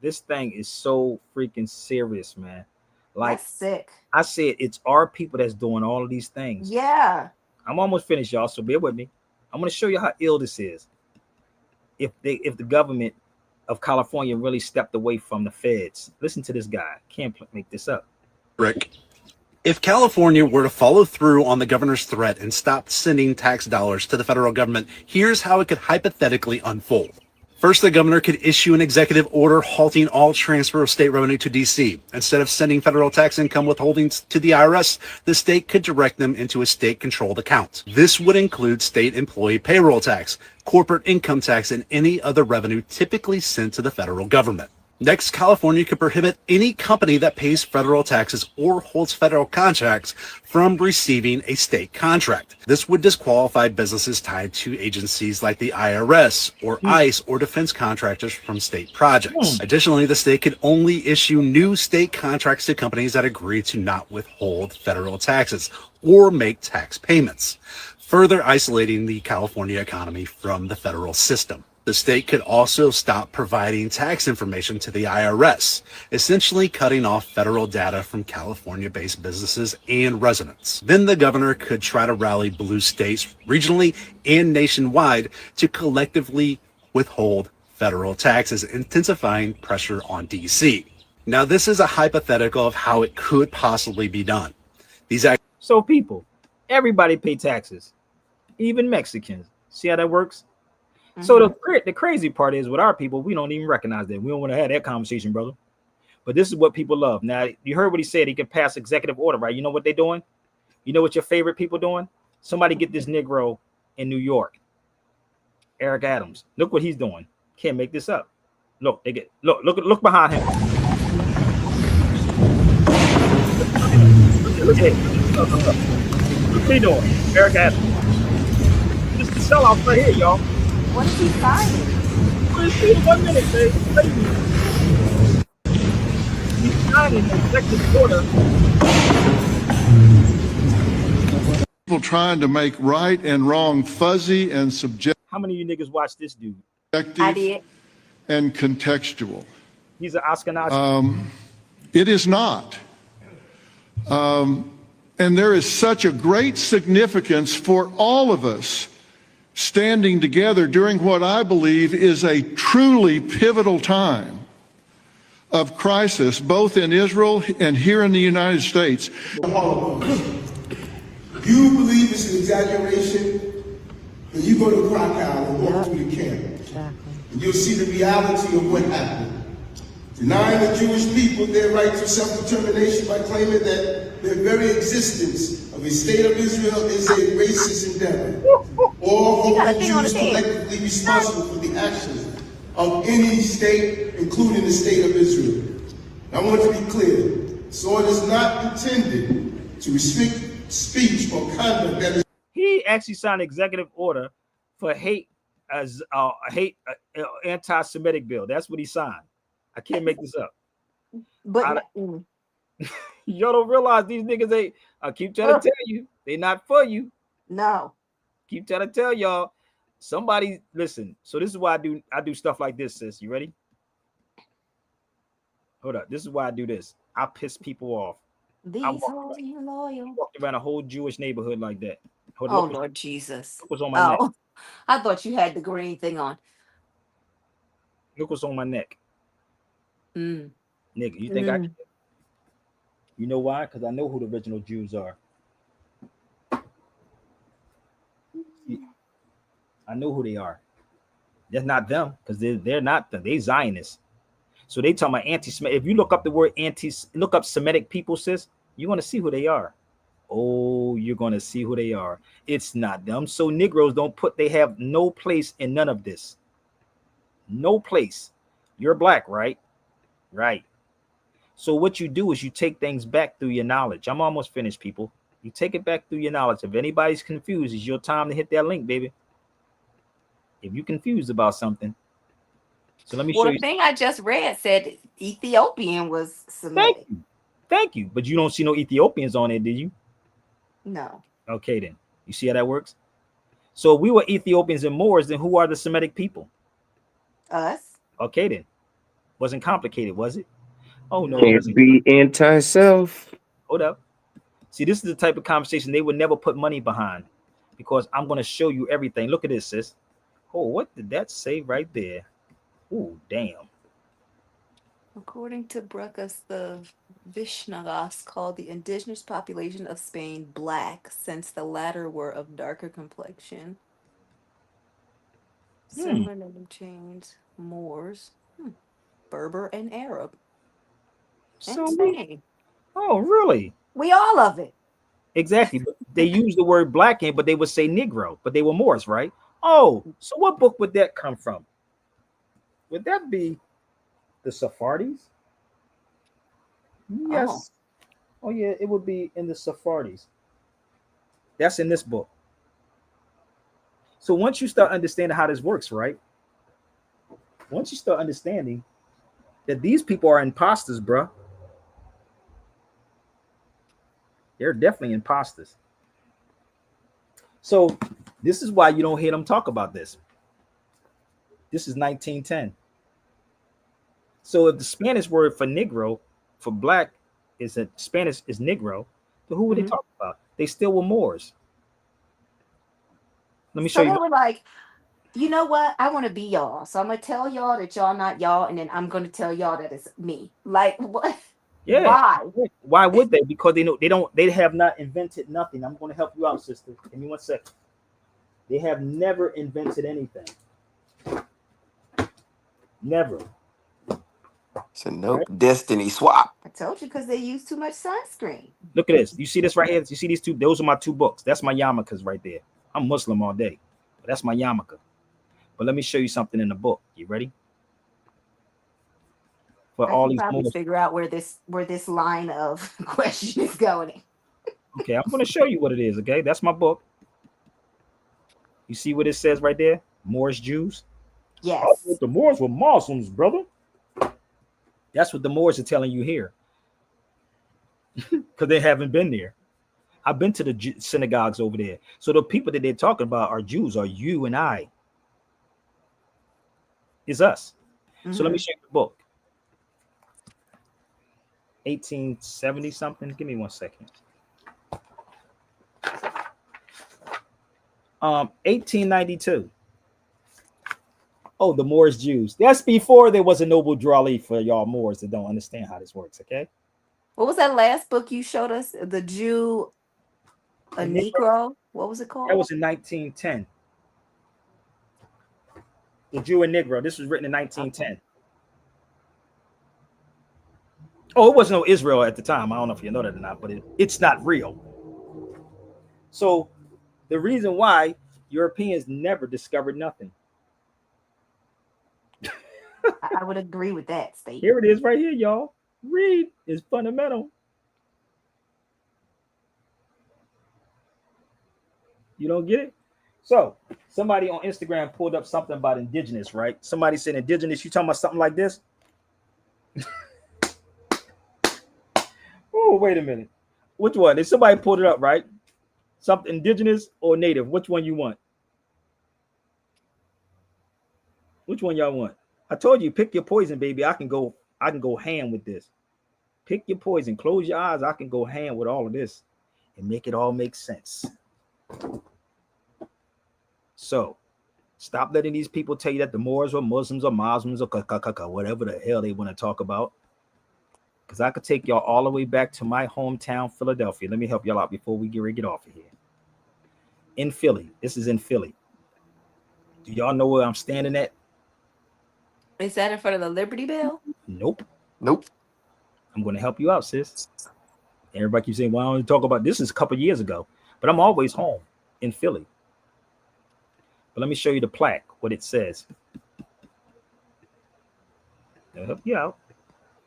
this thing is so freaking serious, man. Like, that's sick. I said, it's our people that's doing all of these things. Yeah. I'm almost finished, y'all, so bear with me. I'm going to show you how ill this is. If the government of California really stepped away from the feds. Listen to this guy. Can't make this up. Rick, if California were to follow through on the governor's threat and stop sending tax dollars to the federal government, here's how it could hypothetically unfold. First, the governor could issue an executive order halting all transfer of state revenue to D.C. Instead of sending federal tax income withholdings to the IRS, the state could direct them into a state-controlled account. This would include state employee payroll tax, corporate income tax, and any other revenue typically sent to the federal government. Next, California could prohibit any company that pays federal taxes or holds federal contracts from receiving a state contract. This would disqualify businesses tied to agencies like the IRS or ICE or defense contractors from state projects. Additionally, the state could only issue new state contracts to companies that agree to not withhold federal taxes or make tax payments, further isolating the California economy from the federal system. The state could also stop providing tax information to the IRS, essentially cutting off federal data from California-based businesses and residents. Then the governor could try to rally blue states regionally and nationwide to collectively withhold federal taxes, intensifying pressure on DC. Now, this is a hypothetical of how it could possibly be done. So people, everybody pay taxes, even Mexicans. See how that works? So the crazy part is with our people, we don't even recognize that. We don't want to have that conversation, brother. But this is what people love. Now, you heard what he said. He can pass executive order, right? You know what they're doing? You know what your favorite people doing? Somebody get this Negro in New York, Eric Adams. Look what he's doing. Can't make this up. Look, look behind him. Look what he doing, Eric Adams. This is the sellout right here, y'all. What is he signing? See, 1 minute, babe. He's signing the executive order. People trying to make right and wrong fuzzy and subjective. How many of you niggas watch this dude? I did. And contextual. He's an Ashkenazi. It is not. And there is such a great significance for all of us standing together during what I believe is a truly pivotal time of crisis, both in Israel and here in the United States. You believe it's an exaggeration, and you go to Krakow and walk through the camp. And you'll see the reality of what happened. Denying the Jewish people their right to self-determination by claiming that their very existence of a state of Israel is a racist endeavor. All holy Jews collectively responsible for the actions of any state, including the state of Israel. I want to be clear. So it is not intended to restrict speech or conduct that is. He actually signed an executive order for anti-Semitic bill. That's what he signed. I can't make this up. But y'all don't realize these niggas ain't. I keep trying to tell you, they not for you. No. Keep trying to tell y'all. Somebody listen. So this is why I do stuff like this, sis. You ready? Hold up. This is why I do this. I piss people off. I walked around a whole Jewish neighborhood like that. Oh, Lord Jesus. Look what's on my neck. I thought you had the green thing on. Look what's on my neck. Nigga, you think I can? You know why? Because I know who the original Jews are. I know who they are. That's not them, because they're not them. They Zionists. So they talking about anti-Semitic. If you look up the word look up Semitic people, sis, you're going to see who they are. Oh, you're going to see who they are. It's not them. So Negroes they have no place in none of this. No place. You're black, right? Right. So what you do is you take things back through your knowledge. I'm almost finished, people. You take it back through your knowledge. If anybody's confused, it's your time to hit that link, baby. If you're confused about something. So let me show you. The thing I just read said Ethiopian was Semitic. Thank you. But you don't see no Ethiopians on it, did you? No. Okay, then. You see how that works? So if we were Ethiopians and Moors, then who are the Semitic people? Us. Okay, then. Wasn't complicated, was it? Oh, no. Can't be anti-self. Hold up. See, this is the type of conversation they would never put money behind, because I'm going to show you everything. Look at this, sis. Oh, what did that say right there? Oh, damn. According to Bruckus, the Vishnavas called the indigenous population of Spain black, since the latter were of darker complexion. Similar name chains, Moors, Berber, and Arab. Oh, really? We all of it. Exactly. They use the word black in, but they would say Negro, but they were Moors, right? Oh, so what book would that come from? Would that be The Sephardi's? Yes. Oh yeah, it would be in the Sephardi's. That's in this book. So once you start understanding how this works, right? Once you start understanding that these people are imposters, bruh. They're definitely imposters. So this is why you don't hear them talk about this. This is 1910. So if the Spanish word for Negro, for black, is that Spanish is Negro, then who would they talk about? They still were Moors. Let me show you. They were like, you know what? I want to be y'all. So I'm going to tell y'all that y'all not y'all. And then I'm going to tell y'all that it's me. Like, what? Yeah. Why? Why would they? Because they have not invented nothing. I'm going to help you out, sister. Give me 1 second. They have never invented anything. Never. So nope, right? Destiny swap. I told you, because they use too much sunscreen. Look at this. You see this right here? You see these two? Those are my two books. That's my yarmulkes right there. I'm Muslim all day. But that's my yarmulke. But let me show you something in the book. You ready? For all these probably figure out where this line of question is going. Okay, I'm going to show you what it is. Okay, that's my book. You see what it says right there? Moorish Jews. Yes. The Moors were Muslims, brother. That's what the Moors are telling you here, because they haven't been there. I've been to the synagogues over there. So the people that they're talking about are Jews, are you and I. It's us. So let me show you the book. 1870 something. Give me 1 second. 1892. Oh, the Moorish Jews. That's before there was a Noble Drawley for y'all Moors that don't understand how this works, okay? What was that last book you showed us? The Jew, a Negro? What was it called? That was in 1910. The Jew and Negro. This was written in 1910. Okay. Oh, it wasn't no Israel at the time. I don't know if you know that or not, but it's not real. So the reason why Europeans never discovered nothing. I would agree with that statement. Here it is right here, y'all. Read is fundamental. You don't get it? So somebody on Instagram pulled up something about indigenous, right? Somebody said indigenous. You talking about something like this? Oh, wait a minute. Which one? If somebody pulled it up, right? Something indigenous or native? Which one you want? Which one y'all want? I told you, pick your poison, baby. I can go ham with this. Pick your poison. Close your eyes. I can go ham with all of this and make it all make sense. So stop letting these people tell you that the Moors were Muslims or Muslims or whatever the hell they want to talk about. Because I could take y'all all the way back to my hometown, Philadelphia. Let me help y'all out before we get off of here. In Philly. This is in Philly. Do y'all know where I'm standing at? Is that in front of the Liberty Bell? Nope. Nope. I'm going to help you out, sis. Everybody keeps saying, well, I only talk about this is a couple years ago. But I'm always home in Philly. But let me show you the plaque, what it says. I'll help you out.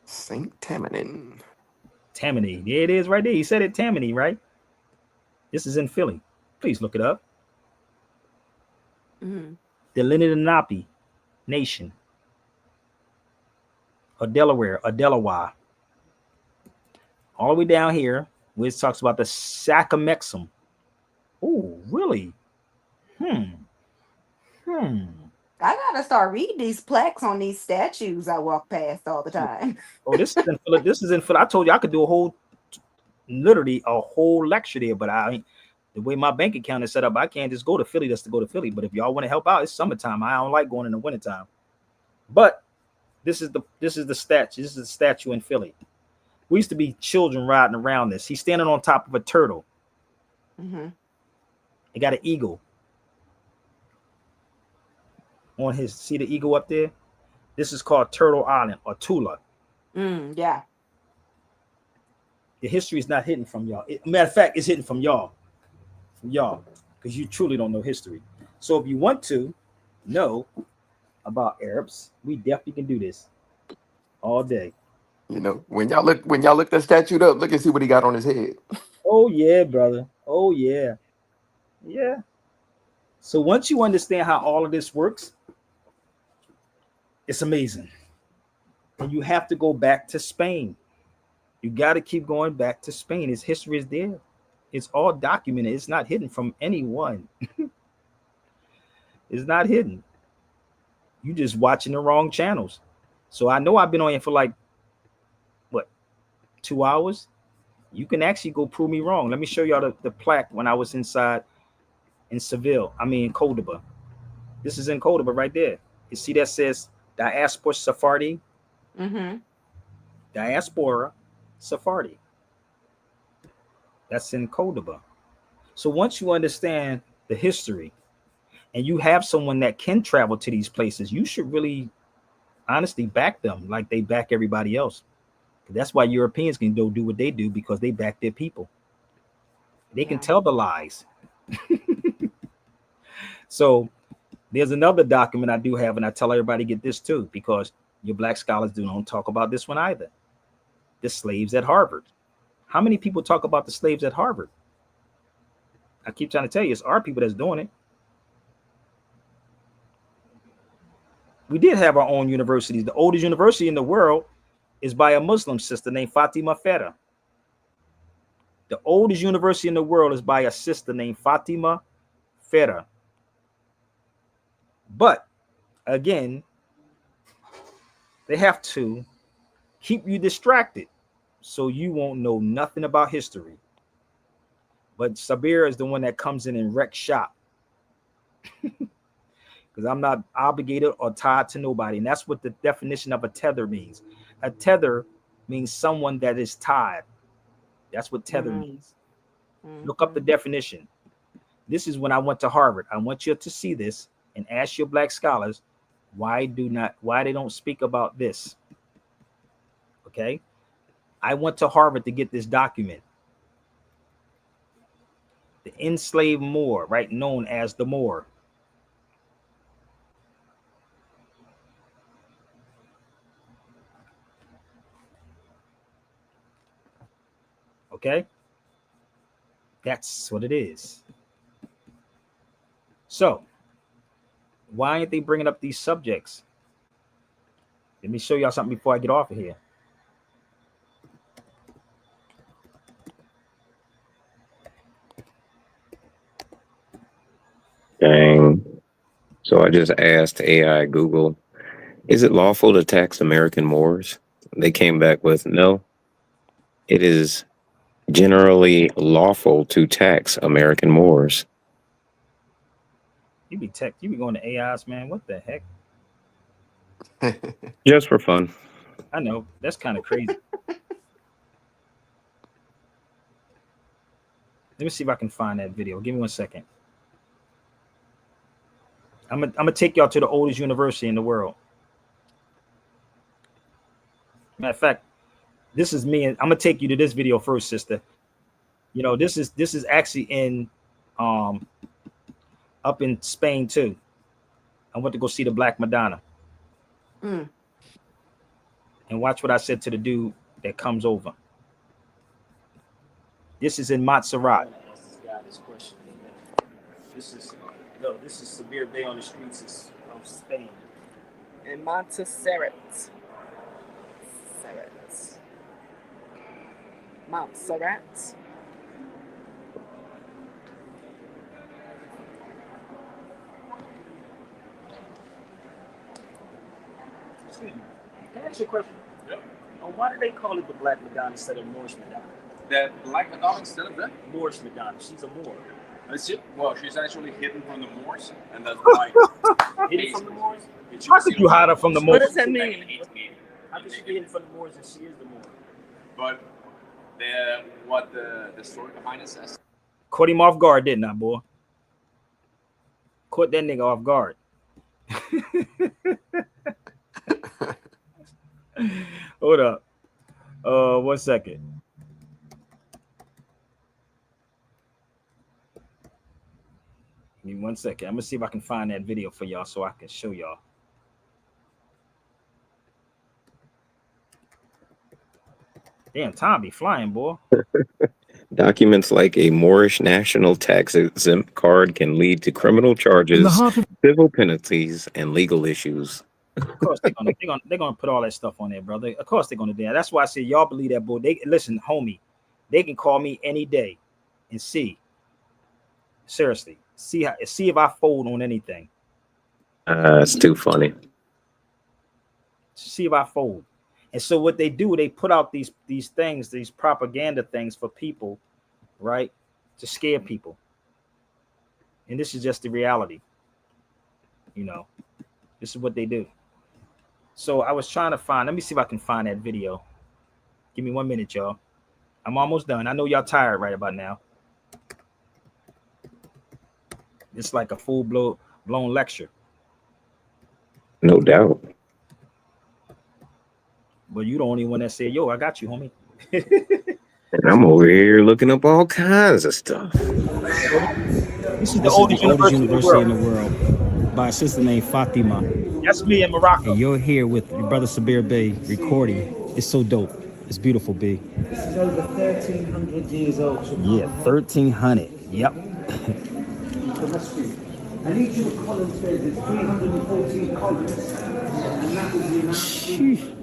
St. Tammany. Tammany. There it is right there. He said it, Tammany, right? This is in Philly. Please look it up. The Lenape Nation. Or Delaware, or Delaware. All the way down here, where it talks about the Sacamexum. Oh, really? I gotta start reading these plaques on these statues I walk past all the time. Oh, this is in Philly. This is in Philly. I told you I could do literally a whole lecture there, but the way my bank account is set up, I can't just go to Philly just to go to Philly. But if y'all want to help out, it's summertime. I don't like going in the wintertime. But this is the statue. This is the statue in Philly. We used to be children riding around this. He's standing on top of a turtle. He got an eagle on his. See the eagle up there? This is called Turtle Island or Tula. Yeah. The history is not hidden from y'all. Matter of fact, it's hidden from y'all. Because you truly don't know history. So if you want to know about Arabs, we definitely can do this. all day. You know, when y'all look that statue up, look and see what he got on his head. Oh yeah, brother. Oh yeah. Yeah. So once you understand how all of this works, it's amazing. And you have to go back to Spain. You got to keep going back to Spain. Its history is there. It's all documented. It's not hidden from anyone. It's not hidden. You just watching the wrong channels. So I know I've been on here for like, what, 2 hours? You can actually go prove me wrong. Let me show y'all the plaque when I was inside in Cordoba. This is in Cordoba right there. You see that says Diaspora Sephardi? Mm-hmm. Diaspora Sephardi. That's in Cordoba. So once you understand the history and you have someone that can travel to these places, you should really honestly back them like they back everybody else. That's why Europeans can go do what they do, because they back their people. They can tell the lies. So there's another document I do have, and I tell everybody get this too, because your black scholars don't talk about this one either. The slaves at Harvard. How many people talk about the slaves at Harvard? I keep trying to tell you, it's our people that's doing it. We did have our own universities. The oldest university in the world is by a Muslim sister named Fatima Fera. The oldest university in the world is by a sister named Fatima Fera. But again, they have to keep you distracted so you won't know nothing about history. But Sabir is the one that comes in and wrecks shop. Because I'm not obligated or tied to nobody. And that's what the definition of a tether means. A tether means someone that is tied. That's what tether means. Look up the definition. This is when I went to Harvard. I want you to see this and ask your black scholars why they don't speak about this. Okay? I went to Harvard to get this document. The enslaved Moor, right, known as the Moor. Okay? That's what it is. So, why aren't they bringing up these subjects? Let me show y'all something before I get off of here. Dang. So I just asked AI Google, is it lawful to tax American Moors? They came back with no. It is generally lawful to tax American Moors. You be going to AIs, man. What the heck? Just for fun. I know. That's kind of crazy. Let me see if I can find that video. Give me 1 second. I'm gonna take y'all to the oldest university in the world. Matter of fact, this is me, and I'm gonna take you to this video first, sister. You know, this is actually in up in Spain too. I went to go see the Black Madonna. And watch what I said to the dude that comes over. This is in Montserrat. This is Sabir Bay on the streets of Spain. In Montserrat. Montserrat. Excuse me. Can I ask you a question? Yep. Why do they call it the Black Madonna instead of Moorish Madonna? The Black Madonna instead of that? Moorish Madonna. She's a Moor. That's it. Well, she's actually hidden from the Moors, and that's why. Hidden from the Moors? How could you hide her from the Moors? What does that mean? How could she be hidden from the Moors and she is the Moor? But what the story behind it says. Caught him off guard, didn't I, boy? Caught that nigga off guard. Hold up. 1 second. Give me 1 second. I'm gonna see if I can find that video for y'all so I can show y'all. Damn, time be flying, boy. Documents like a Moorish national tax exempt card can lead to criminal charges, civil penalties, and legal issues. Of course they're gonna put all that stuff on there, brother. Of course they're gonna do that. That's why I say y'all believe that bull. They listen, homie. They can call me any day and see. Seriously, see if I fold on anything. It's too funny. See if I fold. And so what they do, they put out these things, these propaganda things for people, right? To scare people. And this is just the reality. You know, this is what they do. So I was trying to find, let me see if I can find that video. Give me 1 minute, y'all. I'm almost done. I know y'all tired right about now. It's like a full-blown lecture. No doubt. But you the only one that said, yo, I got you, homie. And I'm over here looking up all kinds of stuff. This is the oldest university in the world by a sister named Fatima. That's me in Morocco. And you're here with your brother Sabir Bey recording. It's so dope. It's beautiful, B. This is over 1,300 years old. Yeah, 1,300. Yep. And each of the columns says it's 314 columns. And that was the amount.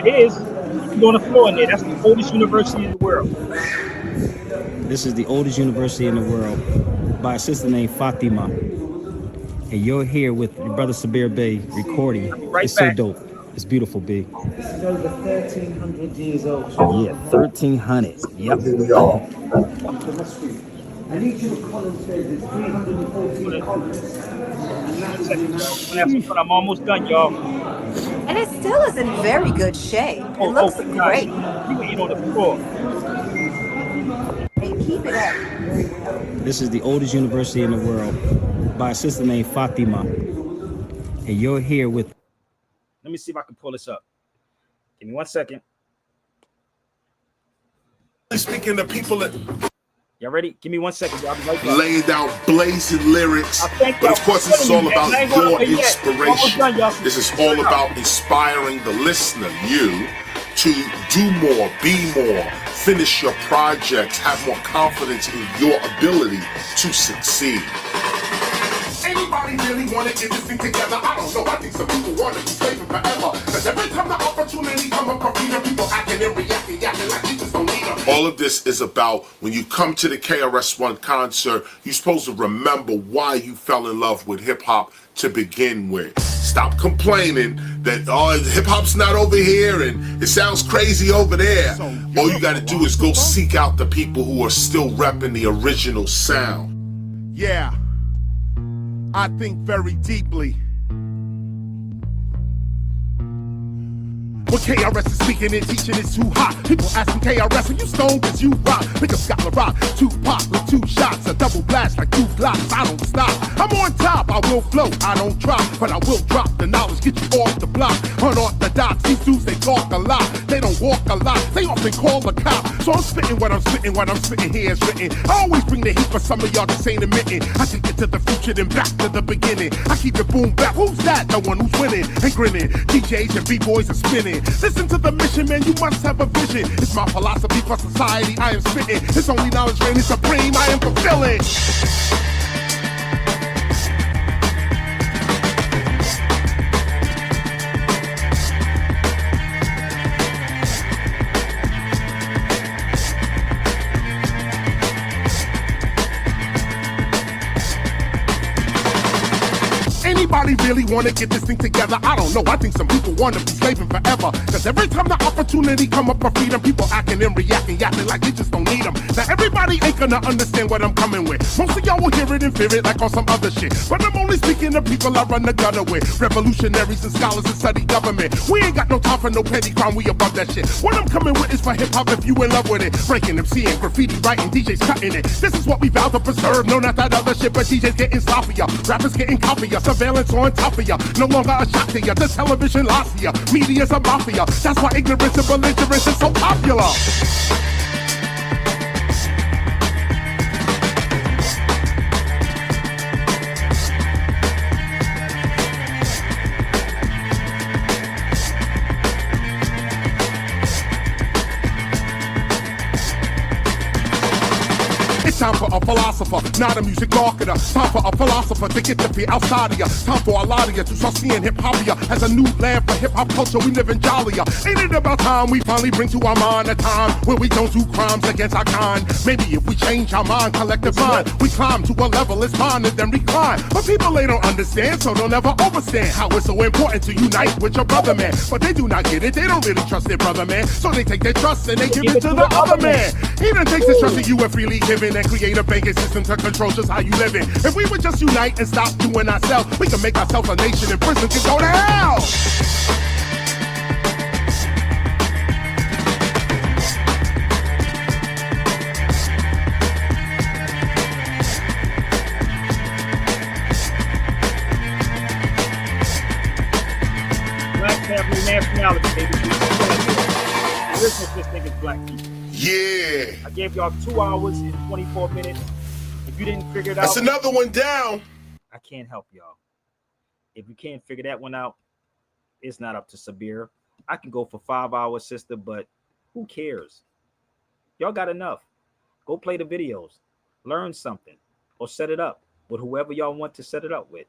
It is. You're on the floor in there. That's the oldest university in the world. This is the oldest university in the world by a sister named Fatima. And you're here with your brother Sabir Bey recording. It's so dope. It's beautiful, B. This is over 1,300 years old. Yeah, 1,300. Yep. And each of the columns says it's 314 columns. And that was the amount. I'm almost done, y'all. And it still is in very good shape. It looks great. You can eat on the floor. And keep it up. This is the oldest university in the world by a sister named Fatima. And you're here with... Let me see if I can pull this up. Give me 1 second. Speaking to people that... Y'all ready? Give me 1 second. Y'all be right back. Laying down blazing lyrics. But of course, this is all about your inspiration. This is all about inspiring the listener, you, to do more, be more, finish your projects, have more confidence in your ability to succeed. Anybody really want to get this thing together? I don't know. I think some people want to be slaving forever. Because every time the opportunity come up, people acting and reacting like we just don't need them. All of this is about when you come to the KRS-One concert, you're supposed to remember why you fell in love with hip-hop to begin with. Stop complaining that, oh, hip-hop's not over here and it sounds crazy over there. All you got to do is go seek out the people who are still repping the original sound. Yeah. I think very deeply. When KRS is speaking and teaching is too hot, people asking KRS, are you stoned? Cause you rock. Pick up Scott LaRock, Tupac with 2 shots, a double blast like 2 blocks. I don't stop. I'm on top, I will float, I don't drop, but I will drop the knowledge, get you off the block. Unorthodox, these dudes, they talk a lot, they don't walk a lot, they often call the cop. So I'm spitting what I'm spitting here is written. I always bring the heat for some of y'all just ain't admitting. I take it to the future, then back to the beginning. I keep it boom back, who's that? The one who's winning and grinning. DJs and B-boys are spinning. Listen to the mission, man, you must have a vision. It's my philosophy for society, I am spitting. It's only knowledge, man, it's supreme, I am fulfilling. Anybody really wanna get this thing together? I don't know, I think some people wanna be slaving forever. Cause every time the opportunity come up for freedom, people acting and reacting, yapping like they just don't need them. Now everybody ain't gonna understand what I'm coming with. Most of y'all will hear it and fear it like on some other shit. But I'm only speaking to people I run the gutter with. Revolutionaries and scholars that study government. We ain't got no time for no petty crime, we above that shit. What I'm coming with is for hip hop if you in love with it. Breaking MCing, graffiti writing, DJs cutting it. This is what we vow to preserve, no not that other shit. But DJs getting sloppier, rappers getting coppier, surveillance on top of ya, no longer a shock to ya. The television lost ya, media's a mafia. That's why ignorance and belligerence is so popular. It's time for a philosopher, not a music marketer. Time for a philosopher to get the fear outside of ya. Time for a lot of ya to start seeing hip-hopia as a new land for hip-hop culture. We live in jollier. Ain't it about time we finally bring to our mind a time where we don't do crimes against our kind? Maybe if we change our mind, collective mind, we climb to a level it's fine and then recline. But people, they don't understand, so they'll never understand how it's so important to unite with your brother, man. But they do not get it, they don't really trust their brother, man. So they take their trust and they give it to the other man. He done takes his trust in you and freely giving and create a banking system to control just how you living. If we would just unite and stop doing ourselves, we can make ourselves a nation and prison can go to hell. Black family nationality, baby. Listen, if this thing is black people. Yeah. I gave y'all 2 hours and 24 minutes. If you didn't figure it out, That's another one down. I can't help y'all. If you can't figure that one out, it's not up to Sabir. I can go for 5 hours, sister, but who cares? Y'all got enough. Go play the videos, learn something, or set it up with whoever y'all want to set it up with.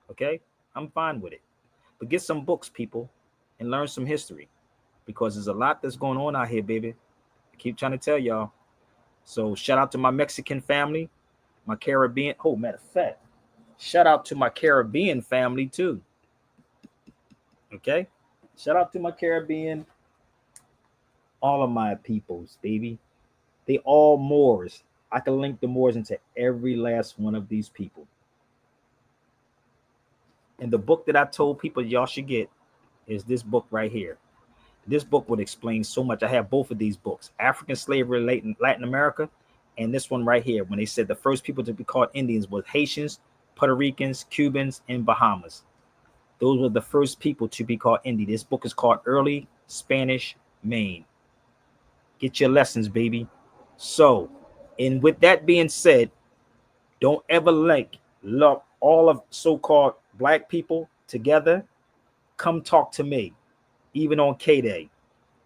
Okay? I'm fine with it. But get some books, people, and learn some history, because there's a lot that's going on out here, baby. I keep trying to tell y'all. So shout out to my Mexican family, my Caribbean. Oh, matter of fact, shout out to my Caribbean family too. Okay? Shout out to my Caribbean. All of my peoples, baby. They all Moors. I can link the Moors into every last one of these people. And the book that I told people y'all should get is this book right here. This book would explain so much. I have both of these books, African Slavery in Latin America, and this one right here, when they said the first people to be called Indians was Haitians, Puerto Ricans, Cubans, and Bahamas. Those were the first people to be called Indian. This book is called Early Spanish Main. Get your lessons, baby. So, and with that being said, don't ever lump all of so-called black people together. Come talk to me, even on K-Day.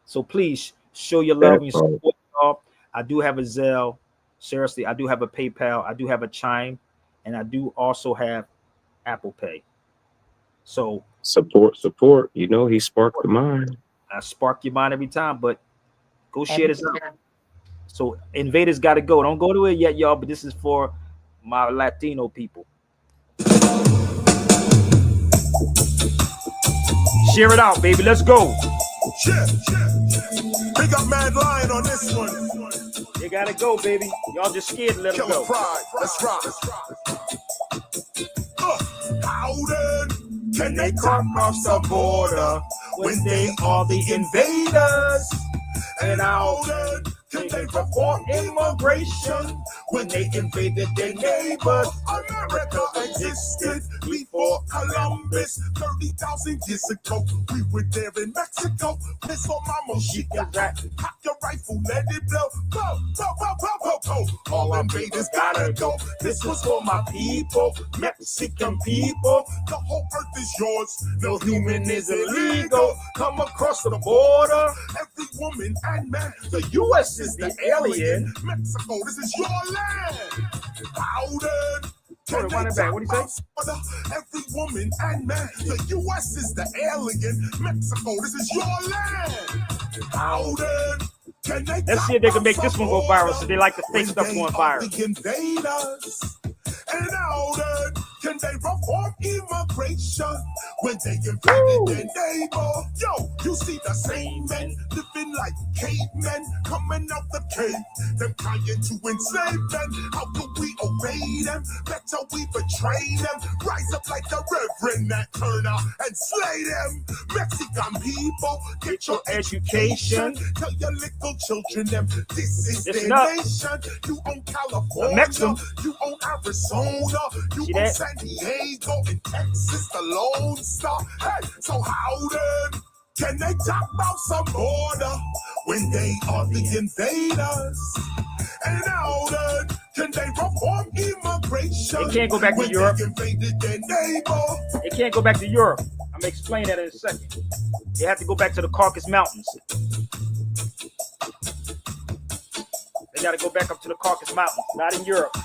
So please show your love and your support, y'all. I do have a Zelle. Seriously, I do have a PayPal. I do have a Chime. And I do also have Apple Pay. So support. You know, he sparked the mind. I spark your mind every time, but go share this out. So Invaders got to go. Don't go to it yet, y'all, but this is for my Latino people. Share it out, baby. Let's go. Big up Mad Lion on this one. You gotta go, baby. Y'all just scared to let them go. Pride. Let's rock. How then can they come across the border when they are the invaders? And how then can they perform immigration when they invaded their neighbors? America existed before Columbus. 30,000 years ago, we were there in Mexico. Piss on mama, she got that. Cock your rifle, let it blow. Go, go, go, go, go, go. All invaders gotta go. This was for my people, Mexican people. The whole earth is yours. No human is illegal. Come across the border. Every woman and man. The U.S. is the alien. Mexico, this is your land. Howden. What do you say? Every woman and man. The U.S. is the alien. Mexico, this is your land. Howden. Let's see if they can make this one go viral. So they like the fake stuff going viral. The invaders. And how then can they perform immigration when they invaded their neighbor? Yo, you see the same men living like cavemen coming out the cave, them trying to enslave them. How can we obey them? Better we betray them. Rise up like the Reverend Nat Turner and slay them. Mexican people, get your education. Tell your little children them this is their nation. You own California, you own Arizona. You own San Diego and Texas, the Lone Star. Hey, so how then can they talk about some border when they are the invaders? And how then can they perform immigration? They can't go back to Europe. They can't go back to Europe. I'm gonna explain that in a second. They have to go back to the Caucasus Mountains. They got to go back up to the Caucasus Mountains, not in Europe.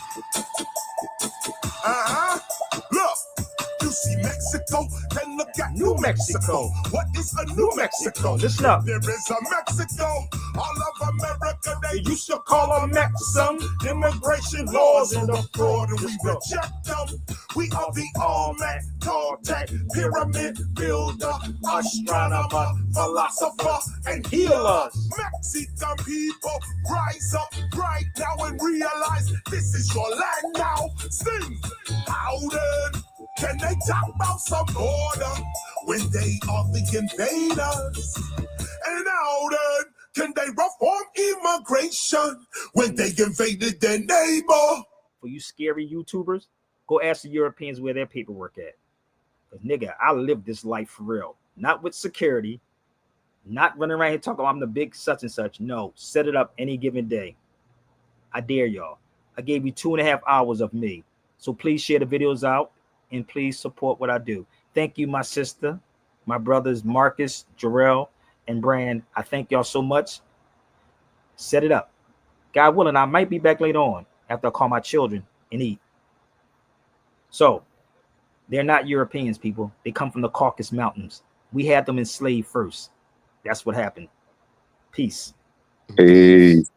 Look, you see Mexico, then look at New Mexico. What is a New Mexico? Listen up. There is a Mexico. All of America, they used to call them Mexican. Immigration laws and the fraud, and we reject them. We are the all-man, tall-tech, pyramid builder, astronomer, philosopher, and healers. Mexican people, rise up right now and realize this is your land now. Sing, how then can they talk about some border when they are the invaders? And how then can they reform immigration when they invaded their neighbor? For you scary YouTubers, go ask the Europeans where their paperwork at. Because, nigga, I live this life for real. Not with security. Not running around here talking, I'm the big such and such. No, set it up any given day. I dare y'all. I gave you 2.5 hours of me. So please share the videos out and please support what I do. Thank you, my sister, my brothers, Marcus, Jarrell, and Brand. I thank y'all so much. Set it up. God willing, I might be back later on after I call my children and eat. So they're not Europeans, people. They come from the Caucasus Mountains. We had them enslaved first. That's what happened. Peace. Peace.